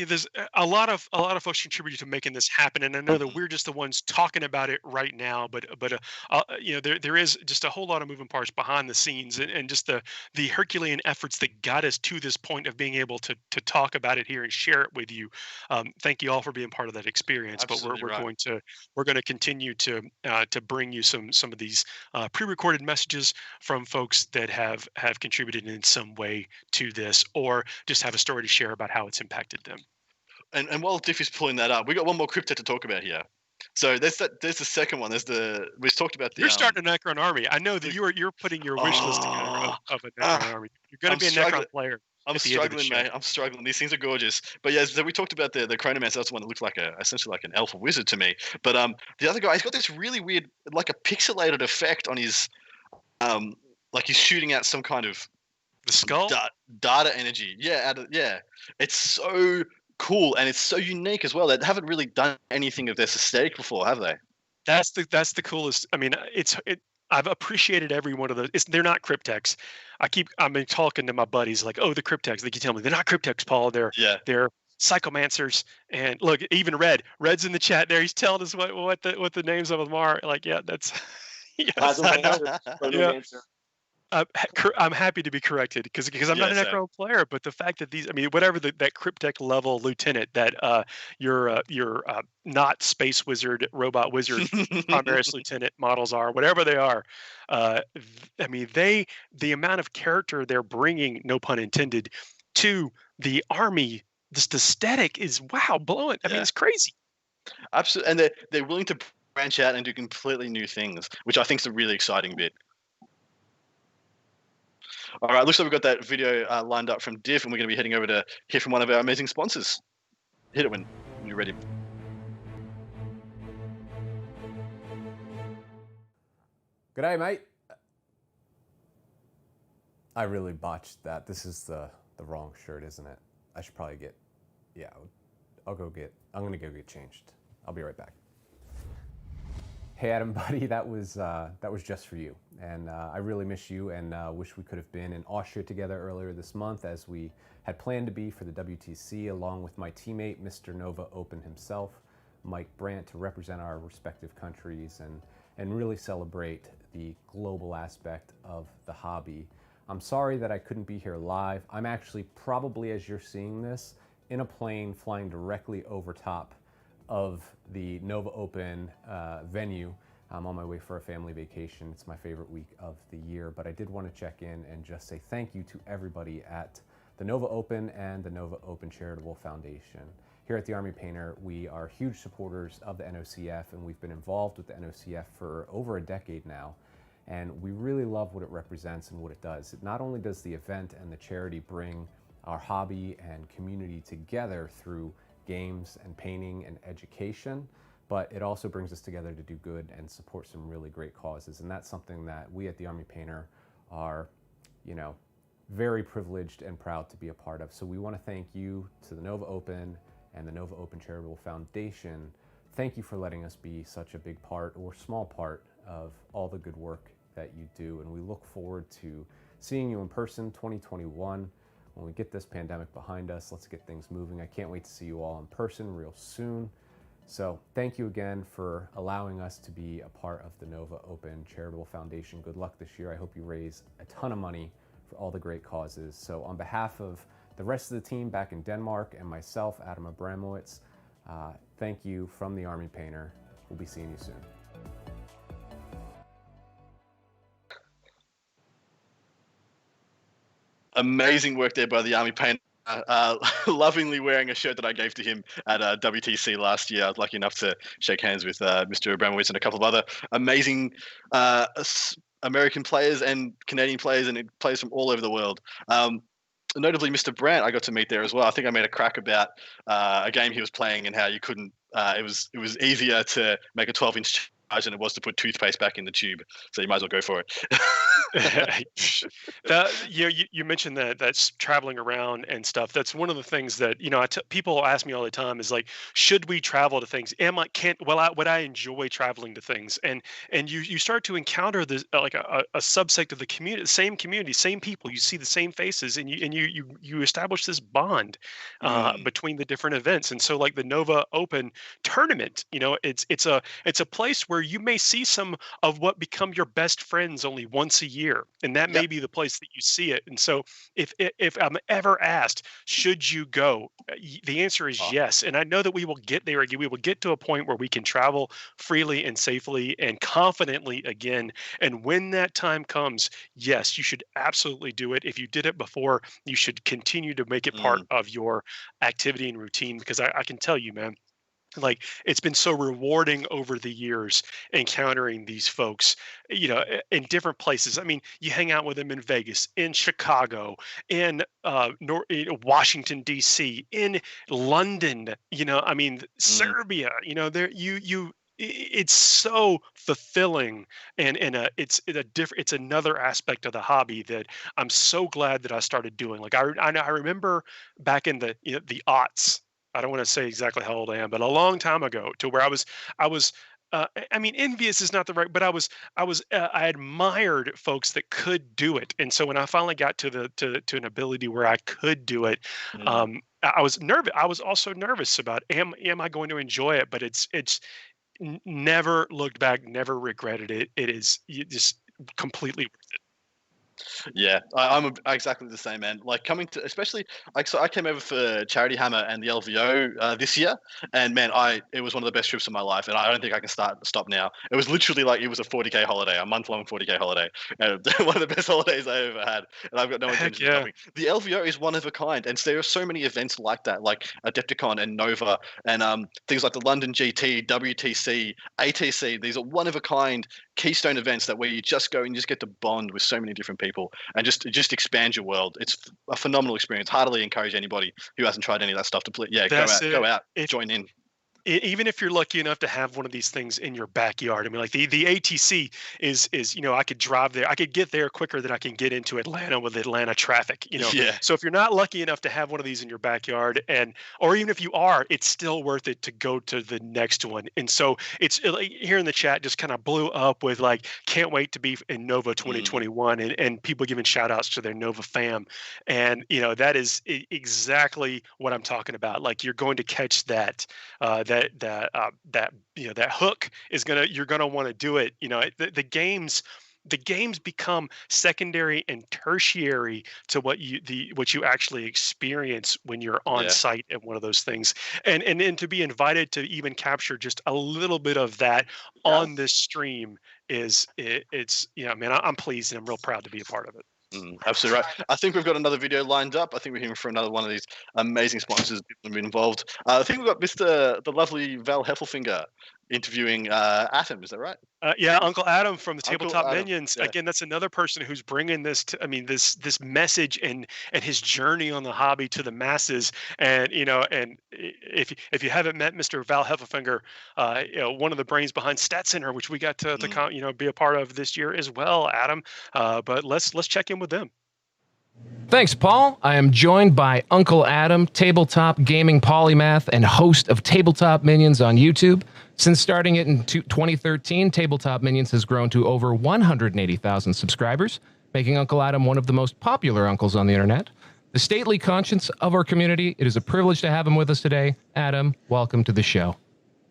[SPEAKER 5] there's a lot of folks contributed to making this happen, and I know that we're just the ones talking about it right now. But there is just a whole lot of moving parts behind the scenes, and just the Herculean efforts that got us to this point of being able to talk about it here and share it with you. Thank you all for being part of that experience.
[SPEAKER 6] Absolutely
[SPEAKER 5] But we're
[SPEAKER 6] right.
[SPEAKER 5] going to continue to bring you some of these pre-recorded messages from folks that have contributed in some way to this, or just have a story to share about how it's impacted them.
[SPEAKER 6] And while Diff is pulling that up, we got one more cryptid to talk about here. So there's the second one. We talked about the.
[SPEAKER 5] You're starting a Necron army. I know that you're putting your wish list together of a Necron army. You're going to be a Necron player.
[SPEAKER 6] I'm struggling, mate. I'm struggling. These things are gorgeous. But yeah, so we talked about the Chronomancer. That's the one that looks like essentially like an elf or wizard to me. But the other guy, he's got this really weird, like a pixelated effect on his, like he's shooting out some kind of
[SPEAKER 5] the skull
[SPEAKER 6] data energy. Yeah, it's so cool, and it's so unique as well. They haven't really done anything of this aesthetic before, have they?
[SPEAKER 5] That's the coolest. I mean, I've appreciated every one of those. They're not cryptex. I've been talking to my buddies like, oh, the cryptex. They keep telling me they're not cryptex, Paul. They're psychomancers. And look, even Red's in the chat there. He's telling us what the names of them are. Like, yeah, that's yes, I know. I'm happy to be corrected because I'm not a Necron player, but the fact that whatever that cryptech level lieutenant that your not space wizard, robot wizard, Primaris lieutenant models are, whatever they are, the amount of character they're bringing, no pun intended, to the army, this aesthetic is blowing. I mean, it's crazy.
[SPEAKER 6] Absolutely, and they're willing to branch out and do completely new things, which I think is a really exciting bit. All right, looks like we've got that video lined up from Diff, and we're going to be heading over to hear from one of our amazing sponsors. Hit it when you're ready.
[SPEAKER 19] G'day, mate. I really botched that. This is the wrong shirt, isn't it? I should probably get... Yeah, I'm going to go get changed. I'll be right back. Hey Adam, buddy, that was just for you, and I really miss you, and wish we could have been in Austria together earlier this month, as we had planned to be for the WTC, along with my teammate, Mr. Nova Open himself, Mike Brandt, to represent our respective countries and really celebrate the global aspect of the hobby. I'm sorry that I couldn't be here live. I'm actually probably, as you're seeing this, in a plane flying directly over top of the Nova Open venue. I'm on my way for a family vacation. It's my favorite week of the year, but I did want to check in and just say thank you to everybody at the Nova Open and the Nova Open Charitable Foundation. Here at the Army Painter, we are huge supporters of the NOCF, and we've been involved with the NOCF for over a decade now, and we really love what it represents and what it does. It not only does the event and the charity bring our hobby and community together through games and painting and education, but it also brings us together to do good and support some really great causes. And that's something that we at the Army Painter are, very privileged and proud to be a part of. So we want to thank you to the Nova Open and the Nova Open Charitable Foundation. Thank you for letting us be such a big part or small part of all the good work that you do. And we look forward to seeing you in person 2021. When we get this pandemic behind us, let's get things moving. I can't wait to see you all in person real soon. So thank you again for allowing us to be a part of the Nova Open Charitable Foundation. Good luck this year. I hope you raise a ton of money for all the great causes. So on behalf of the rest of the team back in Denmark and myself, Adam Abramowitz, thank you from the Army Painter. We'll be seeing you soon.
[SPEAKER 6] Amazing work there by the Army Painter. Lovingly wearing a shirt that I gave to him at WTC last year. I was lucky enough to shake hands with Mr. Abramowitz and a couple of other amazing American players and Canadian players and players from all over the world. Notably, Mr. Brandt, I got to meet there as well. I think I made a crack about a game he was playing and how you couldn't. It was easier to make a 12-inch than it was to put toothpaste back in the tube. So you might as well go for it.
[SPEAKER 5] You mentioned that's traveling around and stuff. That's one of the things that people ask me all the time is like, should we travel to things? Would I enjoy traveling to things? And you start to encounter this like a subsect of the community, same people. You see the same faces, and you establish this bond between the different events. And so like the Nova Open tournament, it's a place where you may see some of what become your best friends only once a year, and that may be the place that you see it. And so if I'm ever asked, should you go, the answer is yes. And I know that we will get there again. We will get to a point where we can travel freely and safely and confidently again. And when that time comes, yes, you should absolutely do it. If you did it before, you should continue to make it part of your activity and routine, because I can tell you, man, like it's been so rewarding over the years encountering these folks, in different places. I mean, you hang out with them in Vegas, in Chicago, in Washington D.C., in London. Serbia. It's so fulfilling, and it's another aspect of the hobby that I'm so glad that I started doing. Like I remember back in the aughts. I don't want to say exactly how old I am, but a long time ago, to where I was envious is not the right, but I admired folks that could do it. And so when I finally got to an ability where I could do it, I was nervous. I was also nervous about, am I going to enjoy it? But it's never looked back, never regretted it. It is just completely worth it.
[SPEAKER 6] Yeah, I'm exactly the same, man. Like coming to, especially like, so I came over for Charity Hammer and the LVO this year, and man, it was one of the best trips of my life, and I don't think I can stop now. It was literally like it was a 40K holiday, a month-long 40K holiday, and one of the best holidays I ever had, and I've got no intention of stopping. The LVO is one of a kind, and there are so many events like that, like Adepticon and Nova, and things like the London GT, WTC, ATC. These are one of a kind keystone events that where you just go and you just get to bond with so many different people and just expand your world. It's a phenomenal experience. Heartily encourage anybody who hasn't tried any of that stuff to play. Yeah, go out, join in.
[SPEAKER 5] Even if you're lucky enough to have one of these things in your backyard, I mean, like the ATC is I could drive there, I could get there quicker than I can get into Atlanta with Atlanta traffic.
[SPEAKER 6] Yeah.
[SPEAKER 5] So if you're not lucky enough to have one of these in your backyard, or even if you are, it's still worth it to go to the next one. And so it's like, here in the chat just kind of blew up with like, can't wait to be in Nova 2021, and people giving shout outs to their Nova fam. And that is exactly what I'm talking about. Like you're going to catch that hook is you're gonna want to do it. The games become secondary and tertiary to what you actually experience when you're on site at one of those things, and to be invited to even capture just a little bit of that on this stream man, I'm pleased and I'm real proud to be a part of it.
[SPEAKER 6] Absolutely right. I think we've got another video lined up. I think we're hearing from another one of these amazing sponsors that have been involved. I think we've got the lovely Val Heffelfinger interviewing Atom. Is that right?
[SPEAKER 5] Yeah, Uncle Adam from the Tabletop Minions. Yeah. Again, that's another person who's bringing this this message and his journey on the hobby to the masses. And and if you haven't met Mr. Val Heffelfinger, one of the brains behind Stat Center, which we got to be a part of this year as well, Adam. But let's check in with them.
[SPEAKER 20] Thanks, Paul. I am joined by Uncle Adam, tabletop gaming polymath and host of Tabletop Minions on YouTube. Since starting it in 2013, Tabletop Minions has grown to over 180,000 subscribers, making Uncle Adam one of the most popular uncles on the internet. The stately conscience of our community, it is a privilege to have him with us today. Adam, welcome to the show.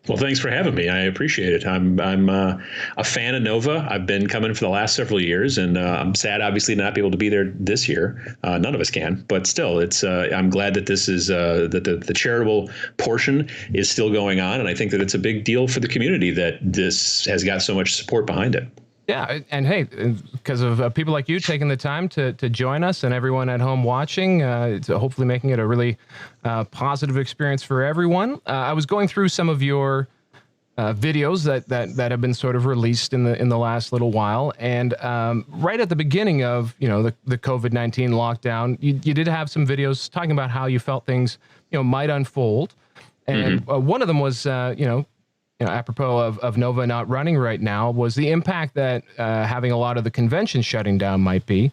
[SPEAKER 21] Well, thanks for having me. I appreciate it. I'm a fan of Nova. I've been coming for the last several years, and I'm sad, obviously, not be able to be there this year. None of us can, but still, it's. I'm glad that this is that the charitable portion is still going on, and I think that it's a big deal for the community that this has got so much support behind it.
[SPEAKER 20] Yeah, and hey, because of people like you taking the time to join us and everyone at home watching, it's hopefully making it a really positive experience for everyone. I was going through some of your videos that have been sort of released in the last little while, and right at the beginning of the COVID-19 lockdown, you did have some videos talking about how you felt things might unfold, and one of them was apropos of Nova not running right now, was the impact that having a lot of the conventions shutting down might be,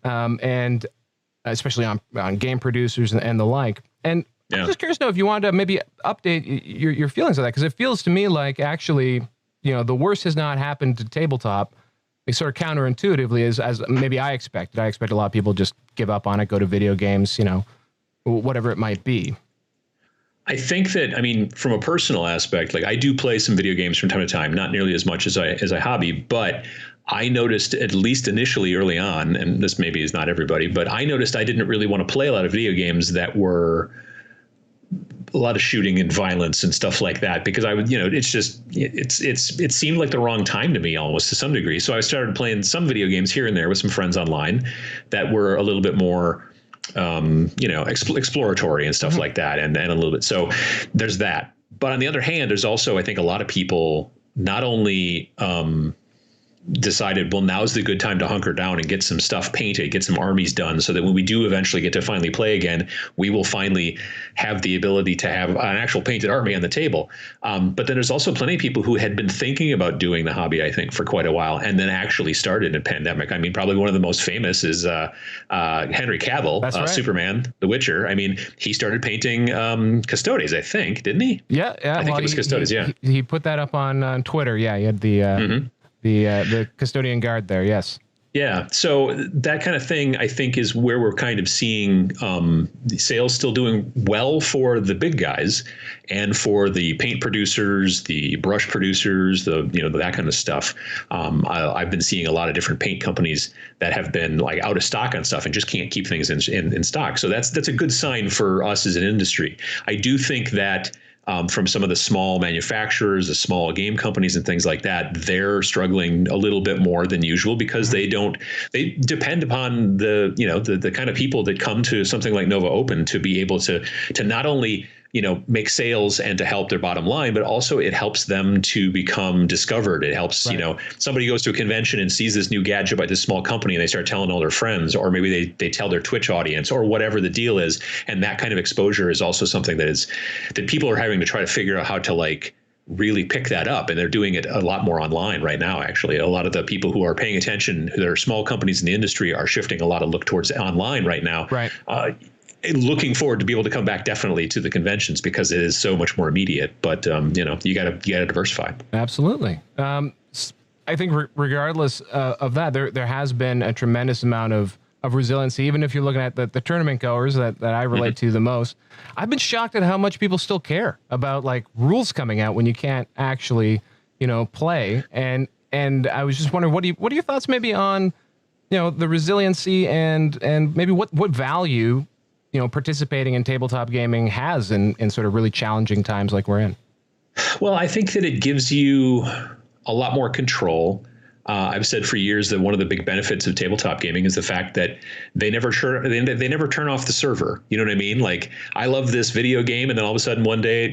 [SPEAKER 20] and especially on game producers and the like. And I'm just curious to know if you wanted to maybe update your feelings of that, because it feels to me like actually, the worst has not happened to tabletop. It's sort of counterintuitively as maybe I expected. I expect a lot of people just give up on it, go to video games, whatever it might be.
[SPEAKER 21] I think that, from a personal aspect, like I do play some video games from time to time, not nearly as much as I hobby, but I noticed, at least initially early on, and this maybe is not everybody, but I noticed I didn't really want to play a lot of video games that were a lot of shooting and violence and stuff like that, because I would, it seemed like the wrong time to me almost to some degree. So I started playing some video games here and there with some friends online that were a little bit more, exploratory and stuff like that. And a little bit. So there's that. But on the other hand, there's also, I think, a lot of people not only, decided, well, now's the good time to hunker down and get some stuff painted, get some armies done, so that when we do eventually get to finally play again, we will finally have the ability to have an actual painted army on the table. But then there's also plenty of people who had been thinking about doing the hobby, I think, for quite a while, and then actually started in a pandemic. Probably one of the most famous is Henry Cavill, right. Superman, The Witcher. He started painting Custodes, I think, didn't he?
[SPEAKER 20] Yeah.
[SPEAKER 21] I think it was Custodes, yeah.
[SPEAKER 20] He put that up on Twitter. Yeah, he had the custodian guard there. Yes.
[SPEAKER 21] Yeah. So that kind of thing, I think, is where we're kind of seeing the sales still doing well for the big guys and for the paint producers, the brush producers, that kind of stuff. I've been seeing a lot of different paint companies that have been like out of stock on stuff and just can't keep things in stock. So that's a good sign for us as an industry. I do think that from some of the small manufacturers, the small game companies and things like that, they're struggling a little bit more than usual because they depend upon the kind of people that come to something like Nova Open to be able to not only make sales and to help their bottom line, but also it helps them to become discovered. It helps, right. Somebody goes to a convention and sees this new gadget by this small company and they start telling all their friends, or maybe they tell their Twitch audience or whatever the deal is. And that kind of exposure is also something that people are having to try to figure out how to really pick that up. And they're doing it a lot more online right now. Actually, a lot of the people who are paying attention, that are small companies in the industry, are shifting a lot of look towards online right now.
[SPEAKER 20] Right.
[SPEAKER 21] Looking forward to be able to come back definitely to the conventions because it is so much more immediate. But you got to diversify.
[SPEAKER 20] Absolutely. I think regardless of that, there has been a tremendous amount of resiliency. Even if you're looking at the tournament goers that I relate to the most, I've been shocked at how much people still care about rules coming out when you can't actually play. And I was just wondering, what are your thoughts maybe on the resiliency and maybe what value participating in tabletop gaming has in sort of really challenging times like we're in?
[SPEAKER 21] Well, I think that it gives you a lot more control. I've said for years that one of the big benefits of tabletop gaming is the fact that they never turn off the server. You know what I mean? Like, I love this video game, and then all of a sudden one day,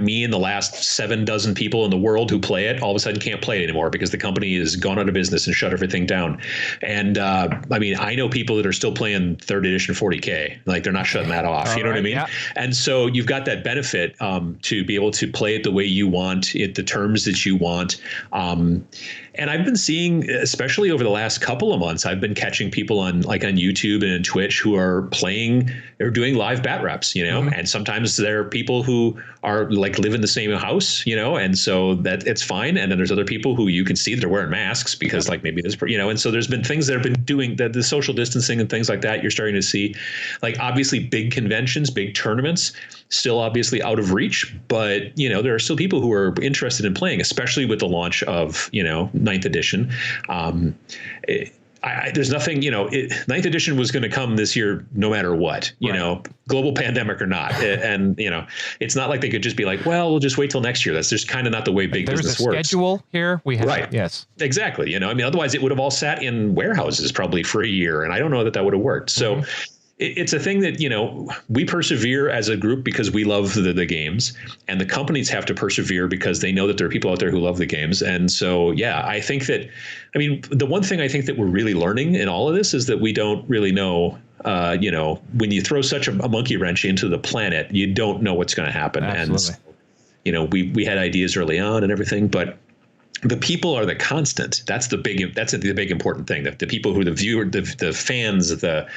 [SPEAKER 21] me and the last 7 dozen people in the world who play it all of a sudden can't play it anymore because the company has gone out of business and shut everything down. And I know people that are still playing 3rd edition 40K. Like, they're not shutting that off. You know what I mean? Yeah. And so you've got that benefit to be able to play it the way you want, at the terms that you want. And I've been seeing, especially over the last couple of months, I've been catching people on YouTube and on Twitch who are playing or doing live bat reps, and sometimes there are people who are live in the same house, and so that it's fine. And then there's other people who you can see that are wearing masks because maybe this, and so there's been things that have been doing the social distancing and things like that. You're starting to see obviously big conventions, big tournaments, still obviously out of reach, but there are still people who are interested in playing, especially with the launch of 9th edition. There's nothing, 9th edition was going to come this year no matter what, global pandemic or not. And it's not like they could just be like, well, we'll just wait till next year. That's just kind of not the way big business works.
[SPEAKER 20] There's a schedule here. We have,
[SPEAKER 21] right.
[SPEAKER 20] Yes,
[SPEAKER 21] exactly. Otherwise it would have all sat in warehouses probably for a year. And I don't know that would have worked. So it's a thing that, we persevere as a group because we love the games, and the companies have to persevere because they know that there are people out there who love the games. And so, yeah, I think that, the one thing I think that we're really learning in all of this is that we don't really know, when you throw such a monkey wrench into the planet, you don't know what's going to happen.
[SPEAKER 20] Absolutely.
[SPEAKER 21] And we had ideas early on and everything, but the people are the constant. That's the big important thing. The people who are the viewer, the fans, the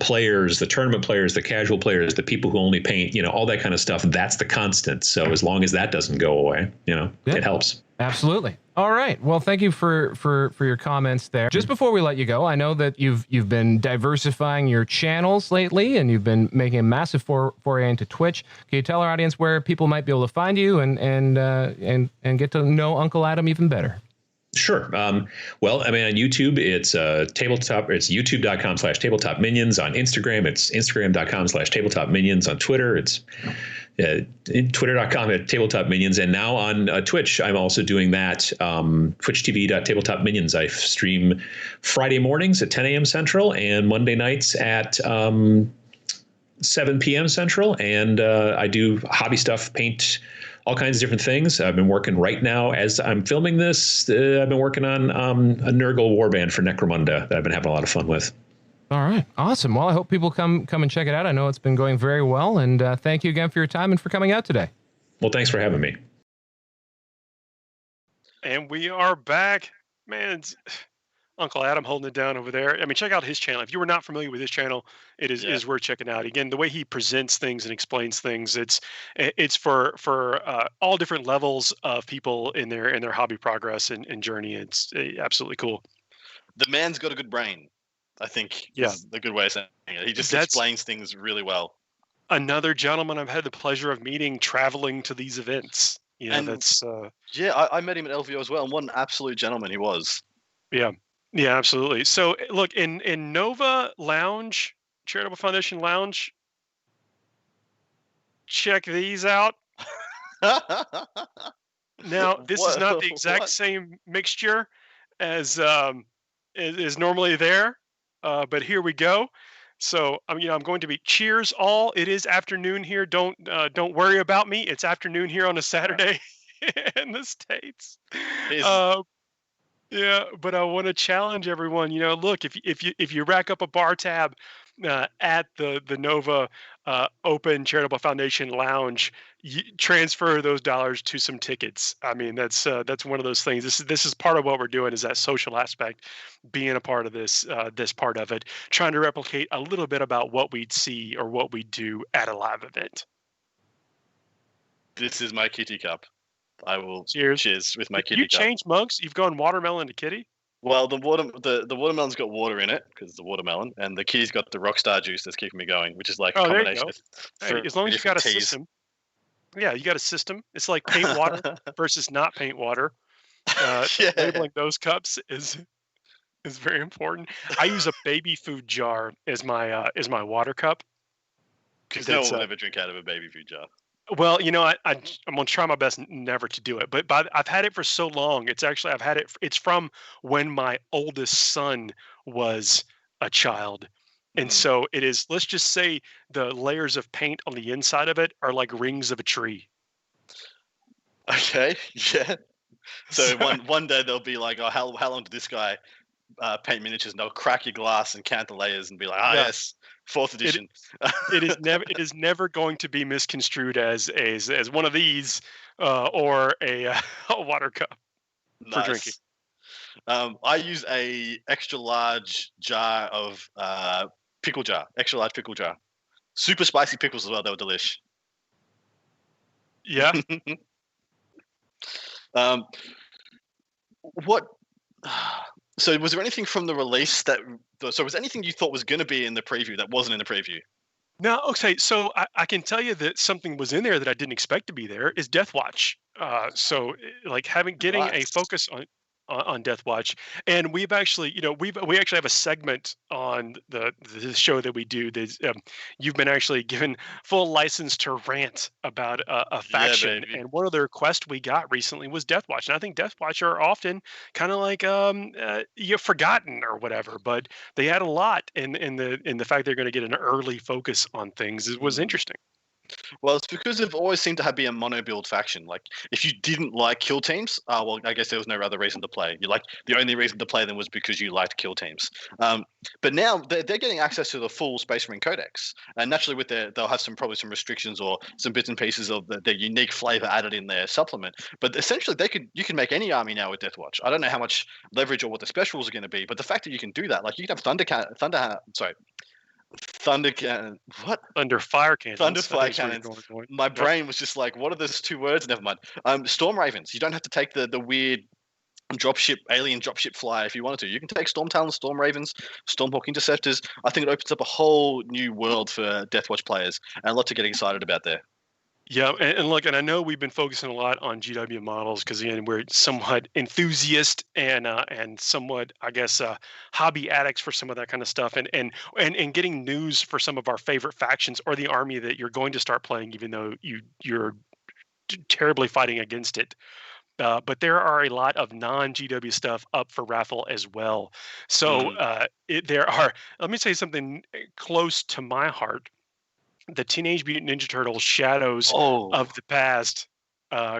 [SPEAKER 21] players, the tournament players, the casual players, the people who only paint, all that kind of stuff. That's the constant. So as long as that doesn't go away, it helps.
[SPEAKER 20] Absolutely. All right. Well, thank you for your comments there. Just before we let you go, I know that you've been diversifying your channels lately, and you've been making a massive foray into Twitch. Can you tell our audience where people might be able to find you and get to know Uncle Adam even better?
[SPEAKER 21] Sure. Well, I mean, on YouTube, it's tabletop. It's youtube.com/tabletop minions. On Instagram, it's instagram.com/tabletop minions. On Twitter, it's twitter.com/tabletop minions. And now on Twitch, I'm also doing that. Twitch.tv/tabletop minions. I stream Friday mornings at 10 a.m. Central and Monday nights at 7 p.m. Central. And I do hobby stuff, paint, all kinds of different things. I've been working right now as I'm filming this. I've been working on a Nurgle warband for Necromunda that I've been having a lot of fun with.
[SPEAKER 20] All right. Awesome. Well, I hope people come and check it out. I know it's been going very well. And thank you again for your time and for coming out today.
[SPEAKER 21] Well, thanks for having me.
[SPEAKER 5] And we are back. Man, it's Uncle Adam holding it down over there. I mean, check out his channel. If you were not familiar with his channel, it is worth checking out. Again, the way he presents things and explains things, it's for all different levels of people in their hobby progress and journey. It's absolutely cool.
[SPEAKER 6] The man's got a good brain, I think. Is a good way of saying it. He just explains things really well.
[SPEAKER 5] Another gentleman I've had the pleasure of meeting traveling to these events. That's
[SPEAKER 6] I met him at LVO as well, and what an absolute gentleman he was.
[SPEAKER 5] Yeah, absolutely. So look, in Nova Lounge, Charitable Foundation Lounge, check these out. Now, this is not the exact same mixture as is normally there, but here we go. So I'm going to be cheers all. It is afternoon here. Don't worry about me. It's afternoon here on a Saturday in the States. Yeah, but I want to challenge everyone. Look, if you rack up a bar tab at the Nova Open Charitable Foundation Lounge, you transfer those dollars to some tickets. I mean, that's one of those things. This is part of what we're doing, is that social aspect, being a part of this part of it, trying to replicate a little bit about what we'd see or what we do at a live event.
[SPEAKER 6] This is my kitty cup. I will cheers with my kitty cup.
[SPEAKER 5] You changed mugs? You've gone watermelon to kitty?
[SPEAKER 6] Well, the watermelon's got water in it because it's the watermelon, and the kitty's got the Rockstar juice that's keeping me going, which is like a combination of
[SPEAKER 5] as long as you got a system. Yeah, you got a system. It's like paint water versus not paint water. Labeling those cups is very important. I use a baby food jar as my water cup.
[SPEAKER 6] Because no one will ever drink out of a baby food jar.
[SPEAKER 5] Well, I'm gonna try my best never to do it, but I've had it for so long. It's from when my oldest son was a child, and so it is. Let's just say the layers of paint on the inside of it are like rings of a tree.
[SPEAKER 6] Okay, yeah. So one day they'll be like, oh, how long did this guy paint miniatures? And they'll crack your glass and count the layers and be like, yes. 4th edition.
[SPEAKER 5] It is never going to be misconstrued as one of these or a water cup for drinking.
[SPEAKER 6] I use a extra large jar of pickle jar, extra large pickle jar. Super spicy pickles as well. They were delish.
[SPEAKER 5] Yeah.
[SPEAKER 6] What? So was there anything from the release so was there anything you thought was going to be in the preview that wasn't in the preview?
[SPEAKER 5] No, okay. So I can tell you that something was in there that I didn't expect to be there is Death Watch. So like getting a focus on Death Watch, and we've actually, we actually have a segment on the show that we do. You've been actually given full license to rant about a faction, and one of the requests we got recently was Death Watch, and I think Death Watch are often kind of like you're forgotten or whatever, but they had a lot in the fact they're going to get an early focus on things. It was interesting.
[SPEAKER 6] Well, it's because they've always seemed to be a mono build faction. Like, if you didn't like kill teams, well, I guess there was no other reason to play. The only reason to play them was because you liked kill teams. But now they're getting access to the full Space Marine Codex, and naturally, they'll have probably some restrictions or some bits and pieces of their unique flavor added in their supplement. But essentially, you can make any army now with Deathwatch. I don't know how much leverage or what the specials are going to be, but the fact that you can do that, like you can have Thunder
[SPEAKER 5] Fire Cannons.
[SPEAKER 6] Thunder Fire Cannons. My brain was just like, what are those two words? Never mind. Storm Ravens. You don't have to take the weird alien dropship flyer if you wanted to. You can take Storm Talons, Storm Ravens, Stormhawk Interceptors. I think it opens up a whole new world for Deathwatch players, and a lot to get excited about there.
[SPEAKER 5] Yeah, and look, and I know we've been focusing a lot on GW models because again we're somewhat enthusiast and somewhat, I guess, hobby addicts for some of that kind of stuff, and getting news for some of our favorite factions or the army that you're going to start playing, even though you're terribly fighting against it. But there are a lot of non-GW stuff up for raffle as well. So let me say something close to my heart. The Teenage Mutant Ninja Turtles Shadows of the Past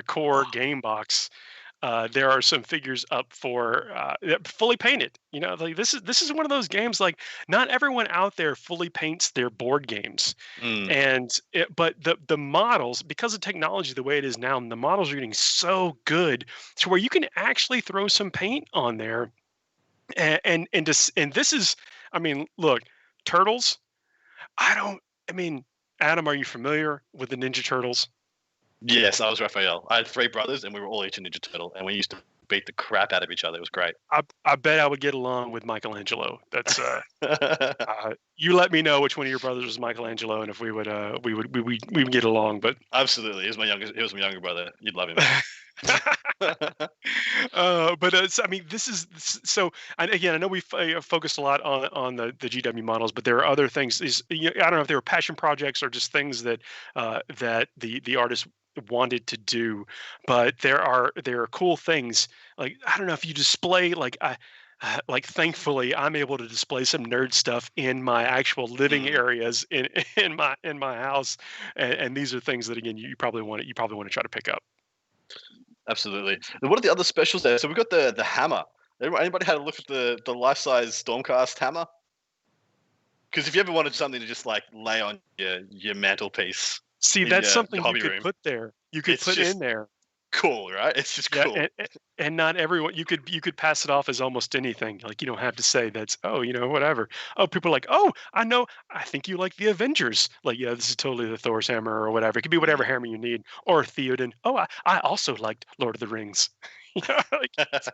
[SPEAKER 5] core game box. There are some figures up for fully painted. Like this is one of those games. Like not everyone out there fully paints their board games, but the models, because of technology the way it is now, the models are getting so good to where you can actually throw some paint on there, and this is, I mean, look, Turtles. Adam, are you familiar with the Ninja Turtles?
[SPEAKER 6] Yes, I was Raphael. I had 3 brothers, and we were all each a Ninja Turtle, and we used to beat the crap out of each other. It was great.
[SPEAKER 5] I bet I would get along with Michelangelo. That's you let me know which one of your brothers was Michelangelo, and if we would get along. But
[SPEAKER 6] absolutely, he was my younger brother. You'd love him.
[SPEAKER 5] This is so. And again, I know we focused a lot on the GW models, but there are other things. I don't know if they were passion projects or just things that that the artist wanted to do, but there are cool things. Like I don't know if you display like thankfully I'm able to display some nerd stuff in my actual living areas in my house, and these are things that again you probably want to try to pick up.
[SPEAKER 6] Absolutely. What are the other specials there? So we've got the hammer. Anybody had a look at the life-size Stormcast hammer? Because if you ever wanted something to just like lay on your mantelpiece.
[SPEAKER 5] See, that's something you could put there. You could put in there.
[SPEAKER 6] Cool, right? It's just cool.
[SPEAKER 5] And not everyone, you could pass it off as almost anything. Like you don't have to say that's whatever. Oh, people are like, oh, I know. I think you like the Avengers. Like, yeah, this is totally the Thor's hammer or whatever. It could be whatever hammer you need. Or Theoden. Oh, I also liked Lord of the Rings. Like it's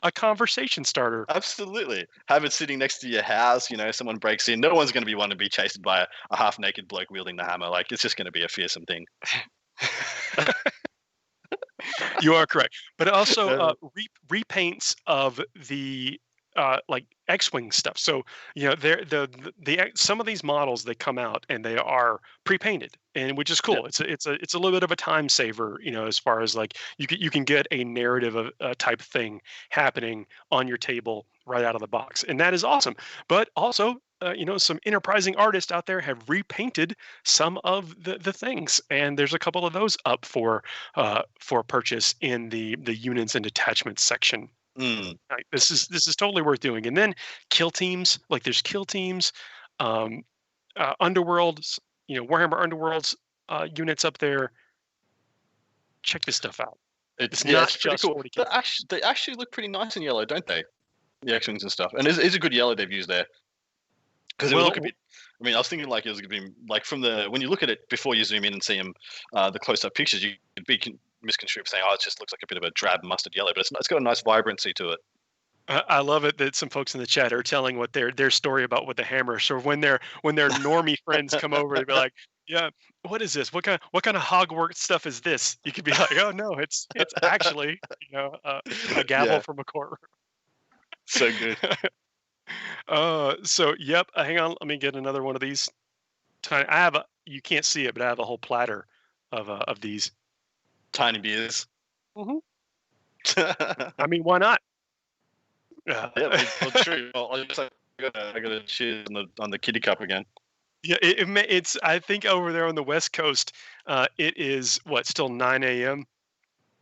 [SPEAKER 5] a conversation starter.
[SPEAKER 6] Absolutely. Have it sitting next to your house. Someone breaks in. No one's going to want to be chased by a half-naked bloke wielding the hammer. Like it's just going to be a fearsome thing.
[SPEAKER 5] You are correct, but also repaints of the like X-wing stuff. So the some of these models they come out and they are pre-painted, and which is cool. Yeah. It's a little bit of a time saver, as far as like you can get a narrative type thing happening on your table right out of the box, and that is awesome. But also, some enterprising artists out there have repainted some of the things, and there's a couple of those up for purchase in the units and detachments section. Like, this is totally worth doing. And then kill teams, like there's kill teams, Underworlds, Warhammer Underworlds units up there. Check this stuff out.
[SPEAKER 6] It's not just cool. They actually look pretty nice in yellow, don't they? The X-wings and stuff, and it's a good yellow they've used there. Because it would look a bit. I mean, I was thinking like it was going to be like when you look at it before you zoom in and see them, the close-up pictures, you could be misconstrued saying, "Oh, it just looks like a bit of a drab mustard yellow," but it's got a nice vibrancy to it.
[SPEAKER 5] I love it that some folks in the chat are telling what their story about with the hammer. So when their normie friends come over, they'd be like, "Yeah, what is this? What kind of Hogwarts stuff is this?" You could be like, "Oh no, it's actually a gavel from a courtroom."
[SPEAKER 6] So good.
[SPEAKER 5] Yep. Hang on, let me get another one of these. You can't see it, but I have a whole platter of these
[SPEAKER 6] tiny beers.
[SPEAKER 5] I mean, why not?
[SPEAKER 6] Yeah, well, true. Well, I got to cheers on the kitty cup again.
[SPEAKER 5] Yeah, it's. I think over there on the West Coast, it is still 9 a.m.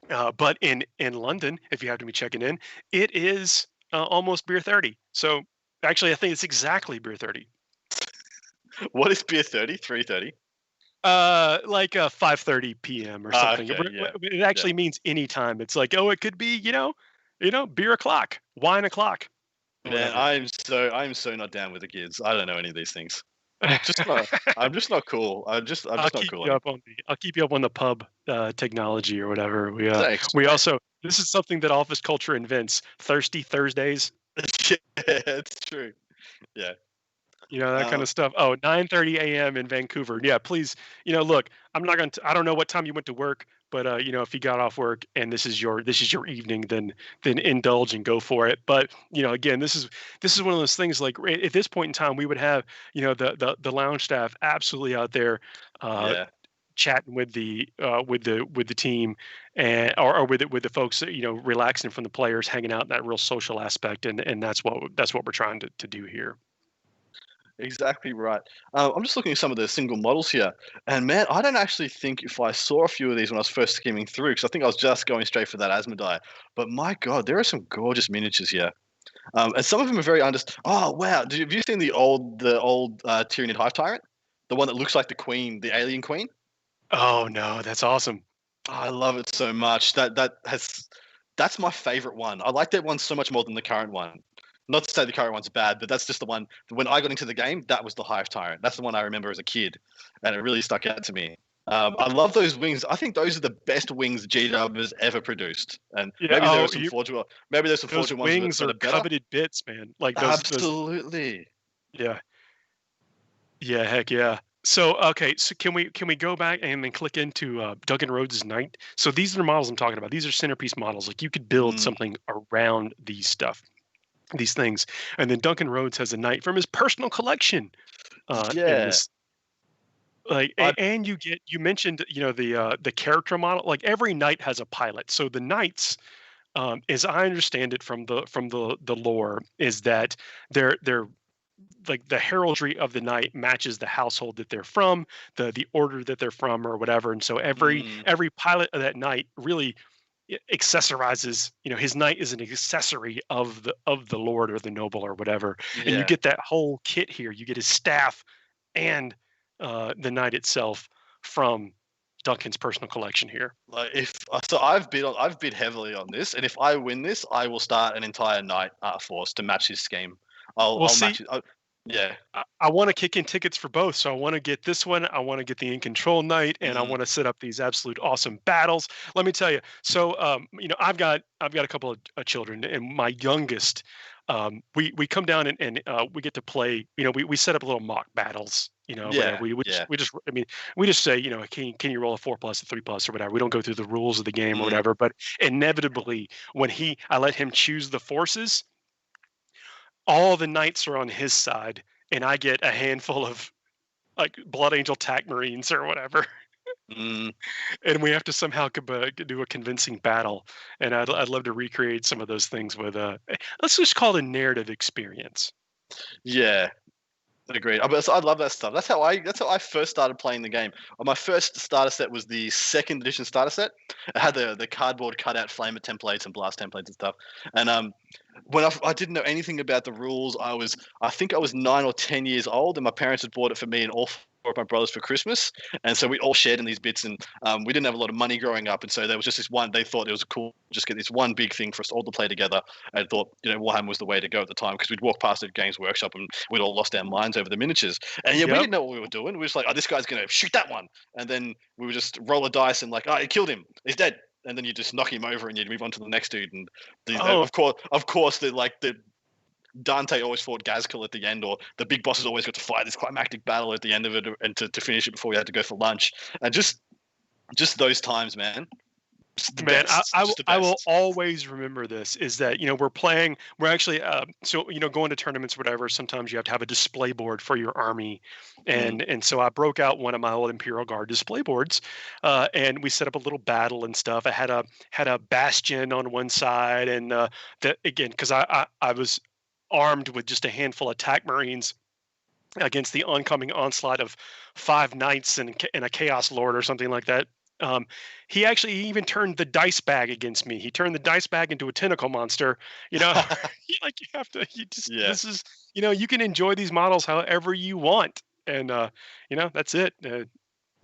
[SPEAKER 5] But in London, if you have to be checking in, it is almost beer 30. So actually, I think it's exactly beer 30.
[SPEAKER 6] What is beer 30? 3:30?
[SPEAKER 5] Like 5:30 p.m. or something.
[SPEAKER 6] Okay, yeah,
[SPEAKER 5] It actually means any time. It's like, oh, it could be, beer o'clock, wine o'clock.
[SPEAKER 6] Man, I'm so not down with the kids. I don't know any of these things. I'm just not cool. I'm just
[SPEAKER 5] I'll
[SPEAKER 6] not
[SPEAKER 5] keep
[SPEAKER 6] cool.
[SPEAKER 5] you up on I'll keep you up on the pub technology or whatever.
[SPEAKER 6] Thanks,
[SPEAKER 5] We
[SPEAKER 6] mate.
[SPEAKER 5] also, this is something that office culture invents. Thirsty Thursdays.
[SPEAKER 6] Yeah, it's true. Yeah.
[SPEAKER 5] That kind of stuff. Oh, 9:30 a.m. in Vancouver. Yeah, please. Look, I'm not I don't know what time you went to work, but if you got off work and this is your evening, then indulge and go for it. But again, this is one of those things. Like at this point in time, we would have the lounge staff absolutely out there. Chatting with the team and or with the folks, relaxing from the players, hanging out in that real social aspect, and that's what we're trying to do here.
[SPEAKER 6] Exactly right. I'm just looking at some of the single models here, and man, I don't actually think if I saw a few of these when I was first skimming through, because I think I was just going straight for that Asmodee. But my God, there are some gorgeous miniatures here, and some of them are very Oh wow! Have you seen the old Tyranid Hive Tyrant, the one that looks like the Queen, the alien Queen?
[SPEAKER 5] Oh no, that's awesome!
[SPEAKER 6] I love it so much. That's my favorite one. I like that one so much more than the current one. Not to say the current one's bad, but that's just the one. When I got into the game, that was the Hive Tyrant. That's the one I remember as a kid, and it really stuck out to me. I love those wings. I think those are the best wings GW has ever produced. And maybe there are some Forge World. Maybe there's some Forge World ones that are better.
[SPEAKER 5] Coveted bits, man. Like those.
[SPEAKER 6] Absolutely.
[SPEAKER 5] Yeah. Yeah. Heck yeah. So okay, so can we go back and then click into Duncan Rhodes' Knight? So these are the models I'm talking about. These are centerpiece models. Like you could build something around these things, and then Duncan Rhodes has a knight from his personal collection. And you mentioned the character model. Like every knight has a pilot. So the knights, as I understand it from the lore, is that they're like the heraldry of the knight matches the household that they're from, the order that they're from, or whatever. And so every pilot of that knight really accessorizes, his knight is an accessory of the lord or the noble or whatever. And you get that whole kit here. You get his staff and the knight itself from Duncan's personal collection here.
[SPEAKER 6] Like I've bid heavily on this, and if I win this, I will start an entire knight force to match his scheme. I'll match it. Yeah.
[SPEAKER 5] I want to kick in tickets for both. So I want to get this one. I want to get the In Control Knight, and I want to set up these absolute awesome battles. Let me tell you. So, I've got a couple of children, and my youngest, we come down and we get to play. We set up little mock battles. We just say, can you roll a 4+, a 3+, or whatever. We don't go through the rules of the game or whatever. But inevitably, when I let him choose the forces, all the knights are on his side, and I get a handful of like Blood Angel TAC Marines or whatever. And we have to somehow do a convincing battle. And I'd love to recreate some of those things with let's just call it a narrative experience.
[SPEAKER 6] Yeah. Agreed. I love that stuff. That's how I first started playing the game. My first starter set was the 2nd edition starter set. It had the cardboard cutout flamer templates and blast templates and stuff. And when I didn't know anything about the rules, I think I was 9 or 10 years old, and my parents had bought it for me and all 4 of my brothers for Christmas. And so we all shared in these bits, and we didn't have a lot of money growing up, and so there was just this one. They thought it was cool, just get this one big thing for us all to play together. And thought Warhammer was the way to go at the time, because we'd walk past at Games Workshop and we'd all lost our minds over the miniatures. And we didn't know what we were doing. We were just like, oh, this guy's gonna shoot that one, and then we would just roll a dice and like, oh, he killed him, he's dead. And then you just knock him over and you'd move on to the next dude. And of course, the Dante always fought Gazkul at the end, or the big bosses always got to fight this climactic battle at the end of it, and to finish it before we had to go for lunch. And just those times, man.
[SPEAKER 5] Man, I will always remember this, is that, we're actually, going to tournaments or whatever, sometimes you have to have a display board for your army. And so I broke out one of my old Imperial Guard display boards, and we set up a little battle and stuff. I had a bastion on one side, and because I was armed with just a handful of TAC Marines, against the oncoming onslaught of 5 knights and a chaos lord or something like that. He actually even turned the dice bag against me. He turned the dice bag into a tentacle monster. Like you have to. This is you can enjoy these models however you want, and that's it.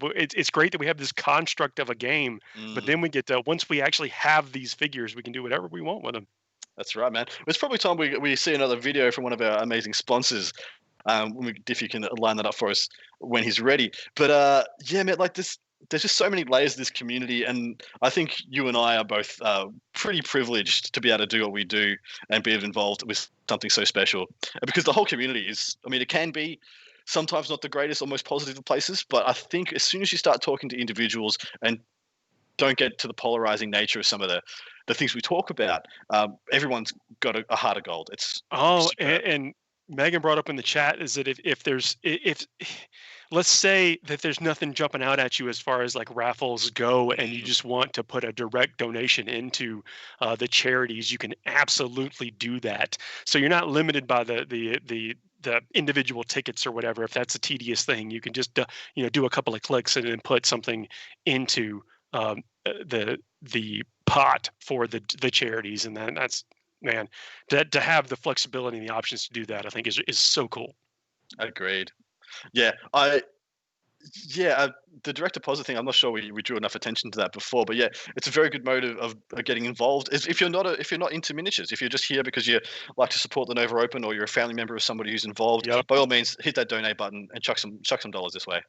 [SPEAKER 5] It's great that we have this construct of a game, but then we get to once we actually have these figures, we can do whatever we want with them.
[SPEAKER 6] That's right, man. It's probably time we see another video from one of our amazing sponsors. If you can line that up for us when he's ready. But yeah, man, like this, there's just so many layers of this community, and I think you and I are both pretty privileged to be able to do what we do and be involved with something so special. And because the whole community is, I mean, it can be sometimes not the greatest or most positive of places, but I think as soon as you start talking to individuals and don't get to the polarizing nature of some of the things we talk about, everyone's got a heart of gold. It's
[SPEAKER 5] and Megan brought up in the chat is that if let's say that there's nothing jumping out at you as far as like raffles go, and you just want to put a direct donation into the charities, you can absolutely do that. So you're not limited by the individual tickets or whatever. If that's a tedious thing, you can just do a couple of clicks and then put something into the pot for the charities, and then that's, man, to have the flexibility and the options to do that, I think is so cool.
[SPEAKER 6] Agreed. Yeah, the direct deposit thing, I'm not sure we drew enough attention to that before, but yeah, it's a very good mode of getting involved. If you're not into miniatures, if you're just here because you like to support the Nova Open, or you're a family member of somebody who's involved, by all means, hit that donate button and chuck some dollars this way.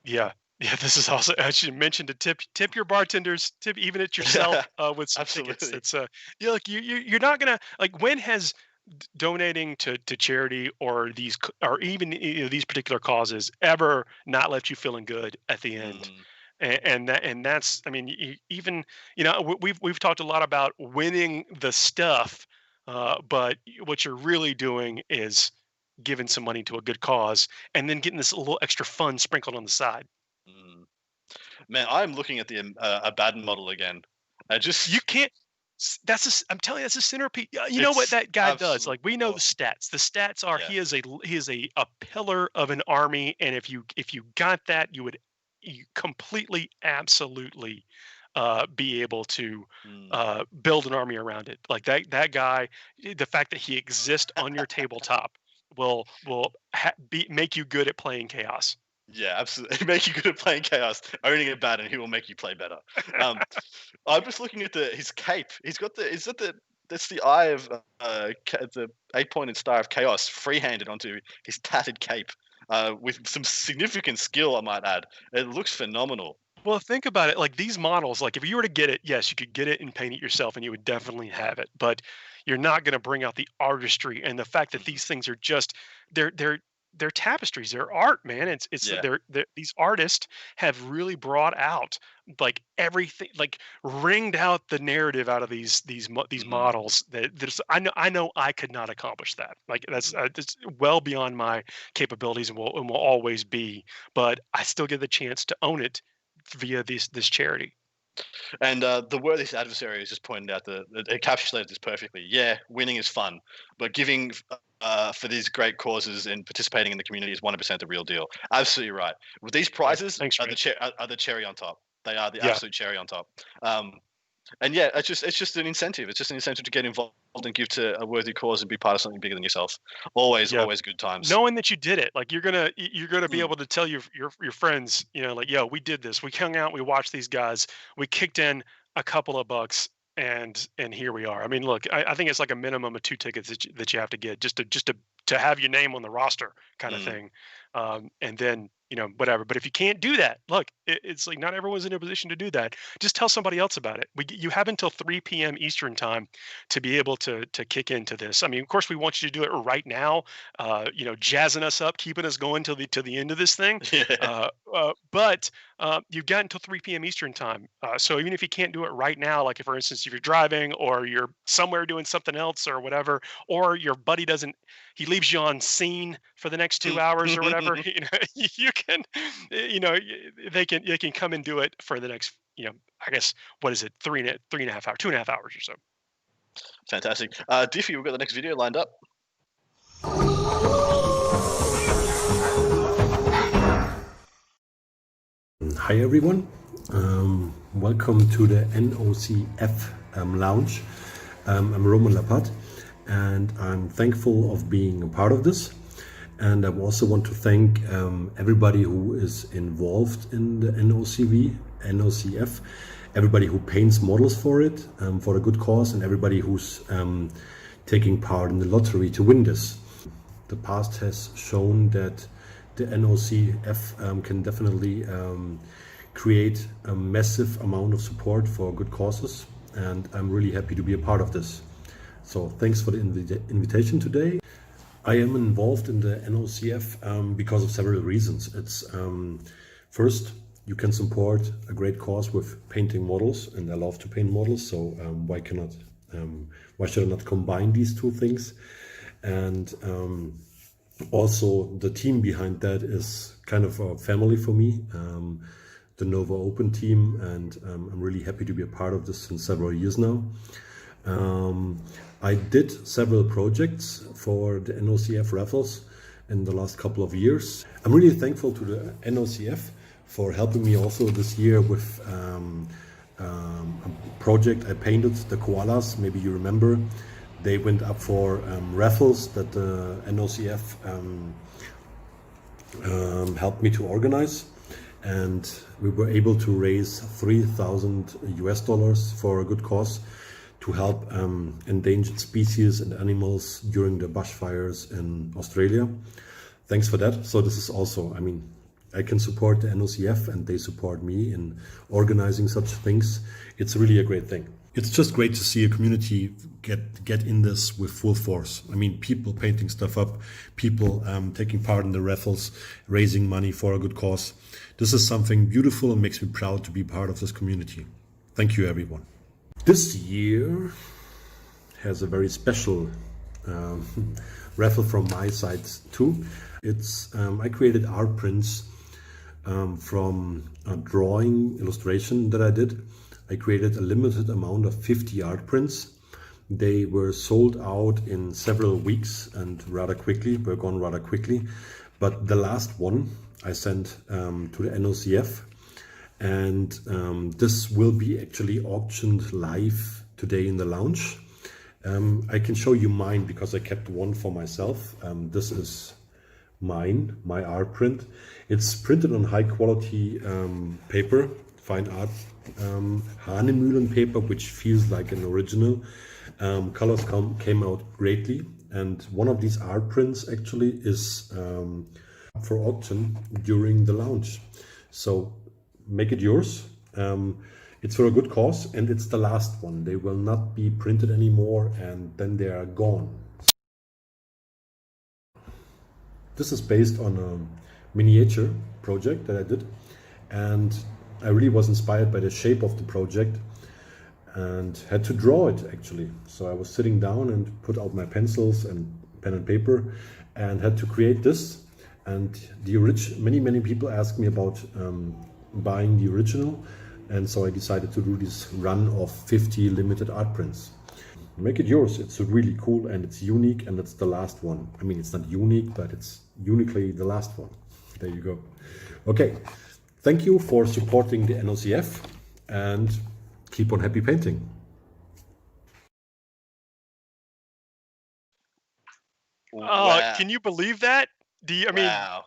[SPEAKER 5] Yeah, this is also, as you mentioned, to tip your bartenders, tip even at yourself with some tickets. It's you're not gonna, like, when has donating to charity or even these particular causes ever not left you feeling good at the end? And that's, I mean, even we've talked a lot about winning the stuff, but what you're really doing is giving some money to a good cause and then getting this little extra fun sprinkled on the side.
[SPEAKER 6] Man, I'm looking at the Abaddon model again.
[SPEAKER 5] You can't. I'm telling you, that's a centerpiece. You know what that guy does? Like, we know the stats. The stats are he is a pillar of an army, and if you got that, you would completely, absolutely be able to build an army around it. Like that guy, the fact that he exists on your tabletop will make you good at playing Chaos.
[SPEAKER 6] Yeah, absolutely. Make you good at playing Chaos. Owning a Abaddon, he will make you play better. I'm just looking at his cape. He's got that's the eye of the 8-pointed star of Chaos freehanded onto his tattered cape with some significant skill, I might add. It looks phenomenal.
[SPEAKER 5] Well, think about it. Like, these models, like, if you were to get it, yes, you could get it and paint it yourself, and you would definitely have it. But you're not going to bring out the artistry and the fact that these things are just they're tapestries, they're art, man. These artists have really brought out like everything, like wringed out the narrative out of these models. I know I could not accomplish that. Like, that's well beyond my capabilities and will always be. But I still get the chance to own it via this charity.
[SPEAKER 6] And the Worthiest Adversary has just pointed out that it encapsulated this perfectly. Yeah, winning is fun, but giving for these great causes and participating in the community is 100% the real deal. Absolutely right. With these prizes are the cherry on top. They are the absolute cherry on top. And yeah, it's just an incentive. It's just an incentive to get involved and give to a worthy cause and be part of something bigger than yourself. Always good times.
[SPEAKER 5] Knowing that you did it, like, you're gonna be able to tell your friends, like, yo, we did this. We hung out. We watched these guys. We kicked in a couple of bucks, and here we are. I mean, look, I think it's like a minimum of 2 tickets that you have to get just to have your name on the roster, kind of thing, and then whatever. But if you can't do that, look, it's like not everyone's in a position to do that. Just tell somebody else about it. You have until 3 p.m. Eastern time to be able to kick into this. I mean, of course, we want you to do it right now, jazzing us up, keeping us going till the end of this thing. But you've got until 3 p.m. Eastern time. So even if you can't do it right now, like, if, for instance, if you're driving or you're somewhere doing something else or whatever, or your buddy he leaves you on scene for the next 2 hours or whatever, you can, they can come and do it for the next, I guess, what is it, 3.5 hours, 2.5 hours or so.
[SPEAKER 6] Fantastic. Diffie, we've got the next video lined up.
[SPEAKER 1] Hi everyone, welcome to the NOCF lounge. I'm Roman Lapat and I'm thankful of being a part of this, and I also want to thank everybody who is involved in the NOCF, everybody who paints models for it for a good cause, and everybody who's taking part in the lottery to win this. The past has shown that the NOCF can definitely create a massive amount of support for good causes, and I'm really happy to be a part of this. So thanks for the invitation today. I am involved in the NOCF because of several reasons. It's first, you can support a great cause with painting models, and I love to paint models, so why should I not combine these two things? And also, the team behind that is kind of a family for me, the Nova Open team, and I'm really happy to be a part of this since several years now. I did several projects for the NOCF raffles in the last couple of years. I'm really thankful to the NOCF for helping me also this year with a project I painted, the koalas, maybe you remember. They went up for raffles that the NOCF helped me to organize, and we were able to raise $3,000 for a good cause to help endangered species and animals during the bushfires in Australia. Thanks for that. So this is also, I can support the NOCF and they support me in organizing such things. It's really a great thing. It's just great to see a community get in this with full force. People painting stuff up, people taking part in the raffles, raising money for a good cause. This is something beautiful and makes me proud to be part of this community. Thank you, everyone. This year has a very special raffle from my side too. It's I created art prints from a drawing illustration that I did. I created a limited amount of 50 art prints. They were sold out in several weeks and were gone rather quickly. But the last one I sent to the NOCF, and this will be actually auctioned live today in the lounge. I can show you mine because I kept one for myself. This is mine, my art print. It's printed on high quality paper, fine art, Hanemühlen paper, which feels like an original. Colors came out greatly, and one of these art prints actually is for auction during the launch. So make it yours. It's for a good cause, and it's the last one. They will not be printed anymore, and then they are gone. This is based on a miniature project that I did, and I really was inspired by the shape of the project and had to draw it actually. So I was sitting down and put out my pencils and pen and paper and had to create this. And many people asked me about buying the original, and so I decided to do this run of 50 limited art prints. Make it yours. It's really cool and it's unique, and it's the last one. It's not unique, but it's uniquely the last one. There you go. Okay. Thank you for supporting the NOCF, and keep on happy painting.
[SPEAKER 5] Wow. Can you believe that?
[SPEAKER 6] Wow.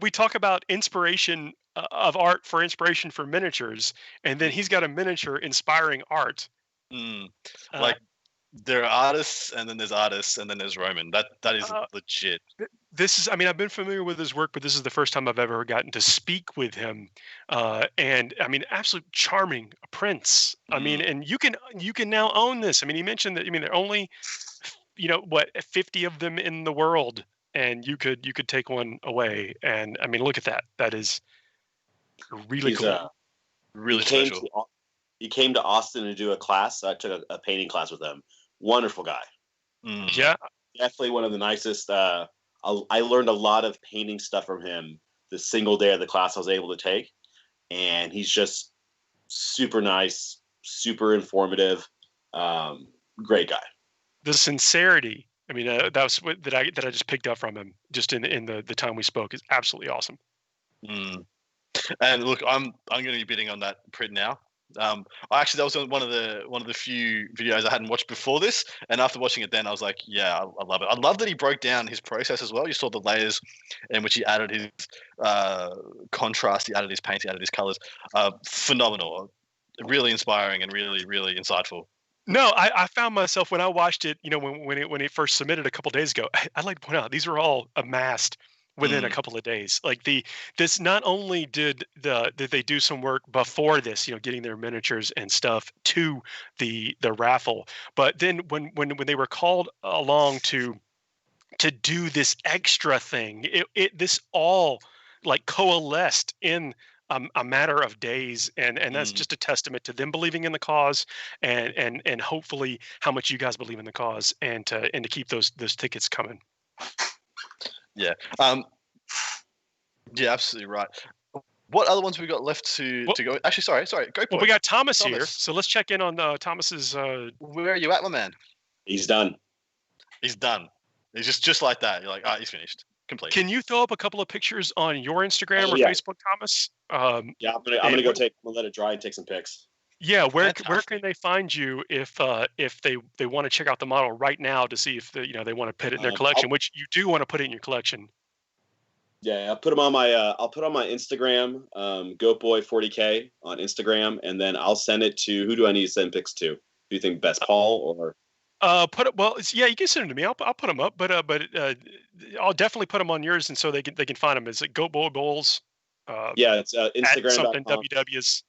[SPEAKER 5] We talk about inspiration of art for inspiration for miniatures, and then he's got a miniature inspiring art.
[SPEAKER 6] There are artists, and then there's artists, and then there's Roman. That is legit.
[SPEAKER 5] This is, I've been familiar with his work, but this is the first time I've ever gotten to speak with him. And absolute charming prince. And you can now own this. He mentioned that, there are only, 50 of them in the world, and you could take one away. And look at that. That is really cool.
[SPEAKER 6] Really special.
[SPEAKER 10] He came to Austin to do a class. I took a painting class with him. Wonderful guy.
[SPEAKER 5] Yeah.
[SPEAKER 10] Definitely one of the nicest. I learned a lot of painting stuff from him the single day of the class I was able to take. And he's just super nice, super informative, great guy.
[SPEAKER 5] The sincerity. That was what that I just picked up from him just in the time we spoke is absolutely awesome.
[SPEAKER 6] And look, I'm going to be bidding on that print now. Actually, that was one of the few videos I hadn't watched before this, and after watching it, then I was like, yeah, I love it. I love that he broke down his process as well. You saw the layers in which he added his contrast, he added his paint, he added his colors. Phenomenal, really inspiring, and really, really insightful.
[SPEAKER 5] No, I found myself when I watched it, when it first submitted a couple days ago, I'd like to point out these were all amassed within a couple of days. Like this, not only did they do some work before this, getting their miniatures and stuff to the raffle, but then when they were called along to do this extra thing, this all like coalesced in a matter of days, and that's just a testament to them believing in the cause, and hopefully how much you guys believe in the cause, and to keep those tickets coming.
[SPEAKER 6] Yeah. Yeah, absolutely right. What other ones we got left to go? Actually, sorry. Go.
[SPEAKER 5] Well, we got Thomas here, so let's check in on Thomas's.
[SPEAKER 6] Where are you at, my man?
[SPEAKER 10] He's done.
[SPEAKER 6] He's done. He's just like that. You're like, he's finished. Complete.
[SPEAKER 5] Can you throw up a couple of pictures on your Instagram or Facebook, Thomas?
[SPEAKER 10] Yeah, I'm gonna go let it dry and take some pics.
[SPEAKER 5] Yeah, where can they find you if they want to check out the model right now to see if they want to put it in their collection, which you do want to put it in your collection.
[SPEAKER 10] Yeah, I'll put them on my Instagram, GoatBoy40K on Instagram, and then I'll send it to, who do I need to send pics to? Do you think best, Paul or?
[SPEAKER 5] Yeah, you can send them to me. I'll put them up, but I'll definitely put them on yours, and so they can find them. Is it GoatBoy Bowls?
[SPEAKER 10] Yeah, it's Instagram.
[SPEAKER 5] Something WW's,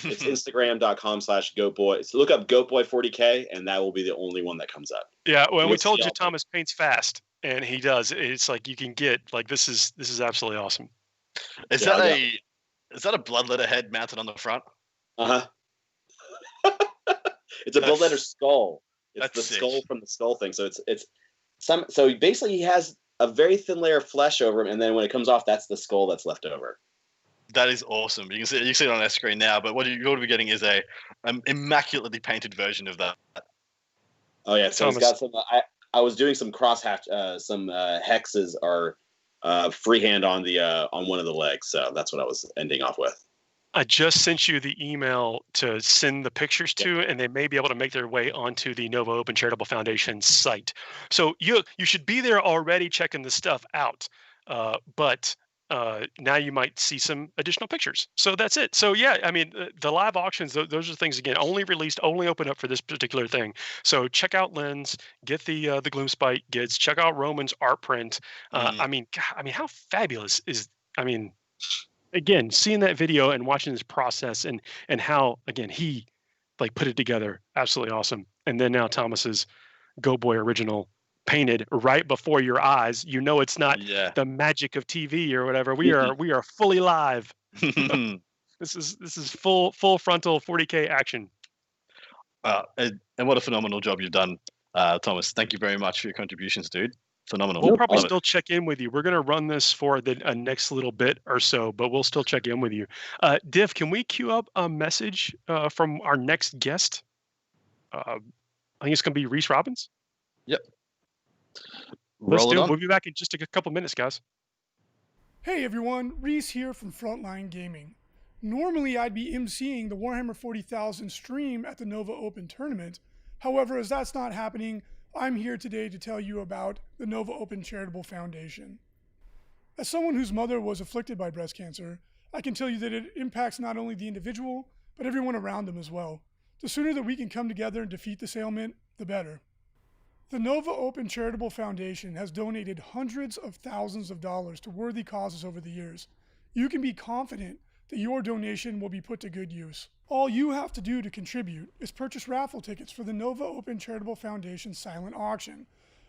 [SPEAKER 10] It's Instagram.com/GoatBoy. So look up GoatBoy40K, and that will be the only one that comes up.
[SPEAKER 5] Yeah, well, we told you Thomas paints fast, and he does. It's like you can get like this is absolutely awesome.
[SPEAKER 6] Is that a bloodletter head mounted on the front?
[SPEAKER 10] It's a bloodletter skull. It's the skull from the skull thing. So so basically he has a very thin layer of flesh over him, and then when it comes off, that's the skull that's left over.
[SPEAKER 6] That is awesome. You can see it on our screen now, but what you're going to be getting is a immaculately painted version of that.
[SPEAKER 10] Oh yeah, so it's got some. I was doing some some hexes are freehand on the on one of the legs, so that's what I was ending off with.
[SPEAKER 5] I just sent you the email to send the pictures to, and they may be able to make their way onto the Nova Open Charitable Foundation site. So you should be there already checking the stuff out, but now you might see some additional pictures. So that's it. So yeah, I mean, the live auctions, those are things, again, only open up for this particular thing. So check out Lynn's, get the Gloomspite Gids, check out Roman's art print. I mean, how fabulous is, again, seeing that video and watching this process and how, again, he like put it together, absolutely awesome. And then now Thomas's Goat Boy original painted right before your eyes. It's not the magic of TV or whatever. We are fully live. This is full frontal 40K action.
[SPEAKER 6] And what a phenomenal job you've done, Thomas. Thank you very much for your contributions, dude. Phenomenal.
[SPEAKER 5] We'll probably still check in with you. We're going to run this for the next little bit or so, but we'll still check in with you. Div, can we queue up a message from our next guest? I think it's going to be Reese Robbins.
[SPEAKER 6] Yep.
[SPEAKER 5] Let's do it. We'll be back in just a couple minutes, guys.
[SPEAKER 2] Hey everyone, Reese here from Frontline Gaming. Normally I'd be emceeing the Warhammer 40,000 stream at the Nova Open tournament. However, as that's not happening, I'm here today to tell you about the Nova Open Charitable Foundation. As someone whose mother was afflicted by breast cancer, I can tell you that it impacts not only the individual, but everyone around them as well. The sooner that we can come together and defeat this ailment, the better. The Nova Open Charitable Foundation has donated hundreds of thousands of dollars to worthy causes over the years. You can be confident that your donation will be put to good use. All you have to do to contribute is purchase raffle tickets for the Nova Open Charitable Foundation silent auction.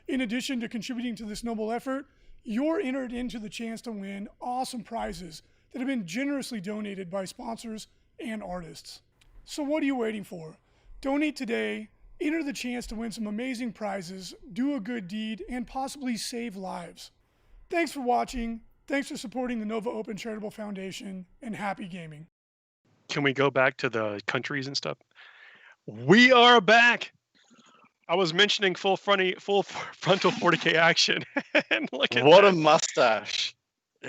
[SPEAKER 2] In addition to contributing to this noble effort, you're entered into the chance to win awesome prizes that have been generously donated by sponsors and artists. So what are you waiting for? Donate today, enter the chance to win some amazing prizes, do a good deed, and possibly save lives. Thanks for watching. Thanks for supporting the Nova Open Charitable Foundation, and happy gaming.
[SPEAKER 5] Can we go back to the countries and stuff? We are back. I was mentioning full frontal 40K action. And look at
[SPEAKER 6] what a mustache.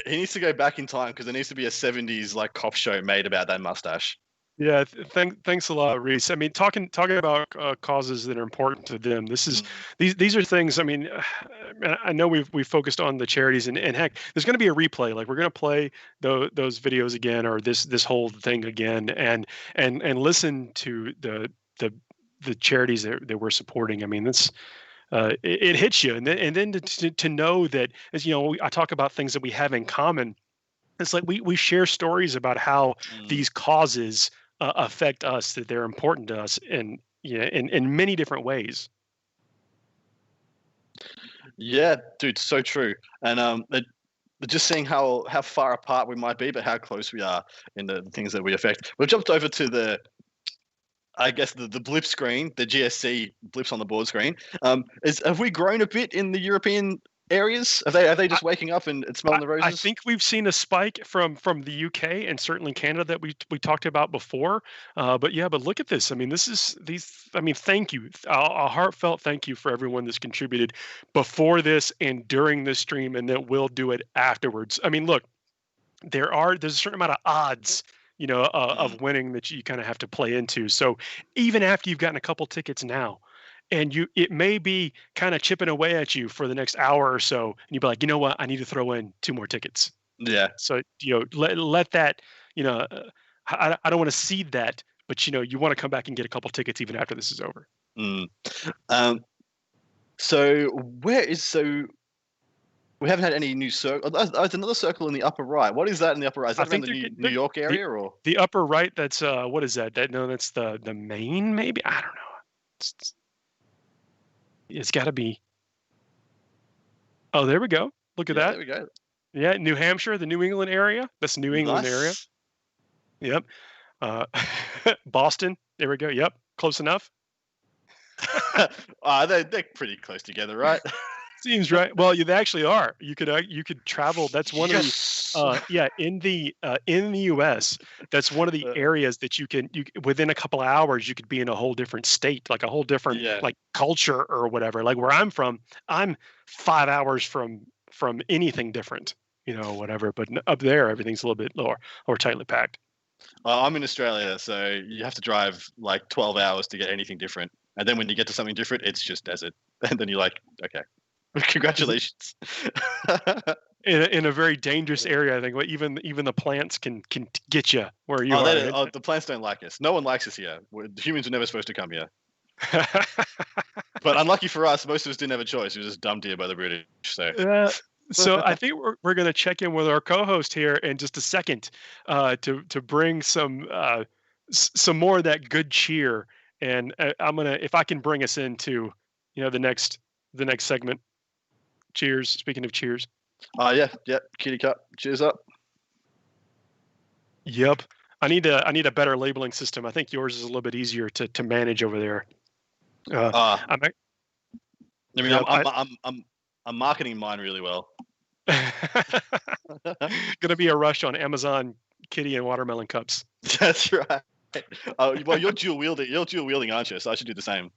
[SPEAKER 6] He needs to go back in time because there needs to be a 70s like cop show made about that mustache.
[SPEAKER 5] Yeah, thanks a lot, Reese. I mean, talking about causes that are important to them. These are things. I mean, I know we've focused on the charities, and heck, there's going to be a replay. Like we're going to play those videos again, or this whole thing again, and listen to the charities that we're supporting. I mean, it hits you, and then to know that, as you know, I talk about things that we have in common. It's like we share stories about how these causes affect us, that they're important to us in many different ways.
[SPEAKER 6] Yeah, dude, so true. And just seeing how far apart we might be, but how close we are in the things that we affect. We've jumped over to the blip screen, the GSC blips on the board screen. Have we grown a bit in the European areas? Are they just waking up and smelling the roses?
[SPEAKER 5] I think we've seen a spike from the UK and certainly Canada that we talked about before. But look at this. I mean, thank you. A heartfelt thank you for everyone that's contributed before this and during this stream, and that will do it afterwards. I mean, look, there's a certain amount of odds, of winning that you kind of have to play into. So even after you've gotten a couple tickets now, and it may be kind of chipping away at you for the next hour or so, and you'd be like, you know what, I need to throw in 2 more tickets.
[SPEAKER 6] Yeah.
[SPEAKER 5] So let that, I don't want to seed that, but you want to come back and get a couple tickets even after this is over.
[SPEAKER 6] So we haven't had any new circle. There's another circle in the upper right. What is that in the upper right? Is that around the New York area or
[SPEAKER 5] the upper right? That's what is that? That's the Maine, maybe. I don't know. It's got to be. Oh, there we go. Look at that.
[SPEAKER 6] There we go.
[SPEAKER 5] Yeah, New Hampshire, the New England area. That's the New England area. Yep. Boston. There we go. Yep. Close enough.
[SPEAKER 6] They're pretty close together, right?
[SPEAKER 5] Seems right. Well, they actually are. You could travel. That's one of the in the U.S. That's one of the areas that you within a couple of hours you could be in a whole different state, like a whole different like culture or whatever. Like where I'm from, I'm 5 hours from anything different, whatever. But up there, everything's a little bit more tightly packed.
[SPEAKER 6] I'm in Australia, so you have to drive like 12 hours to get anything different, and then when you get to something different, it's just desert, and then you're like, okay. Congratulations.
[SPEAKER 5] in a very dangerous area, I think. Even the plants can get you where you are.
[SPEAKER 6] The plants don't like us. No one likes us here. Humans are never supposed to come here. But unlucky for us, most of us didn't have a choice. We were just dumped here by the British.
[SPEAKER 5] So I think we're going to check in with our co-host here in just a second to bring some more of that good cheer. And I'm gonna, if I can bring us into the next segment. Cheers. Speaking of cheers.
[SPEAKER 6] Yeah. Kitty cup. Cheers up.
[SPEAKER 5] Yep. I need a better labeling system. I think yours is a little bit easier to manage over there.
[SPEAKER 6] I'm marketing mine really well.
[SPEAKER 5] Gonna be a rush on Amazon kitty and watermelon cups.
[SPEAKER 6] That's right. Well, you're dual wielding, aren't you? So I should do the same.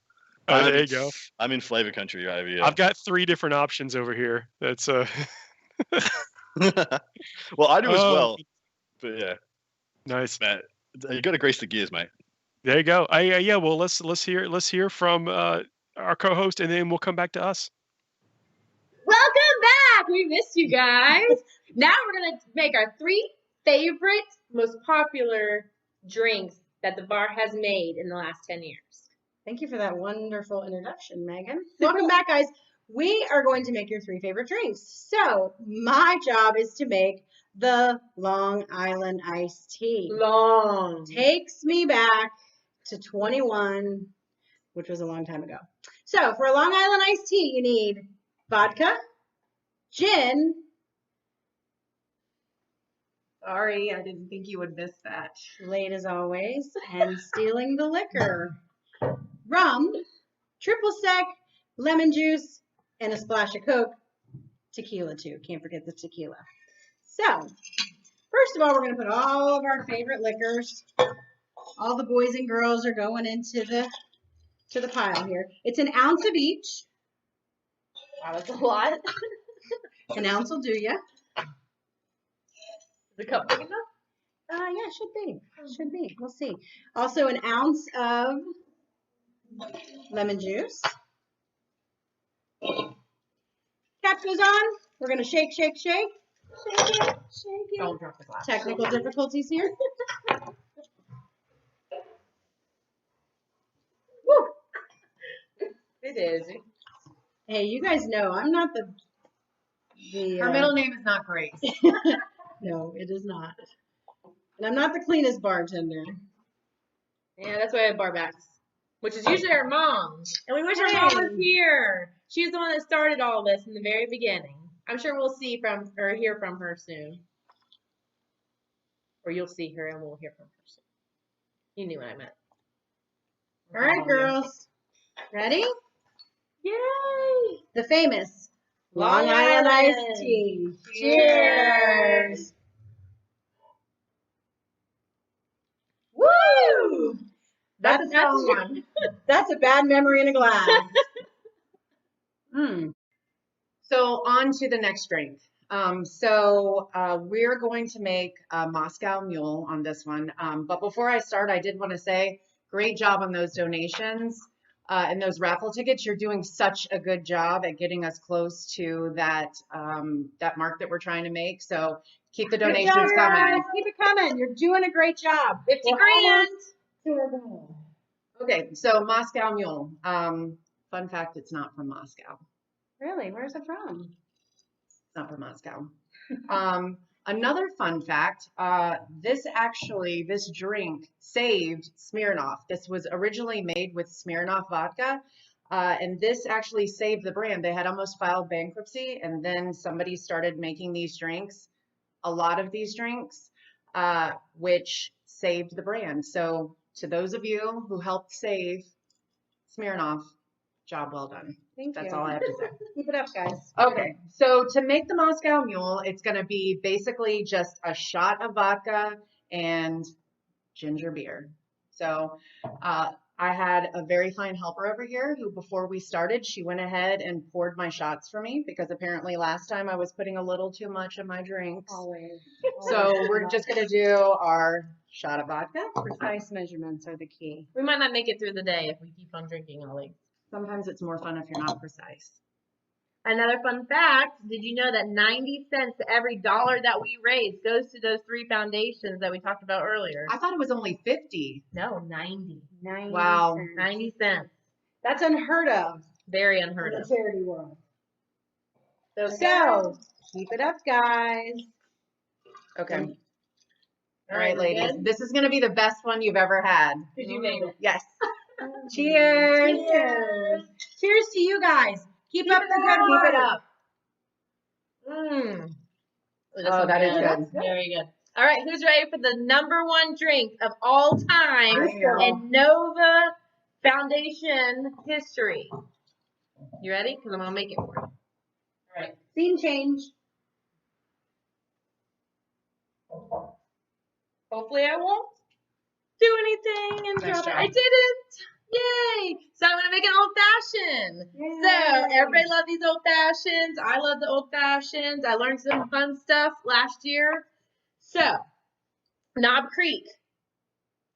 [SPEAKER 5] There you go.
[SPEAKER 6] I'm in flavor country right over here.
[SPEAKER 5] I've got 3 different options over here. That's
[SPEAKER 6] well, I do as well. But yeah.
[SPEAKER 5] Nice.
[SPEAKER 6] Man, you got to grease the gears, mate.
[SPEAKER 5] There you go. Yeah. Well, let's hear from our co-host, and then we'll come back to us.
[SPEAKER 7] Welcome back. We missed you guys. Now we're gonna make our 3 favorite, most popular drinks that the bar has made in the last 10 years.
[SPEAKER 8] Thank you for that wonderful introduction, Megan. Welcome back, guys. We are going to make your 3 favorite drinks. So my job is to make the Long Island iced tea.
[SPEAKER 7] Long.
[SPEAKER 8] Takes me back to 21, which was a long time ago. So for a Long Island iced tea, you need vodka, gin.
[SPEAKER 9] Sorry, I didn't think you would miss that.
[SPEAKER 8] Late as always, and stealing the liquor. Rum, triple sec, lemon juice, and a splash of Coke. Tequila too. Can't forget the tequila. So, first of all, we're going to put all of our favorite liquors. All the boys and girls are going into the pile here. It's an ounce of each.
[SPEAKER 7] Wow, that's a lot.
[SPEAKER 8] An ounce will do ya.
[SPEAKER 7] The cup big enough?
[SPEAKER 8] Yeah, should be. Should be. We'll see. Also, an ounce of lemon juice. Cap goes on. We're gonna shake, shake, shake. Shake it, shake it.
[SPEAKER 9] Don't drop the glass.
[SPEAKER 8] Technical difficulties here. Woo!
[SPEAKER 7] It is.
[SPEAKER 8] Hey, you guys know I'm not the
[SPEAKER 9] Her middle name is not Grace.
[SPEAKER 8] No, it is not. And I'm not the cleanest bartender.
[SPEAKER 7] Yeah, that's why I have bar backs, which is usually our mom. And we wish our mom was here. She's the one that started all this in the very beginning. I'm sure we'll see from or hear from her soon. Or you'll see her and we'll hear from her soon. You knew what I meant.
[SPEAKER 8] All right, girls. Ready?
[SPEAKER 7] Yay!
[SPEAKER 8] The famous Long Island iced tea. Cheers! Woo! That's a strong one. That's a bad memory in a glass.
[SPEAKER 9] So on to the next drink. We're going to make a Moscow Mule on this one. But before I start, I did want to say, great job on those donations and those raffle tickets. You're doing such a good job at getting us close to that that mark that we're trying to make. So keep the donations coming.
[SPEAKER 8] Guys. Keep it coming. You're doing a great job.
[SPEAKER 7] 50 grand.
[SPEAKER 9] Okay, so Moscow Mule. Fun fact, it's not from Moscow.
[SPEAKER 8] Really? Where's it from?
[SPEAKER 9] It's not from Moscow. Another fun fact, this drink saved Smirnoff. This was originally made with Smirnoff vodka, and this actually saved the brand. They had almost filed bankruptcy, and then somebody started making these drinks, a lot of these drinks, which saved the brand. So to those of you who helped save Smirnoff, job well done. That's all I have to say.
[SPEAKER 8] Keep it up, guys.
[SPEAKER 9] Okay, so to make the Moscow Mule, it's going to be basically just a shot of vodka and ginger beer. So I had a very fine helper over here who, before we started, she went ahead and poured my shots for me because apparently last time I was putting a little too much in my drinks.
[SPEAKER 8] Always.
[SPEAKER 9] So we're just going to do our shot of vodka.
[SPEAKER 8] Precise measurements are the key.
[SPEAKER 7] We might not make it through the day if we keep on drinking all week.
[SPEAKER 9] Sometimes it's more fun if you're not precise.
[SPEAKER 7] Another fun fact, did you know that 90 cents to every dollar that we raise goes to those 3 foundations that we talked about earlier?
[SPEAKER 9] I thought it was only 50.
[SPEAKER 7] No, 90.
[SPEAKER 8] 90
[SPEAKER 9] Wow.
[SPEAKER 8] cents.
[SPEAKER 7] 90 cents.
[SPEAKER 8] That's unheard of.
[SPEAKER 7] Very unheard
[SPEAKER 8] in
[SPEAKER 7] of.
[SPEAKER 8] the charity world.
[SPEAKER 9] So
[SPEAKER 8] Keep it up, guys.
[SPEAKER 9] Okay.
[SPEAKER 7] All right,
[SPEAKER 9] ladies.
[SPEAKER 7] good?
[SPEAKER 9] This is going to be the best one you've ever had.
[SPEAKER 7] Because you made it.
[SPEAKER 9] Yes.
[SPEAKER 8] Cheers.
[SPEAKER 9] Cheers.
[SPEAKER 8] Cheers to you guys. Keep up the good work.
[SPEAKER 9] Keep it up.
[SPEAKER 7] Mmm.
[SPEAKER 9] Oh, that is good.
[SPEAKER 7] Very good. All right, who's ready for the #1 drink of all time
[SPEAKER 9] I am.
[SPEAKER 7] in Nova Foundation history? You ready? Because I'm going to make it for you. All right.
[SPEAKER 8] Scene change.
[SPEAKER 7] Hopefully I won't do anything and
[SPEAKER 9] Nice
[SPEAKER 7] drop it.
[SPEAKER 9] job.
[SPEAKER 7] I didn't. Yay! So I'm gonna make an old fashioned. So everybody loves these old fashions. I love the old fashions. I learned some fun stuff last year. So Knob Creek.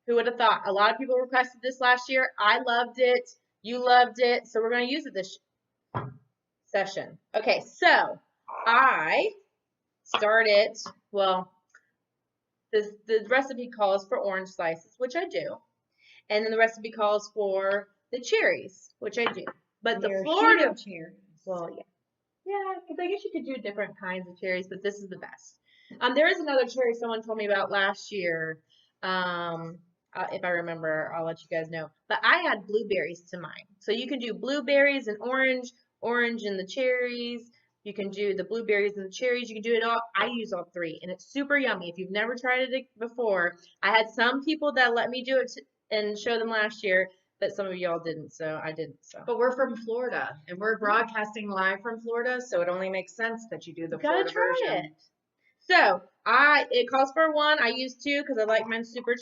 [SPEAKER 7] Who would have thought? A lot of people requested this last year. I loved it. You loved it. So we're gonna use it this session. Okay, so I started, well, the recipe calls for orange slices, which I do. And then the recipe calls for the cherries, which I do. But the Florida
[SPEAKER 8] cherries.
[SPEAKER 7] Well, yeah. Yeah, because I guess you could do different kinds of cherries, but this is the best. There is another cherry someone told me about last year. If I remember, I'll let you guys know. But I add blueberries to mine. So you can do blueberries and orange and the cherries. You can do the blueberries and the cherries. You can do it all. I use all 3, and it's super yummy. If you've never tried it before, I had some people that let me do it and show them last year, but some of y'all didn't, so I didn't. So.
[SPEAKER 9] But we're from Florida, and we're broadcasting live from Florida, so it only makes sense that you do the
[SPEAKER 7] Gotta
[SPEAKER 9] Florida
[SPEAKER 7] try
[SPEAKER 9] version.
[SPEAKER 7] it. So it calls for 1. I use 2 because I like mine super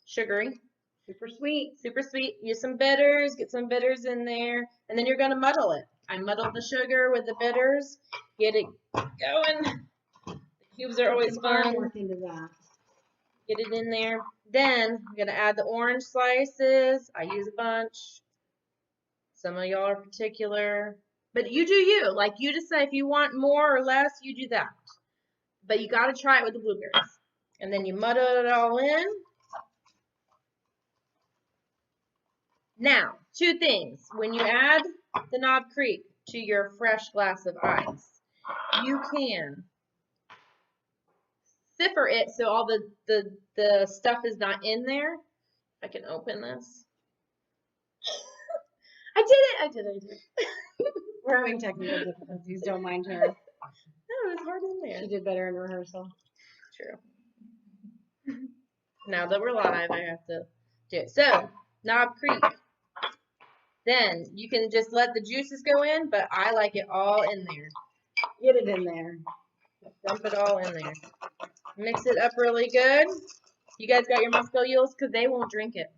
[SPEAKER 7] sugary.
[SPEAKER 8] Super sweet.
[SPEAKER 7] Super sweet. Use some bitters. Get some bitters in there. And then you're going to muddle it. I muddle the sugar with the bitters. Get it going. The Cubes are always fun.
[SPEAKER 8] Work into that.
[SPEAKER 7] Get it in there. Then I'm gonna add the orange slices. I use a bunch. Some of y'all are particular, but you do you. Like you decide if you want more or less. You do that. But you gotta try it with the blueberries, and then you muddle it all in. Now, 2 things. When you add the Knob Creek to your fresh glass of ice, you can siffer it so all the stuff is not in there. If I can open this. I did it.
[SPEAKER 8] We're having technical difficulties. Don't mind her.
[SPEAKER 7] No, it's hard in there.
[SPEAKER 8] She did better in rehearsal.
[SPEAKER 7] True. Now that we're live, I have to do it. So, Knob Creek. Then you can just let the juices go in, but I like it all in there.
[SPEAKER 8] Get it in there.
[SPEAKER 7] Dump it all in there. Mix it up really good. You guys got your Moscow Mules? Because they won't drink it.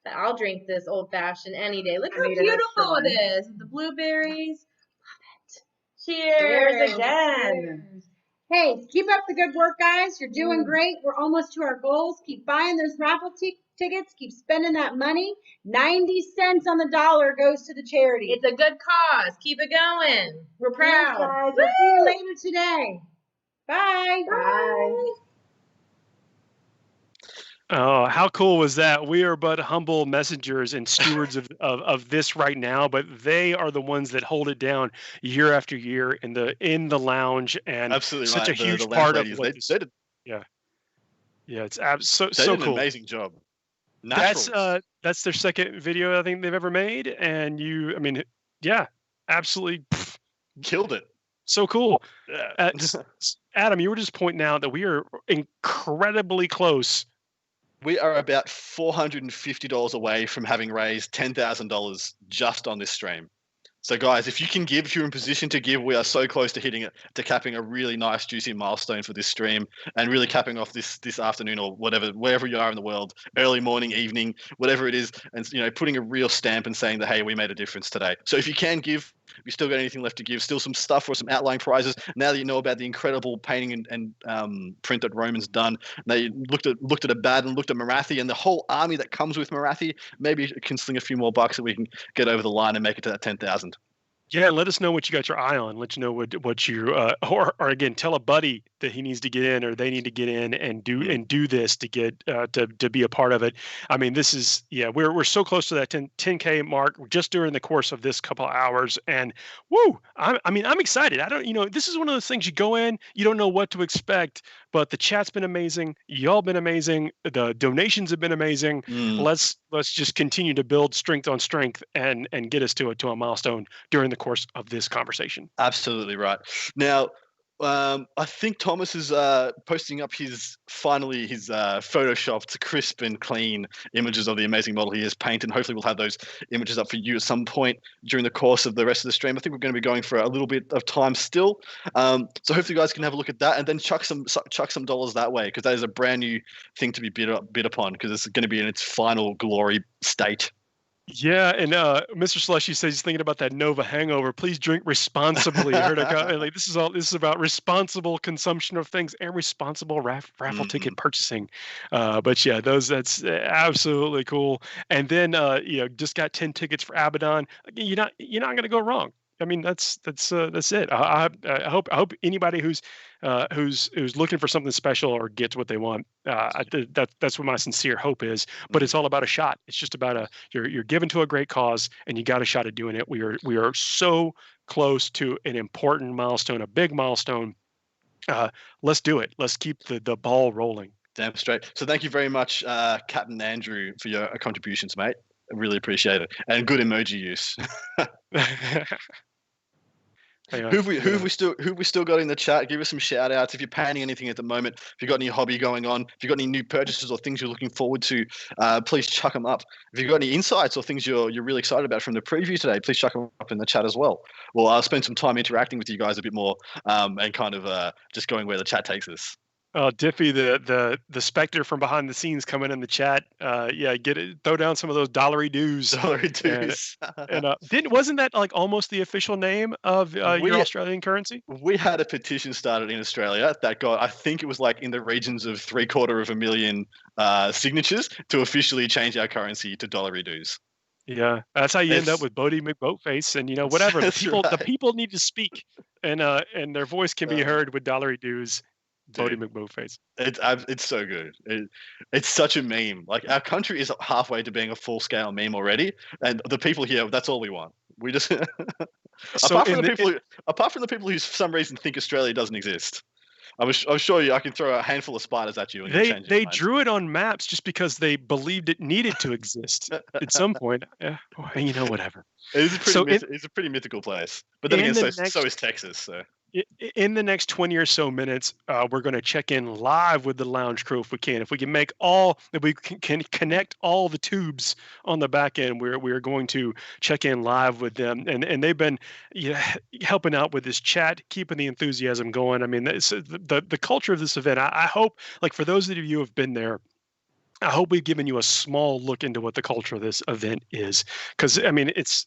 [SPEAKER 7] But I'll drink this old-fashioned any day. Look how beautiful it is. The blueberries. Love it. Cheers again.
[SPEAKER 8] Hey, keep up the good work, guys. You're doing great. We're almost to our goals. Keep buying those raffle tickets. Keep spending that money. 90 cents on the dollar goes to the charity.
[SPEAKER 7] It's a good cause. Keep it going. We're proud.
[SPEAKER 8] Guys. We'll see you later today. Bye.
[SPEAKER 7] Bye.
[SPEAKER 5] Oh, how cool was that? We are but humble messengers and stewards of this right now, but they are the ones that hold it down year after year in the lounge, and
[SPEAKER 6] absolutely
[SPEAKER 5] such
[SPEAKER 6] right.
[SPEAKER 5] a huge
[SPEAKER 6] the
[SPEAKER 5] part of
[SPEAKER 6] ladies,
[SPEAKER 5] what
[SPEAKER 6] they did,
[SPEAKER 5] yeah, it's so
[SPEAKER 6] they did an
[SPEAKER 5] cool.
[SPEAKER 6] amazing job.
[SPEAKER 5] That's their second video I think they've ever made, and absolutely
[SPEAKER 6] killed it.
[SPEAKER 5] So cool.
[SPEAKER 6] Yeah.
[SPEAKER 5] Adam, you were just pointing out that we are incredibly close.
[SPEAKER 6] We are about $450 away from having raised $10,000 just on this stream. So guys, if you can give, if you're in position to give, we are so close to hitting it, to capping a really nice, juicy milestone for this stream, and really capping off this afternoon or whatever, wherever you are in the world, early morning, evening, whatever it is, and putting a real stamp and saying that, hey, we made a difference today. So if you can give, if you still got anything left to give, still some stuff or some outlying prizes. Now that you know about the incredible painting and print that Roman's done, now you looked at Abaddon, looked at Marathi and the whole army that comes with Marathi, maybe you can sling a few more bucks so we can get over the line and make it to that 10,000.
[SPEAKER 5] Yeah, let us know what you got your eye on. Let you know what you or again, tell a buddy that he needs to get in or they need to get in and do this to get to be a part of it. I mean, this is we're so close to that 10K mark just during the course of this couple of hours, and woo! I'm excited. This is one of those things you go in, you don't know what to expect, but the chat's been amazing. Y'all been amazing. The donations have been amazing. Let's just continue to build strength on strength and get us to a milestone during the course of this conversation.
[SPEAKER 6] Absolutely right. Now, I think Thomas is posting up his photoshopped, crisp and clean images of the amazing model he has painted. Hopefully we'll have those images up for you at some point during the course of the rest of the stream. I think we're going to be going for a little bit of time still. So hopefully you guys can have a look at that and then chuck some dollars that way, because that is a brand new thing to be bid upon, because it's going to be in its final glory state.
[SPEAKER 5] Yeah, and Mr. Slushy says he's thinking about that Nova hangover. Please drink responsibly. This is about responsible consumption of things and responsible raffle ticket purchasing. But yeah, that's absolutely cool. And then just got 10 tickets for Abaddon. You're not going to go wrong. I mean, that's it. I hope anybody who's looking for something special or gets what they want. That's what my sincere hope is. But it's all about a shot. It's just about you're given to a great cause, and you got a shot at doing it. We are so close to an important milestone, a big milestone. Let's do it. Let's keep the ball rolling.
[SPEAKER 6] Damn straight. So thank you very much, Captain Andrew, for your contributions, mate. I really appreciate it, and good emoji use. Who have we still got in the chat? Give us some shout outs. If you're painting anything at the moment, if you've got any hobby going on, if you've got any new purchases or things you're looking forward to, please chuck them up. If you've got any insights or things you're really excited about from the preview today, please chuck them up in the chat as well. Well, I'll spend some time interacting with you guys a bit more and kind of just going where the chat takes us.
[SPEAKER 5] Diffie, the Spectre from behind the scenes coming in the chat. Yeah, get it. Throw down some of those dollary dues.
[SPEAKER 6] Dollary dues.
[SPEAKER 5] And wasn't that like almost the official name of your Australian currency?
[SPEAKER 6] We had a petition started in Australia that got, I think it was like in the regions of 750,000 signatures to officially change our currency to dollary dues.
[SPEAKER 5] Yeah, that's how you end up with Bodie McBoatface, and whatever. The people need to speak, and their voice can be heard with dollary dues. Bodie McBoatface.
[SPEAKER 6] It's so good. It's such a meme. Like our country is halfway to being a full scale meme already, and the people here, that's all we want. We just apart from the people who for some reason think Australia doesn't exist. I'm sure you. I can throw a handful of spiders at you. And
[SPEAKER 5] they drew it on maps just because they believed it needed to exist at some point. Whatever.
[SPEAKER 6] It's a pretty mythical place. But then again, so is Texas. So.
[SPEAKER 5] In the next 20 or so minutes, we're going to check in live with the lounge crew if we can. If we can connect all the tubes on the back end, we're going to check in live with them. And they've been helping out with this chat, keeping the enthusiasm going. I mean, the culture of this event, I hope, like for those of you who have been there, I hope we've given you a small look into what the culture of this event is. Because, I mean, it's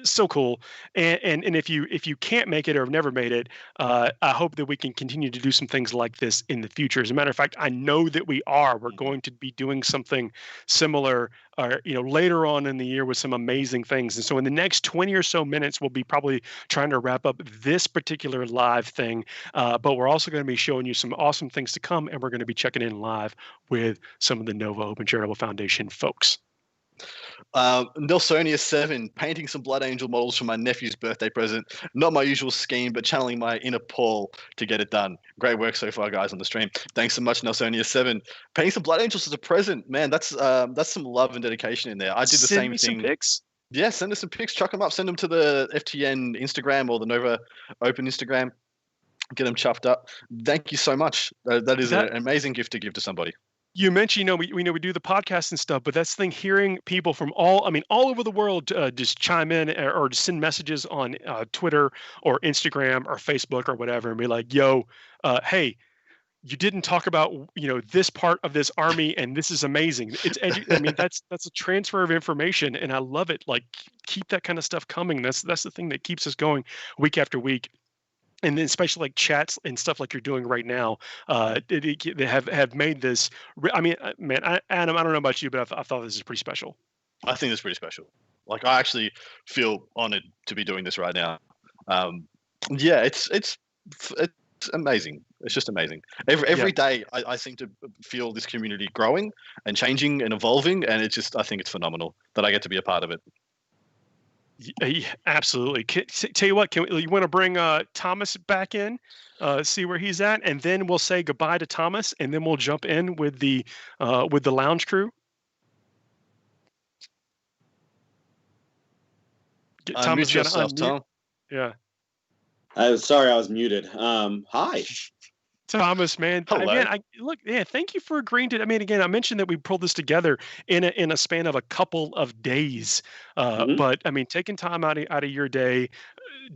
[SPEAKER 5] so cool. And if you can't make it or have never made it, I hope that we can continue to do some things like this in the future. As a matter of fact, I know that we are. We're going to be doing something similar later on in the year with some amazing things. And so in the next 20 or so minutes, we'll be probably trying to wrap up this particular live thing. But we're also going to be showing you some awesome things to come, and we're going to be checking in live with some of the Nova Open Charitable Foundation folks.
[SPEAKER 6] Nelsonia 7, painting some Blood Angel models for my nephew's birthday present. Not my usual scheme, but channeling my inner Paul to get it done. Great work so far, guys, on the stream. Thanks so much, Nelsonia 7. Painting some Blood Angels as a present, man. That's some love and dedication in there. I did the same thing.
[SPEAKER 5] Send me some pics.
[SPEAKER 6] Yeah, send us some pics. Chuck them up. Send them to the FTN Instagram or the Nova Open Instagram. Get them chuffed up. Thank you so much. That is an amazing gift to give to somebody.
[SPEAKER 5] You mentioned, we do the podcast and stuff, but that's the thing, hearing people from all over the world just chime in or just send messages on Twitter or Instagram or Facebook or whatever and be like, yo, hey, you didn't talk about, this part of this army and this is amazing. It's that's a transfer of information and I love it. Like, keep that kind of stuff coming. That's the thing that keeps us going week after week. And then especially like chats and stuff like you're doing right now, they have made this. I mean, man, Adam, I don't know about you, but I thought this is pretty special.
[SPEAKER 6] I think it's pretty special. Like, I actually feel honored to be doing this right now. Yeah, it's amazing. It's just amazing. Every day, I seem to feel this community growing and changing and evolving, and I think it's phenomenal that I get to be a part of it.
[SPEAKER 5] Yeah, absolutely. Tell you what, you want to bring Thomas back in, see where he's at, and then we'll say goodbye to Thomas, and then we'll jump in with the lounge crew.
[SPEAKER 6] Thomas, yourself, Tom.
[SPEAKER 5] Yeah.
[SPEAKER 10] Sorry, I was muted. Hi.
[SPEAKER 5] Thomas, man.
[SPEAKER 6] Hello.
[SPEAKER 5] Thank you for agreeing to. I mean, again, I mentioned that we pulled this together in a span of a couple of days. But I mean, taking time out of your day,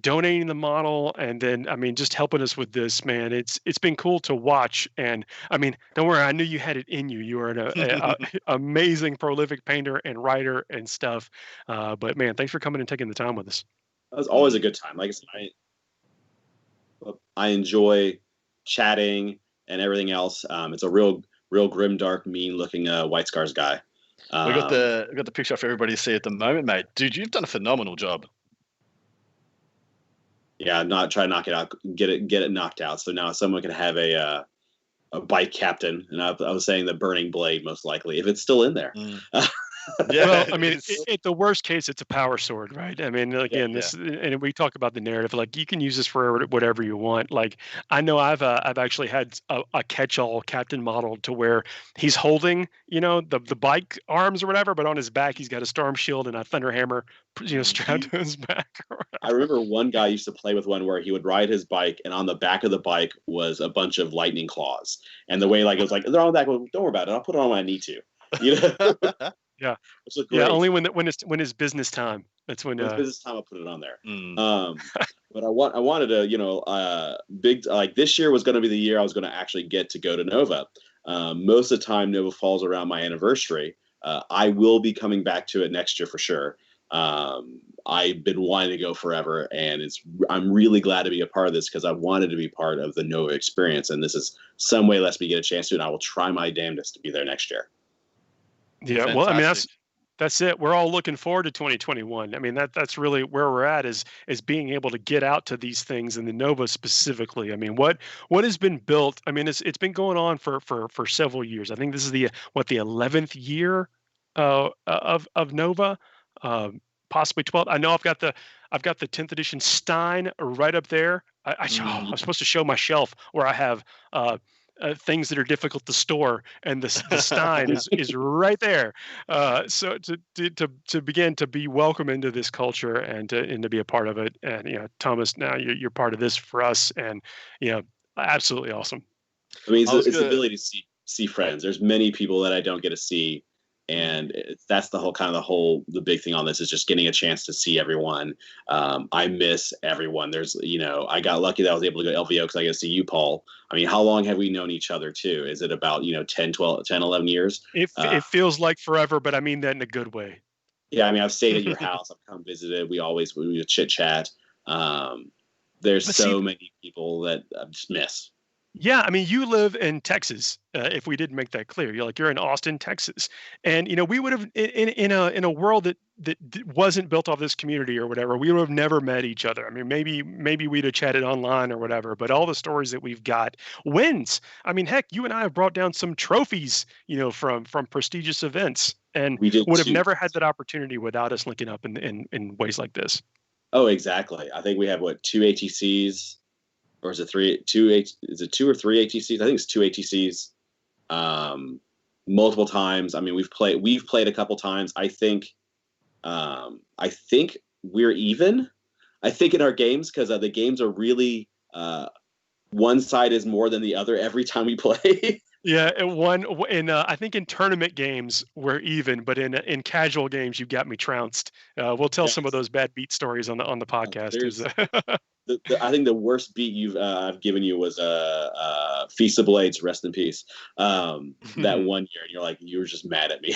[SPEAKER 5] donating the model, and then just helping us with this, man. It's been cool to watch. And I mean, don't worry, I knew you had it in you. You are an amazing, prolific painter and writer and stuff. But man, thanks for coming and taking the time with us.
[SPEAKER 10] That was always a good time. Like I enjoy chatting and everything else. It's a real grim, dark, mean-looking White Scars guy.
[SPEAKER 6] We got the picture for everybody to see at the moment, mate. Dude, you've done a phenomenal job.
[SPEAKER 10] Yeah, not try to knock it out, get it knocked out. So now someone can have a bike captain, and I was saying the Burning Blade most likely if it's still in there.
[SPEAKER 5] Yeah, well, I mean, at the worst case, it's a power sword, right? I mean, again, and we talk about the narrative, like you can use this for whatever you want. Like, I know I've actually had a catch-all captain model to where he's holding, the bike arms or whatever, but on his back he's got a storm shield and a thunder hammer, strapped to his back.
[SPEAKER 10] I remember one guy used to play with one where he would ride his bike, and on the back of the bike was a bunch of lightning claws, and the way it was like they're on the back. Well, don't worry about it. I'll put it on when I need to.
[SPEAKER 5] Yeah.
[SPEAKER 10] which look
[SPEAKER 5] Yeah.
[SPEAKER 10] great.
[SPEAKER 5] Only when it's business time. That's when.
[SPEAKER 10] When it's business time, I'll put it on there. But I wanted to, big like this year was going to be the year I was going to actually get to go to Nova. Most of the time, Nova falls around my anniversary. I will be coming back to it next year for sure. I've been wanting to go forever, and I'm really glad to be a part of this because I wanted to be part of the Nova experience, and this is some way lets me get a chance to, and I will try my damnedest to be there next year.
[SPEAKER 5] Yeah, well, I mean that's it. We're all looking forward to 2021. I mean that's really where we're at is being able to get out to these things, and the Nova specifically. I mean, what has been built? I mean, it's been going on for several years. I think this is the 11th year of Nova, possibly 12th. I know I've got the 10th edition Stein right up there. I'm supposed to show my shelf where I have things that are difficult to store, and the Stein is right there. So to begin to be welcome into this culture and to be a part of it, and Thomas, now you're part of this for us, and absolutely awesome.
[SPEAKER 10] I mean, it's the ability to see friends. There's many people that I don't get to see, and that's the big thing on this is just getting a chance to see everyone. I miss everyone. There's, I got lucky that I was able to go LVO because I get to see you, Paul. I mean, how long have we known each other too? Is it about 10, 11 years?
[SPEAKER 5] It feels like forever, but I mean that in a good way.
[SPEAKER 10] Yeah, I mean, I've stayed at your house. I've come visited. We would chit chat. There's many people that I just miss.
[SPEAKER 5] Yeah, I mean, you live in Texas. If we didn't make that clear, you're in Austin, Texas, and we would have in a world that wasn't built off this community or whatever. We would have never met each other. I mean, maybe we'd have chatted online or whatever. But all the stories that we've got, wins. I mean, heck, you and I have brought down some trophies, from prestigious events, and
[SPEAKER 10] we
[SPEAKER 5] would have never had that opportunity without us linking up in ways like this.
[SPEAKER 10] Oh, exactly. I think we have 2 ATCs. Or is it 3? 2? Is it 2 or 3 ATCs? I think it's 2 ATCs. Multiple times. I mean, we've played a couple times. I think we're even. I think in our games because the games are really one side is more than the other every time we play.
[SPEAKER 5] Yeah, I think in tournament games we're even, but in casual games you got me trounced. We'll tell some of those bad beat stories on the podcast.
[SPEAKER 10] I think the worst beat I've given you was Feast of Blades, rest in peace. That one year, and you were just mad at me.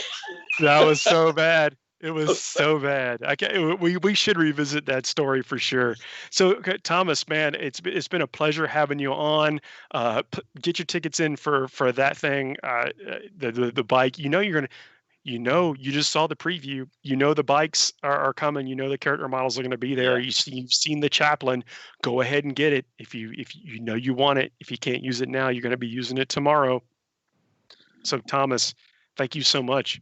[SPEAKER 5] That was so bad. It was so bad. We should revisit that story for sure. So, Thomas, man, it's been a pleasure having you on. Get your tickets in for that thing, the bike. You just saw the preview. The bikes are coming. The character models are going to be there. Yeah. You've seen the chaplain. Go ahead and get it if you you want it. If you can't use it now, you're going to be using it tomorrow. So, Thomas, thank you so much.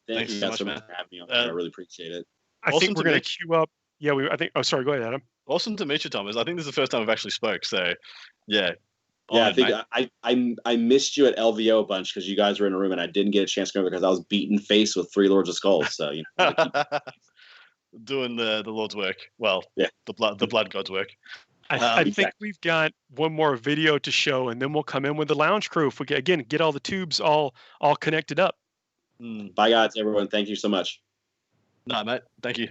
[SPEAKER 10] Thank you so much for having me on. I really appreciate it.
[SPEAKER 5] I think we're going to queue up. Yeah, I think. Oh, sorry. Go ahead, Adam.
[SPEAKER 6] Awesome to meet you, Thomas. I think this is the first time I've actually spoke. So, yeah.
[SPEAKER 10] Yeah, I think I missed you at LVO a bunch because you guys were in a room and I didn't get a chance to go because I was beaten face with 3 Lords of Skulls. So
[SPEAKER 6] doing the Lord's work. Well, yeah, the blood god's work.
[SPEAKER 5] I think we've got one more video to show, and then we'll come in with the lounge crew. If we get all the tubes all connected up.
[SPEAKER 10] Bye, guys, everyone. Thank you so much.
[SPEAKER 6] No, mate. Thank you.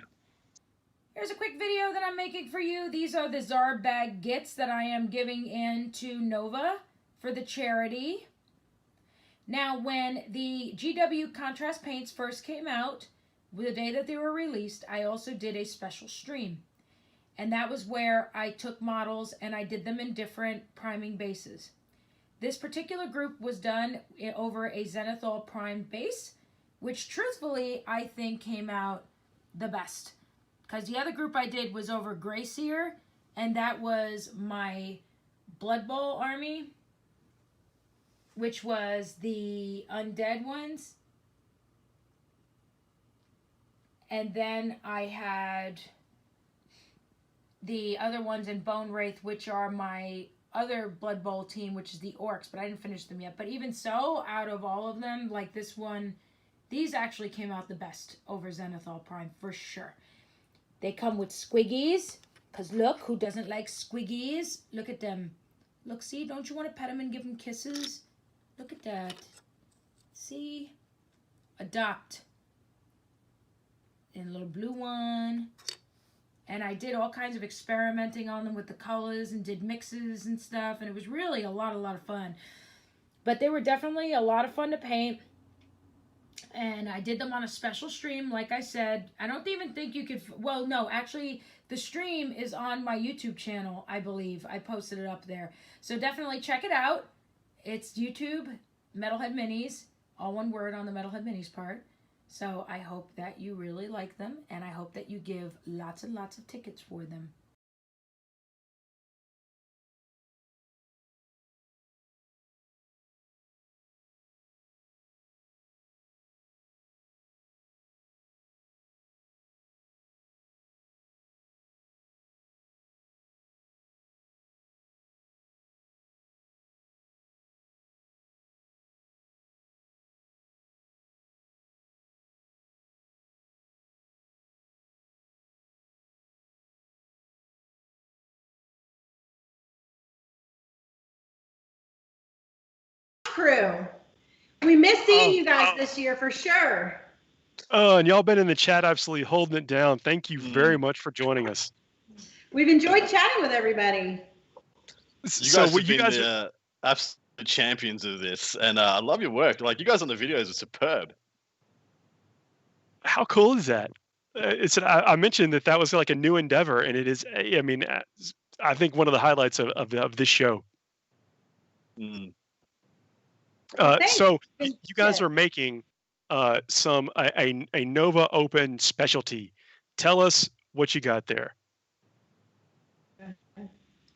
[SPEAKER 11] Here's a quick video that I'm making for you. These are the Zarb bag gits that I am giving in to Nova for the charity. Now, when the GW contrast paints first came out, the day that they were released, I also did a special stream. And that was where I took models and I did them in different priming bases. This particular group was done over a Zenithal prime base, which truthfully I think came out the best. Because the other group I did was over Greyseer, and that was my Blood Bowl army, which was the undead ones. And then I had the other ones in Bone Wraith, which are my other Blood Bowl team, which is the Orcs, but I didn't finish them yet. But even so, out of all of them, like this one, these actually came out the best over Zenithal Prime, for sure. They come with squiggies, because look, who doesn't like squiggies? Look at them. Look, see, don't you want to pet them and give them kisses? Look at that. See? Adopt. and a little blue one. And I did all kinds of experimenting on them with the colors and did mixes and stuff. And it was really a lot of fun. But they were definitely a lot of fun to paint. And I did them on a special stream, like I said. I don't even think you could... Well, no, actually, the stream is on my YouTube channel, I believe. I posted it up there. So definitely check it out. It's YouTube, Metalhead Minis. All one word on the Metalhead Minis part. So I hope that you really like them, and I hope that you give lots and lots of tickets for them.
[SPEAKER 8] Crew. We miss seeing you guys this year for sure.
[SPEAKER 5] Oh, and y'all been in the chat absolutely holding it down. Thank you very much for joining us.
[SPEAKER 8] We've enjoyed chatting with everybody.
[SPEAKER 6] You guys have been the absolute champions of this, and I love your work. Like, you guys on the videos are superb.
[SPEAKER 5] How cool is that? I mentioned that was like a new endeavor, and it is. I mean, I think one of the highlights of this show. So you guys are making a Nova Open specialty. Tell us what you got there.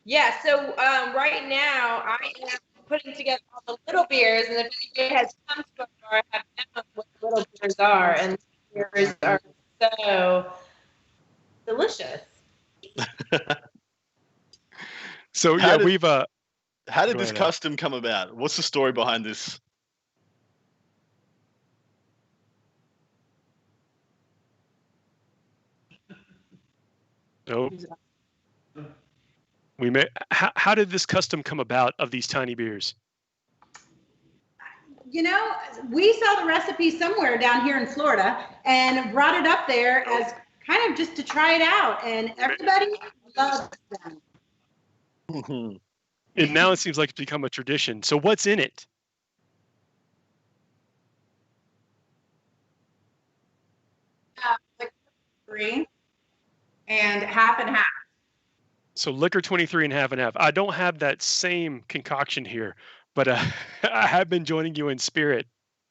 [SPEAKER 7] Yeah, so right now I am putting together all the little beers, and if anybody has come to a bar, I have known what the little beers are, and the beers are so delicious.
[SPEAKER 5] So yeah,
[SPEAKER 6] how did this custom come about? What's the story behind this?
[SPEAKER 5] Nope. How did this custom come about of these tiny beers?
[SPEAKER 8] You know, we saw the recipe somewhere down here in Florida and brought it up there as kind of just to try it out, and everybody loves them.
[SPEAKER 5] And now it seems like it's become a tradition. So what's in it?
[SPEAKER 9] Three and half and half.
[SPEAKER 5] So liquor 23 and half and half. I don't have that same concoction here, but I have been joining you in spirit.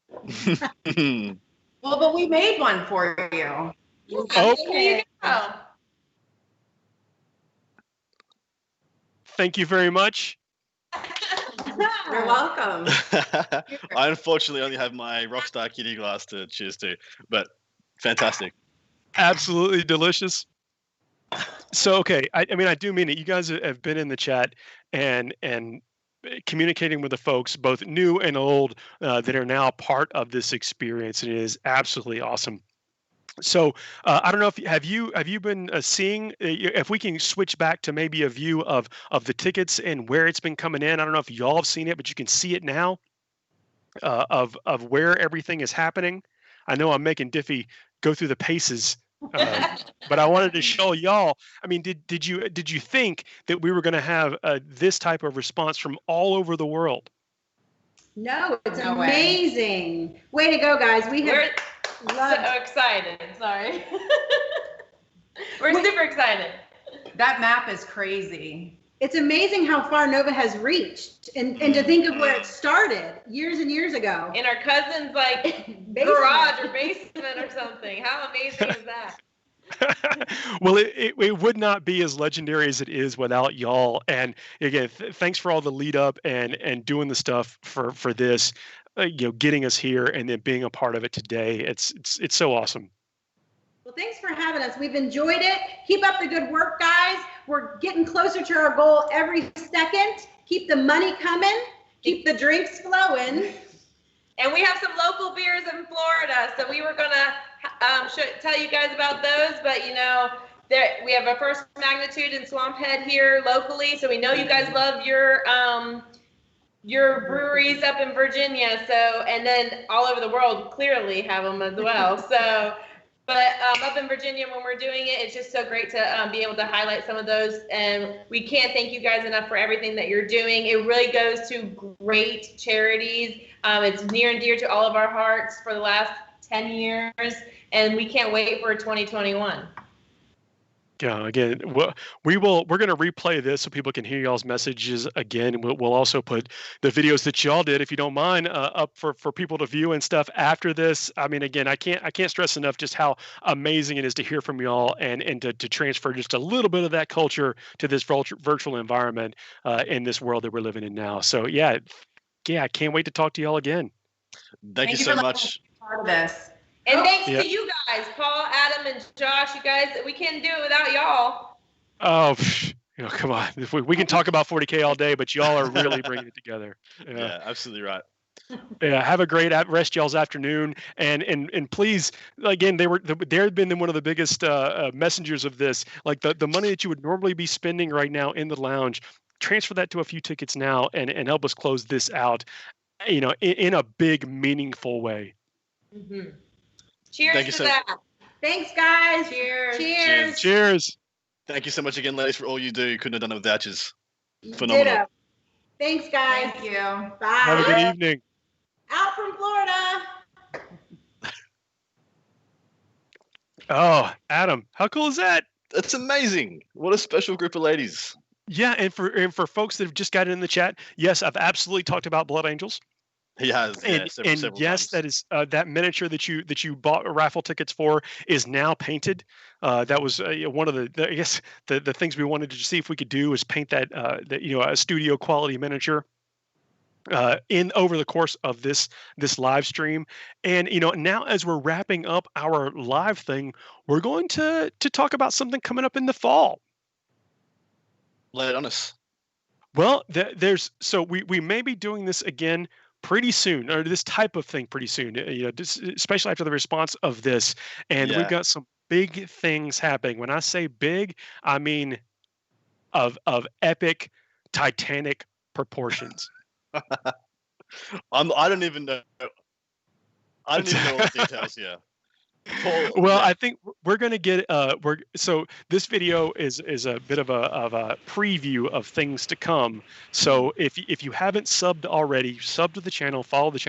[SPEAKER 9] Well, but we made one for you.
[SPEAKER 5] Oh.
[SPEAKER 9] There you go.
[SPEAKER 5] Thank you very much.
[SPEAKER 9] You're welcome.
[SPEAKER 6] I unfortunately only have my Rockstar Kitty glass to cheers to, but fantastic.
[SPEAKER 5] Absolutely delicious. So, okay, I mean, I do mean it. You guys have been in the chat and communicating with the folks, both new and old, that are now part of this experience, and it is absolutely awesome. So I don't know if have you been seeing, if we can switch back to maybe a view of the tickets and where it's been coming in. I don't know if y'all have seen it, but you can see it now of where everything is happening. I know I'm making Diffie go through the paces, but I wanted to show y'all. I mean, did you think that we were going to have this type of response from all over the world?
[SPEAKER 8] No, it's amazing. Way to go, guys.
[SPEAKER 7] We're so excited. Sorry. We're super excited.
[SPEAKER 9] That map is crazy.
[SPEAKER 8] It's amazing how far Nova has reached, and to think of where it started years and years ago.
[SPEAKER 7] In our cousin's garage or basement or something. How amazing is that?
[SPEAKER 5] Well, it would not be as legendary as it is without y'all. And again, thanks for all the lead up and doing the stuff for this, getting us here and then being a part of it today. It's so awesome.
[SPEAKER 8] Well, thanks for having us. We've enjoyed it. Keep up the good work, guys. We're getting closer to our goal every second. Keep the money coming. Keep the drinks flowing.
[SPEAKER 7] And we have some local beers in Florida, so we were gonna tell you guys about those, but we have a First Magnitude in Swamphead here locally, so we know you guys love your breweries up in Virginia, and then all over the world clearly have them as well. So But up in Virginia, when we're doing it, it's just so great to be able to highlight some of those. And we can't thank you guys enough for everything that you're doing. It really goes to great charities. It's near and dear to all of our hearts for the last 10 years. And we can't wait for 2021.
[SPEAKER 5] Yeah, again, we're going to replay this so people can hear y'all's messages again. We'll also put the videos that y'all did, if you don't mind, up for people to view and stuff after this. I mean, again, I can't stress enough just how amazing it is to hear from y'all and to transfer just a little bit of that culture to this virtual environment in this world that we're living in now. So yeah, I can't wait to talk to y'all again.
[SPEAKER 6] Thank you so much.
[SPEAKER 9] Part of this.
[SPEAKER 7] And thanks to you guys, Paul, Adam, and Josh. You guys, we can't do it without y'all.
[SPEAKER 5] Oh, come on. We can talk about 40K all day, but y'all are really bringing it together.
[SPEAKER 6] Yeah, absolutely right.
[SPEAKER 5] Yeah, have a great rest y'all's afternoon, and please, again, they had been one of the biggest messengers of this. Like the money that you would normally be spending right now in the lounge, transfer that to a few tickets now, and help us close this out, in a big, meaningful way.
[SPEAKER 7] Mm-hmm. Cheers to that. Thanks, guys. Cheers.
[SPEAKER 5] Cheers.
[SPEAKER 6] Thank you so much again, ladies, for all you do. Couldn't have done it without you. Phenomenal.
[SPEAKER 7] Ditto. Thanks, guys.
[SPEAKER 9] Thank you.
[SPEAKER 7] Bye.
[SPEAKER 5] Have a good evening.
[SPEAKER 7] Out from Florida.
[SPEAKER 5] Oh, Adam, how cool is that?
[SPEAKER 6] That's amazing. What a special group of ladies.
[SPEAKER 5] Yeah, and for folks that have just got in the chat, yes, I've absolutely talked about Blood Angels.
[SPEAKER 6] He has,
[SPEAKER 5] and
[SPEAKER 6] several
[SPEAKER 5] yes,
[SPEAKER 6] times.
[SPEAKER 5] that is that miniature that you bought raffle tickets for is now painted. That was one of the I guess the things we wanted to see if we could do is paint that a studio quality miniature in over the course of this live stream. And now as we're wrapping up our live thing, we're going to talk about something coming up in the fall.
[SPEAKER 6] Lay it on us.
[SPEAKER 5] Well, we may be doing this again pretty soon, or this type of thing pretty soon, especially after the response of this. And we've got some big things happening. When I say big, I mean of epic, titanic proportions.
[SPEAKER 6] I don't even know. I don't even know all the details here. Paul,
[SPEAKER 5] well, I think we're going to get so this video is a bit of a preview of things to come. So if you haven't subbed already, sub to the channel, follow us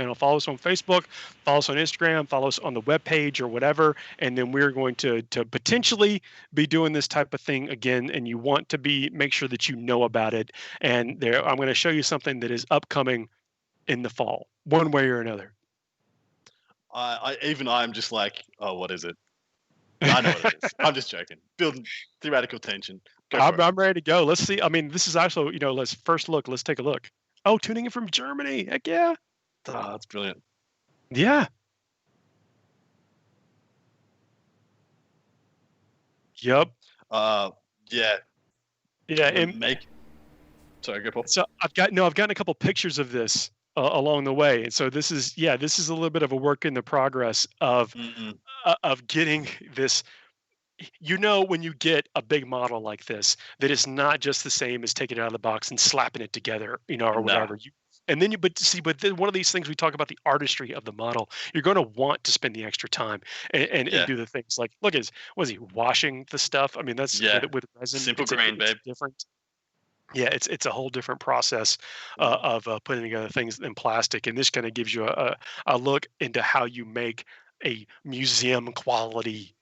[SPEAKER 5] on Facebook, follow us on Instagram, follow us on the webpage or whatever, and then we're going to potentially be doing this type of thing again. And you want to make sure that you know about it. And I'm going to show you something that is upcoming in the fall, one way or another.
[SPEAKER 6] I'm just like, oh, what is it? I know what it is. I'm just joking. Building theoretical tension.
[SPEAKER 5] I'm ready to go. Let's see. I mean, this is also, let's first look. Let's take a look. Oh, tuning in from Germany. Heck yeah.
[SPEAKER 6] Oh, that's brilliant.
[SPEAKER 5] Yeah. Yep.
[SPEAKER 6] Yeah.
[SPEAKER 5] Yeah. And
[SPEAKER 6] sorry, go Paul.
[SPEAKER 5] So I've gotten a couple pictures of this along the way, and so this is a little bit of a work in the progress of getting this. When you get a big model like this, that is not just the same as taking it out of the box and slapping it together, or whatever. But then one of these things we talk about the artistry of the model. You're going to want to spend the extra time and do the things like was he washing the stuff? I mean, that's with resin.
[SPEAKER 6] Simple grain, babe.
[SPEAKER 5] Different. Yeah, it's a whole different process of putting together things in plastic, and this kind of gives you a look into how you make a museum quality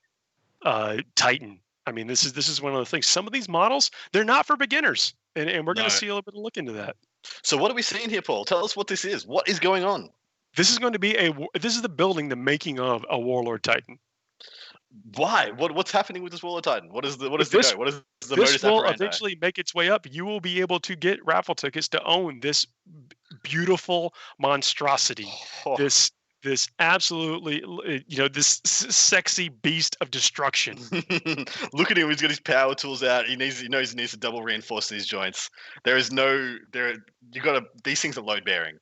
[SPEAKER 5] Titan. I mean, this is one of the things. Some of these models, they're not for beginners, and we're going to see a little bit of look into that.
[SPEAKER 6] So what are we seeing here, Paul? Tell us what this is. What is going on?
[SPEAKER 5] This is going to be this is the making of a Warlord Titan.
[SPEAKER 6] Why? What's happening with this Warlord Titan? What is the modus
[SPEAKER 5] This will
[SPEAKER 6] operandi?
[SPEAKER 5] eventually make its way up. You will be able to get raffle tickets to own this beautiful monstrosity. This absolutely, this sexy beast of destruction.
[SPEAKER 6] Look at him. He's got his power tools out. He knows he needs to double reinforce these joints. These things are load bearing.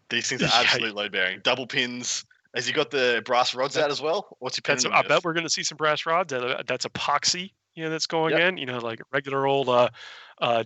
[SPEAKER 6] These things are absolute load bearing. Double pins. Has he got the brass rods out as well? What's he pinning?
[SPEAKER 5] I bet we're going to see some brass rods. That's epoxy, that's going in. Like regular old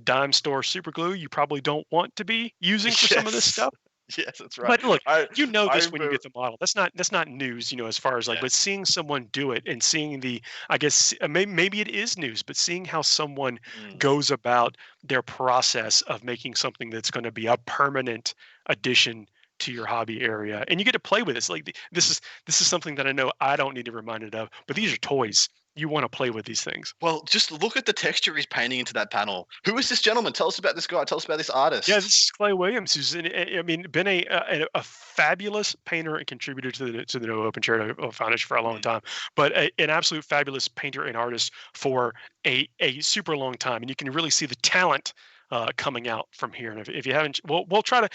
[SPEAKER 5] dime store super glue. You probably don't want to be using for some of this stuff.
[SPEAKER 6] Yes, that's right.
[SPEAKER 5] But look,
[SPEAKER 6] I
[SPEAKER 5] you know this when you
[SPEAKER 6] remember.
[SPEAKER 5] get the model. That's not news, as far as like,
[SPEAKER 6] Yeah.
[SPEAKER 5] but seeing someone do it and seeing I guess maybe it is news, but seeing how someone goes about their process of making something that's going to be a permanent addition to your hobby area, and you get to play with this. Like this is something that I know I don't need to be reminded of, but these are toys. You want to play with these things.
[SPEAKER 6] Well, just look at the texture he's painting into that panel. Who is this gentleman? Tell us about this guy. Tell us about this artist.
[SPEAKER 5] Yeah, this is Clay Williams, who's been a fabulous painter and contributor to the Nova Open Charitable Foundation for a long time, but an absolute fabulous painter and artist for a super long time, and you can really see the talent coming out from here. And if you haven't, I'll try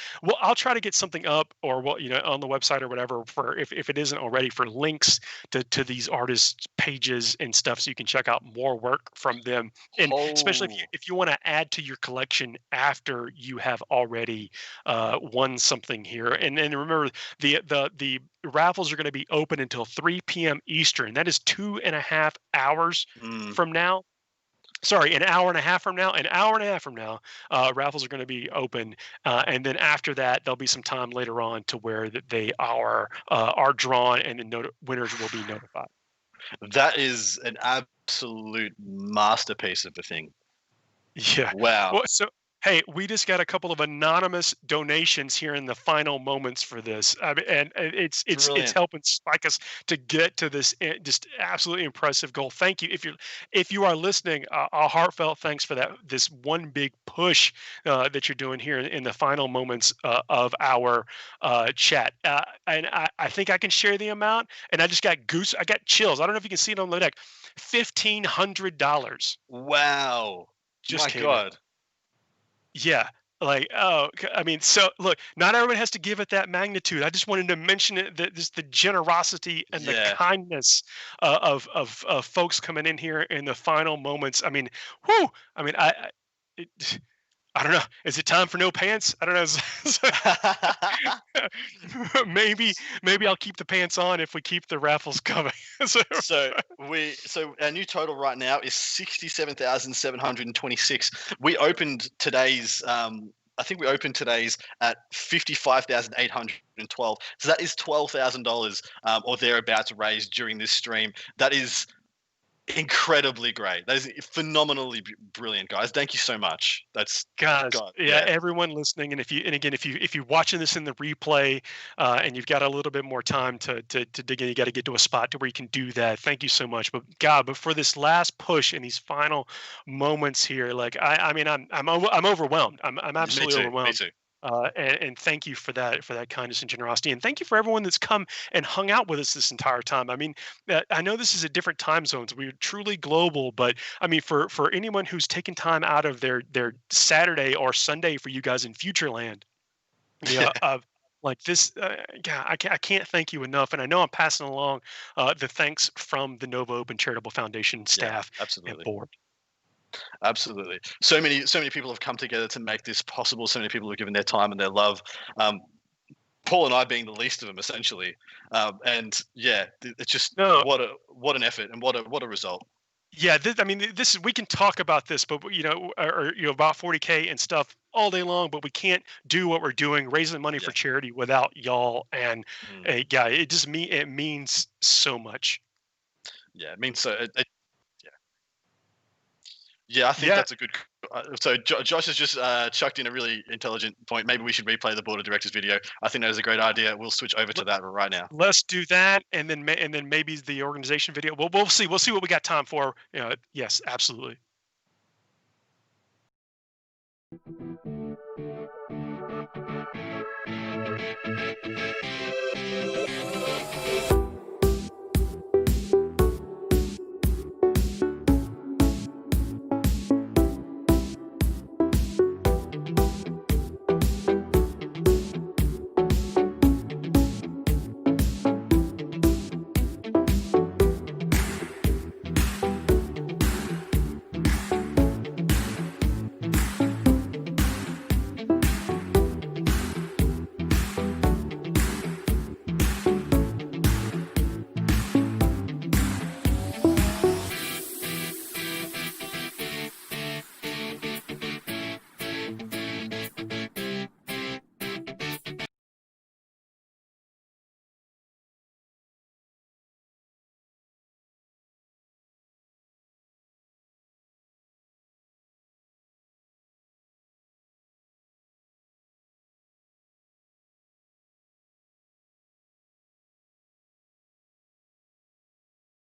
[SPEAKER 5] to get something up, or on the website or whatever, for if it isn't already, for links to these artists' pages and stuff, so you can check out more work from them, and especially if you want to add to your collection after you have already won something here. And remember, the raffles are going to be open until 3 p.m. Eastern. That is 2.5 hours from now. Sorry, an hour and a half from now. Raffles are going to be open, and then after that, there'll be some time later on to where that they are drawn, and the winners will be notified.
[SPEAKER 6] That is an absolute masterpiece of a thing.
[SPEAKER 5] Yeah.
[SPEAKER 6] Wow.
[SPEAKER 5] Well, so hey, we just got a couple of anonymous donations here in the final moments for this. I mean, and it's
[SPEAKER 6] Brilliant.
[SPEAKER 5] helping spike us to get to this just absolutely impressive goal. Thank you. If you are listening, a heartfelt thanks for this one big push that you're doing here in the final moments of our chat. And I think I can share the amount. And I got chills. I don't know if you can see it on the deck. $1,500.
[SPEAKER 6] Wow.
[SPEAKER 5] Just
[SPEAKER 6] My
[SPEAKER 5] came
[SPEAKER 6] God.
[SPEAKER 5] in. Yeah. Like, I mean, so look, not everyone has to give it that magnitude. I just wanted to mention it, that just the generosity and the kindness of folks coming in here in the final moments. I mean, whoo! I mean, I don't know. Is it time for no pants? I don't know. Maybe I'll keep the pants on if we keep the raffles coming.
[SPEAKER 6] So our new total right now is 67,726. We opened today's I think we opened today's at 55,812. So that is $12,000 or thereabouts raised during this stream. That is incredibly great. That is phenomenally brilliant, guys. Thank you so much. That's
[SPEAKER 5] guys.
[SPEAKER 6] God,
[SPEAKER 5] yeah, everyone listening, and if you're watching this in the replay, and you've got a little bit more time to dig in, you got to get to a spot to where you can do that. Thank you so much. But for this last push in these final moments here, like I'm overwhelmed. I'm absolutely overwhelmed.
[SPEAKER 6] Me too.
[SPEAKER 5] And thank you for that kindness and generosity, and thank you for everyone that's come and hung out with us this entire time. I mean, I know this is a different time zones. We're truly global, but I mean, for anyone who's taken time out of their Saturday or Sunday for you guys in Futureland, like this, I can't thank you enough. And I know I'm passing along the thanks from the Nova Open Charitable Foundation staff and board.
[SPEAKER 6] Absolutely. So many people have come together to make this possible. So many people have given their time and their love. Paul and I being the least of them, essentially. And yeah, it's just what an effort and what a result.
[SPEAKER 5] Yeah, this is, we can talk about this, but about 40K and stuff all day long, but we can't do what we're doing, raising money for charity, without y'all. And it means so much.
[SPEAKER 6] Yeah, it means so. Yeah, I think that's a good. So Josh has just chucked in a really intelligent point. Maybe we should replay the board of directors video. I think that is a great idea. We'll switch over to that right now.
[SPEAKER 5] Let's do that, and then maybe the organization video. We'll see. We'll see what we got time for. Yes, absolutely.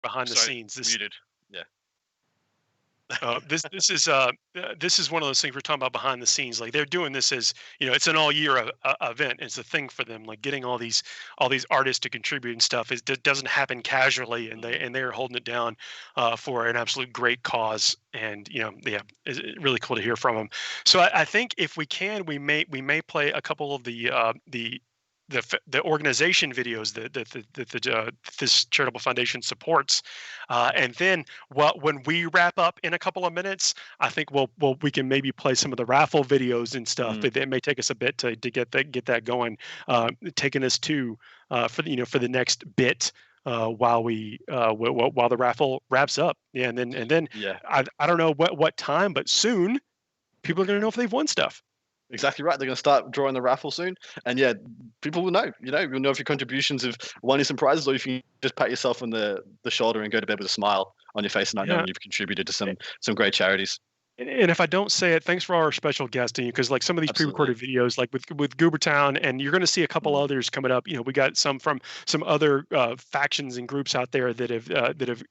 [SPEAKER 5] behind the
[SPEAKER 6] Sorry,
[SPEAKER 5] scenes. This
[SPEAKER 6] muted. Yeah.
[SPEAKER 5] this is one of those things we're talking about behind the scenes. Like they're doing this as it's an all year event. It's a thing for them. Like getting all these artists to contribute and stuff doesn't happen casually, and they're holding it down for an absolute great cause. And it's really cool to hear from them. So I think if we can, we may play a couple of the organization videos that this charitable foundation supports, and then when we wrap up in a couple of minutes, I think we can maybe play some of the raffle videos and stuff. But it may take us a bit to get that going, taking us to for the next bit. While the raffle wraps up, and then I don't know what time, but soon people are going to know if they've won stuff.
[SPEAKER 6] Exactly right. They're going to start drawing the raffle soon, and people will know. You'll know if your contributions have won you some prizes, or if you just pat yourself on the shoulder and go to bed with a smile on your face, and knowing you've contributed to some great charities.
[SPEAKER 5] And if I don't say it, thanks for our special guesting, because like some of these pre-recorded videos, like with Goobertown, and you're going to see a couple others coming up. We got some from some other factions and groups out there that have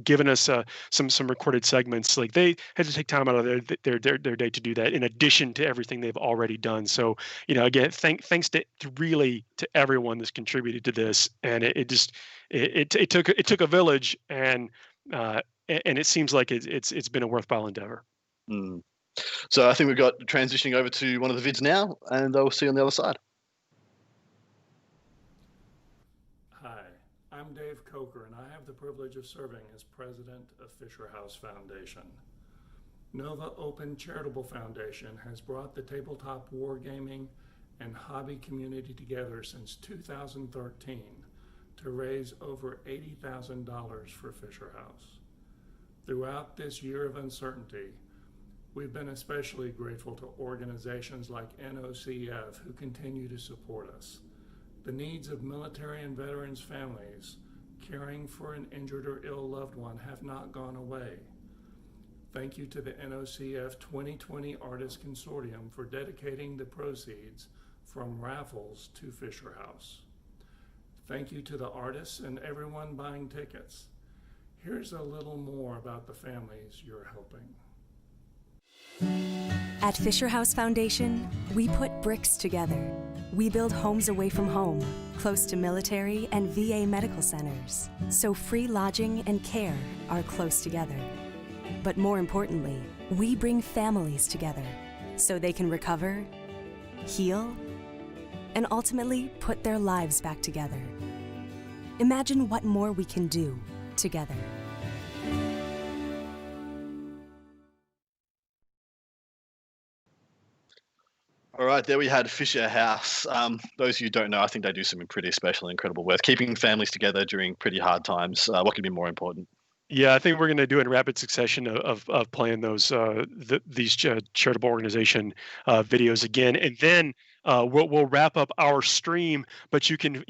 [SPEAKER 5] given us some recorded segments. Like they had to take time out of their day to do that, in addition to everything they've already done. So again, thanks to everyone that's contributed to this, and it took a village, and it seems like it's been a worthwhile endeavor.
[SPEAKER 6] So I think we've got transitioning over to one of the vids now, and we'll see you on the other side.
[SPEAKER 12] Hi, I'm Dave Coker, and I have the privilege of serving as president of Fisher House Foundation. Nova Open Charitable Foundation has brought the tabletop wargaming and hobby community together since 2013 to raise over $80,000 for Fisher House. Throughout this year of uncertainty, we've been especially grateful to organizations like NOCF who continue to support us. The needs of military and veterans families caring for an injured or ill loved one have not gone away. Thank you to the NOCF 2020 Artists Consortium for dedicating the proceeds from raffles to Fisher House. Thank you to the artists and everyone buying tickets. Here's a little more about the families you're helping.
[SPEAKER 13] At Fisher House Foundation, we put bricks together. We build homes away from home, close to military and VA medical centers, so free lodging and care are close together. But more importantly, we bring families together so they can recover, heal, and ultimately put their lives back together. Imagine what more we can do together.
[SPEAKER 6] All right, there we had Fisher House. Those of you who don't know, I think they do some pretty special and incredible work, keeping families together during pretty hard times. What could be more important?
[SPEAKER 5] Yeah, I think we're going to do it in rapid succession of playing those these charitable organization videos again, and then we'll wrap up our stream. But you can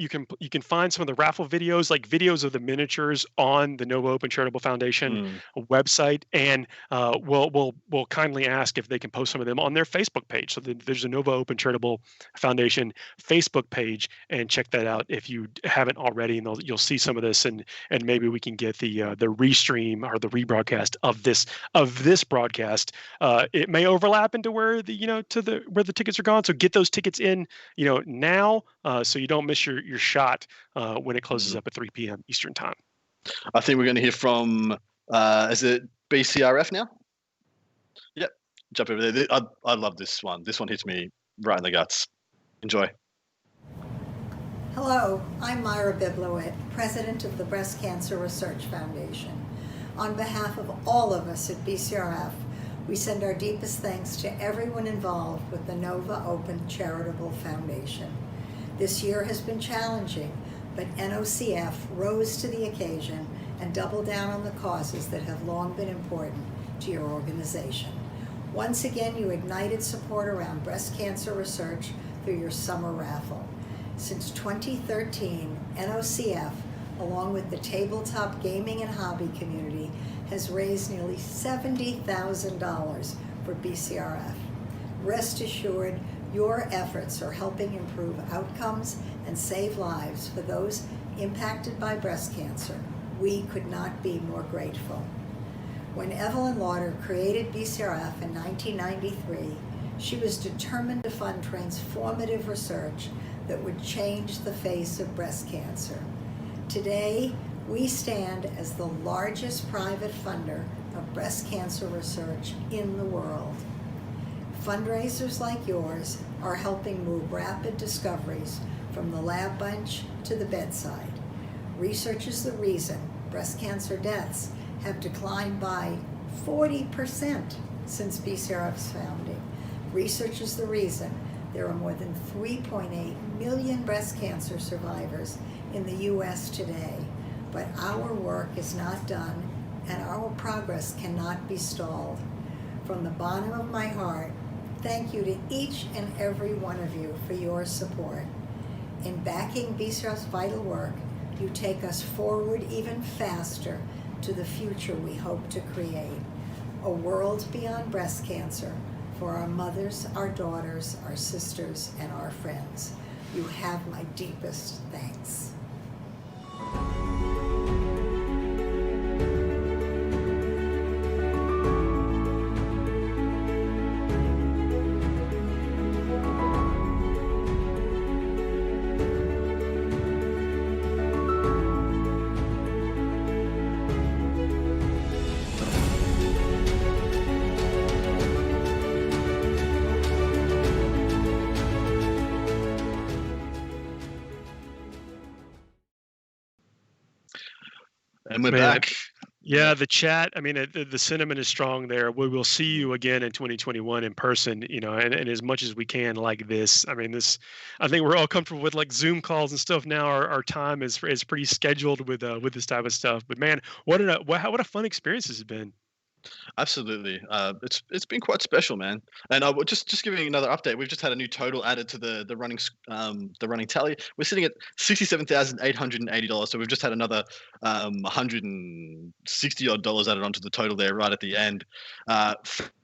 [SPEAKER 5] find some of the raffle videos, like videos of the miniatures, on the Nova Open Charitable Foundation website, and we'll kindly ask if they can post some of them on their Facebook page. So there's a Nova Open Charitable Foundation Facebook page, and check that out if you haven't already, and you'll see some of this, and maybe we can get the restream or the rebroadcast of this broadcast. It may overlap into where where the tickets are gone. So get those tickets in, now, so you don't miss your shot when it closes up at 3 p.m. Eastern time.
[SPEAKER 6] I think we're going to hear from, is it BCRF now? Yep, jump over there. I love this one. This one hits me right in the guts. Enjoy.
[SPEAKER 14] Hello, I'm Myra Biblowit, president of the Breast Cancer Research Foundation. On behalf of all of us at BCRF, we send our deepest thanks to everyone involved with the Nova Open Charitable Foundation. This year has been challenging, but NOCF rose to the occasion and doubled down on the causes that have long been important to your organization. Once again, you ignited support around breast cancer research through your summer raffle. Since 2013, NOCF, along with the tabletop gaming and hobby community, has raised nearly $70,000 for BCRF. Rest assured, your efforts are helping improve outcomes and save lives for those impacted by breast cancer. We could not be more grateful. When Evelyn Lauder created BCRF in 1993, she was determined to fund transformative research that would change the face of breast cancer. Today, we stand as the largest private funder of breast cancer research in the world. Fundraisers like yours are helping move rapid discoveries from the lab bench to the bedside. Research is the reason breast cancer deaths have declined by 40% since BCRF's founding. Research is the reason there are more than 3.8 million breast cancer survivors in the U.S. today. But our work is not done, and our progress cannot be stalled. From the bottom of my heart, thank you to each and every one of you for your support. In backing BCRF's vital work, you take us forward even faster to the future we hope to create. A world beyond breast cancer for our mothers, our daughters, our sisters, and our friends. You have my deepest thanks.
[SPEAKER 6] And we're back.
[SPEAKER 5] Yeah, the chat. I mean, the sentiment is strong there. We will see you again in 2021 in person, you know, and as much as we can like this. I mean, I think we're all comfortable with like Zoom calls and stuff now. Our time is pretty scheduled with this type of stuff. But man, what a fun experience this has been.
[SPEAKER 6] Absolutely, it's been quite special, man. And just giving you another update, we've just had a new total added to the running tally. We're sitting at $67,880. So we've just had another $160 odd added onto the total there right at the end.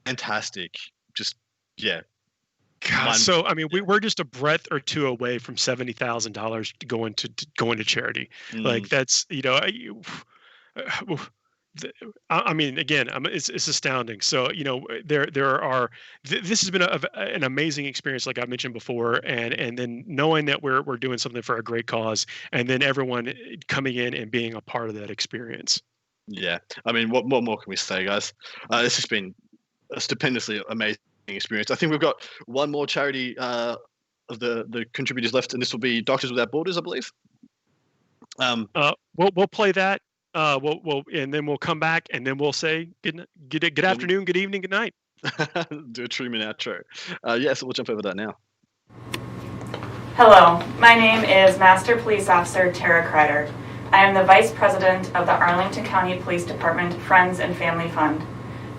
[SPEAKER 6] Fantastic, just yeah.
[SPEAKER 5] God, so I mean, we're just a breath or two away from $70,000 going to charity. Like that's, you know. I mean, again, it's astounding. So, you know, there are. This has been an amazing experience, like I mentioned before, and then knowing that we're doing something for a great cause, and then everyone coming in and being a part of that experience.
[SPEAKER 6] Yeah, I mean, what more can we say, guys? This has been a stupendously amazing experience. I think we've got one more charity of the contributors left, and this will be Doctors Without Borders, I believe.
[SPEAKER 5] We'll play that. We'll and then we'll come back and then we'll say good afternoon, good evening, good night.
[SPEAKER 6] Do a Truman outro. So we'll jump over that now.
[SPEAKER 15] Hello, my name is Master Police Officer Tara Kreider. I am the Vice President of the Arlington County Police Department Friends and Family Fund.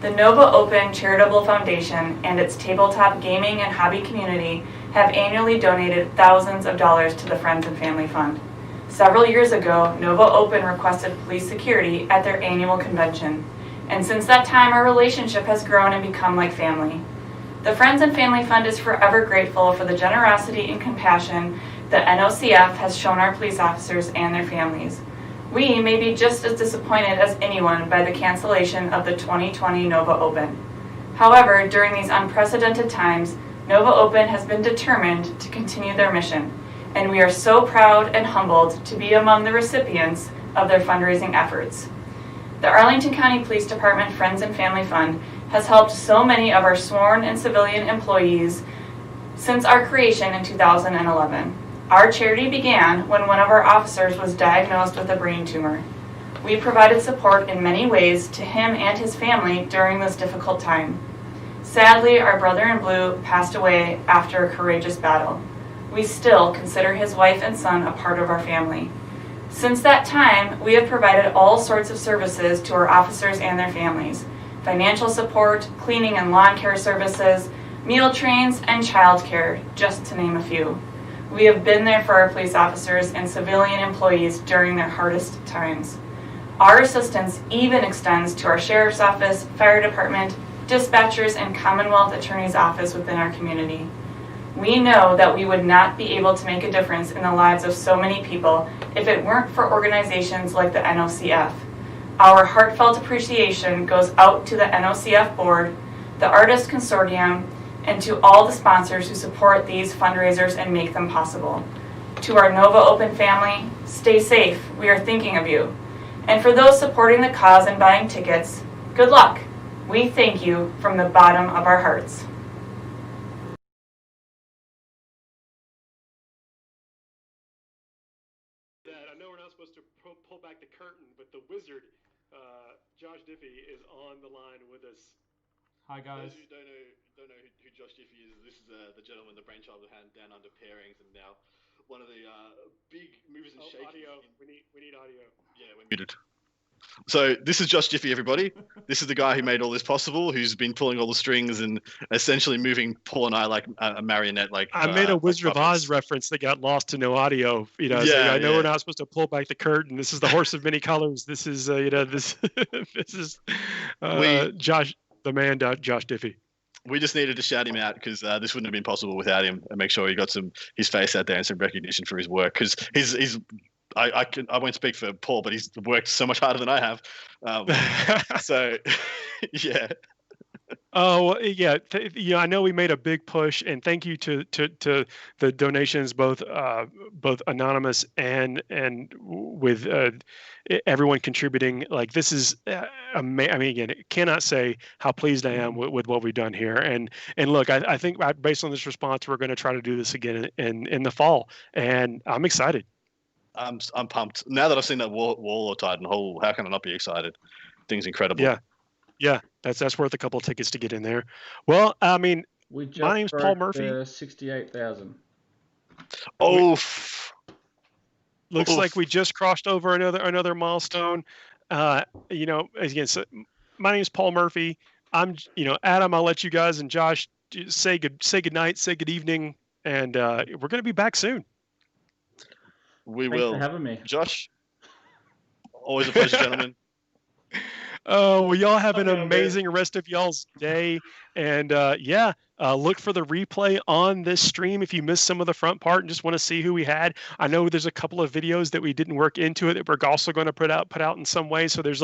[SPEAKER 15] The Nova Open Charitable Foundation and its tabletop gaming and hobby community have annually donated thousands of dollars to the Friends and Family Fund. Several years ago, Nova Open requested police security at their annual convention, and since that time our relationship has grown and become like family. The Friends and Family Fund is forever grateful for the generosity and compassion that NOCF has shown our police officers and their families. We may be just as disappointed as anyone by the cancellation of the 2020 Nova Open. However, during these unprecedented times, Nova Open has been determined to continue their mission, and we are so proud and humbled to be among the recipients of their fundraising efforts. The Arlington County Police Department Friends and Family Fund has helped so many of our sworn and civilian employees since our creation in 2011. Our charity began when one of our officers was diagnosed with a brain tumor. We provided support in many ways to him and his family during this difficult time. Sadly, our brother in blue passed away after a courageous battle. We still consider his wife and son a part of our family. Since that time, we have provided all sorts of services to our officers and their families: financial support, cleaning and lawn care services, meal trains, and child care, just to name a few. We have been there for our police officers and civilian employees during their hardest times. Our assistance even extends to our sheriff's office, fire department, dispatchers, and Commonwealth Attorney's office within our community. We know that we would not be able to make a difference in the lives of so many people if it weren't for organizations like the NOCF. Our heartfelt appreciation goes out to the NOCF board, the Artist Consortium, and to all the sponsors who support these fundraisers and make them possible. To our Nova Open family, stay safe. We are thinking of you. And for those supporting the cause and buying tickets, good luck. We thank you from the bottom of our hearts.
[SPEAKER 5] I know we're not supposed to pull back the curtain, but the wizard, Josh Diffie, is on the line with us.
[SPEAKER 3] Hi guys.
[SPEAKER 6] Those who don't know who Josh Diffie is, this is the gentleman, the brainchild of Down Under Pairings, and now one of the big movers and shakers.
[SPEAKER 5] Audio. We need audio.
[SPEAKER 6] Yeah, we're muted. So this is Josh Diffie, everybody. This is the guy who made all this possible, who's been pulling all the strings and essentially moving Paul and I like a marionette. Like
[SPEAKER 5] I made a Wizard of Oz reference that got lost to no audio. You know, so I know we're not supposed to pull back the curtain. This is the horse of many colors. This is this this is Josh, the man, Josh Diffie.
[SPEAKER 6] We just needed to shout him out because this wouldn't have been possible without him, and make sure he got his face out there and some recognition for his work, because he's I won't speak for Paul, but he's worked so much harder than I have. So, yeah.
[SPEAKER 5] Oh, well, yeah. I know we made a big push, and thank you to the donations, both anonymous and with everyone contributing. Like, this is amazing. I mean, again, I cannot say how pleased I am with what we've done here. And look, I think based on this response, we're going to try to do this again in the fall, and I'm excited.
[SPEAKER 6] I'm pumped now that I've seen that wall of Titan. How can I not be excited? Thing's incredible.
[SPEAKER 5] Yeah, that's worth a couple of tickets to get in there. Well, I mean, my name's Paul Murphy.
[SPEAKER 3] 68,000.
[SPEAKER 6] Oh,
[SPEAKER 5] looks like we just crossed over another milestone. Again, so my name's Paul Murphy. I'm, Adam. I'll let you guys and Josh say good night, say good evening, and we're going to be back soon.
[SPEAKER 6] We
[SPEAKER 3] Thanks
[SPEAKER 6] will.
[SPEAKER 3] for having me,
[SPEAKER 6] Josh. Always a pleasure, gentlemen.
[SPEAKER 5] Well, y'all have an amazing rest of y'all's day, and look for the replay on this stream if you missed some of the front part and just want to see who we had. I know there's a couple of videos that we didn't work into it that we're also going to put out in some way. So there's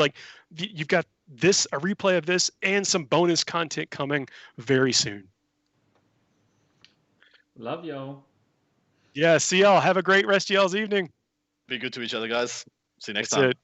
[SPEAKER 5] you've got a replay of this and some bonus content coming very soon.
[SPEAKER 3] Love y'all.
[SPEAKER 5] Yeah, see y'all. Have a great rest of y'all's evening.
[SPEAKER 6] Be good to each other, guys. See you next
[SPEAKER 5] That's
[SPEAKER 6] time.
[SPEAKER 5] it.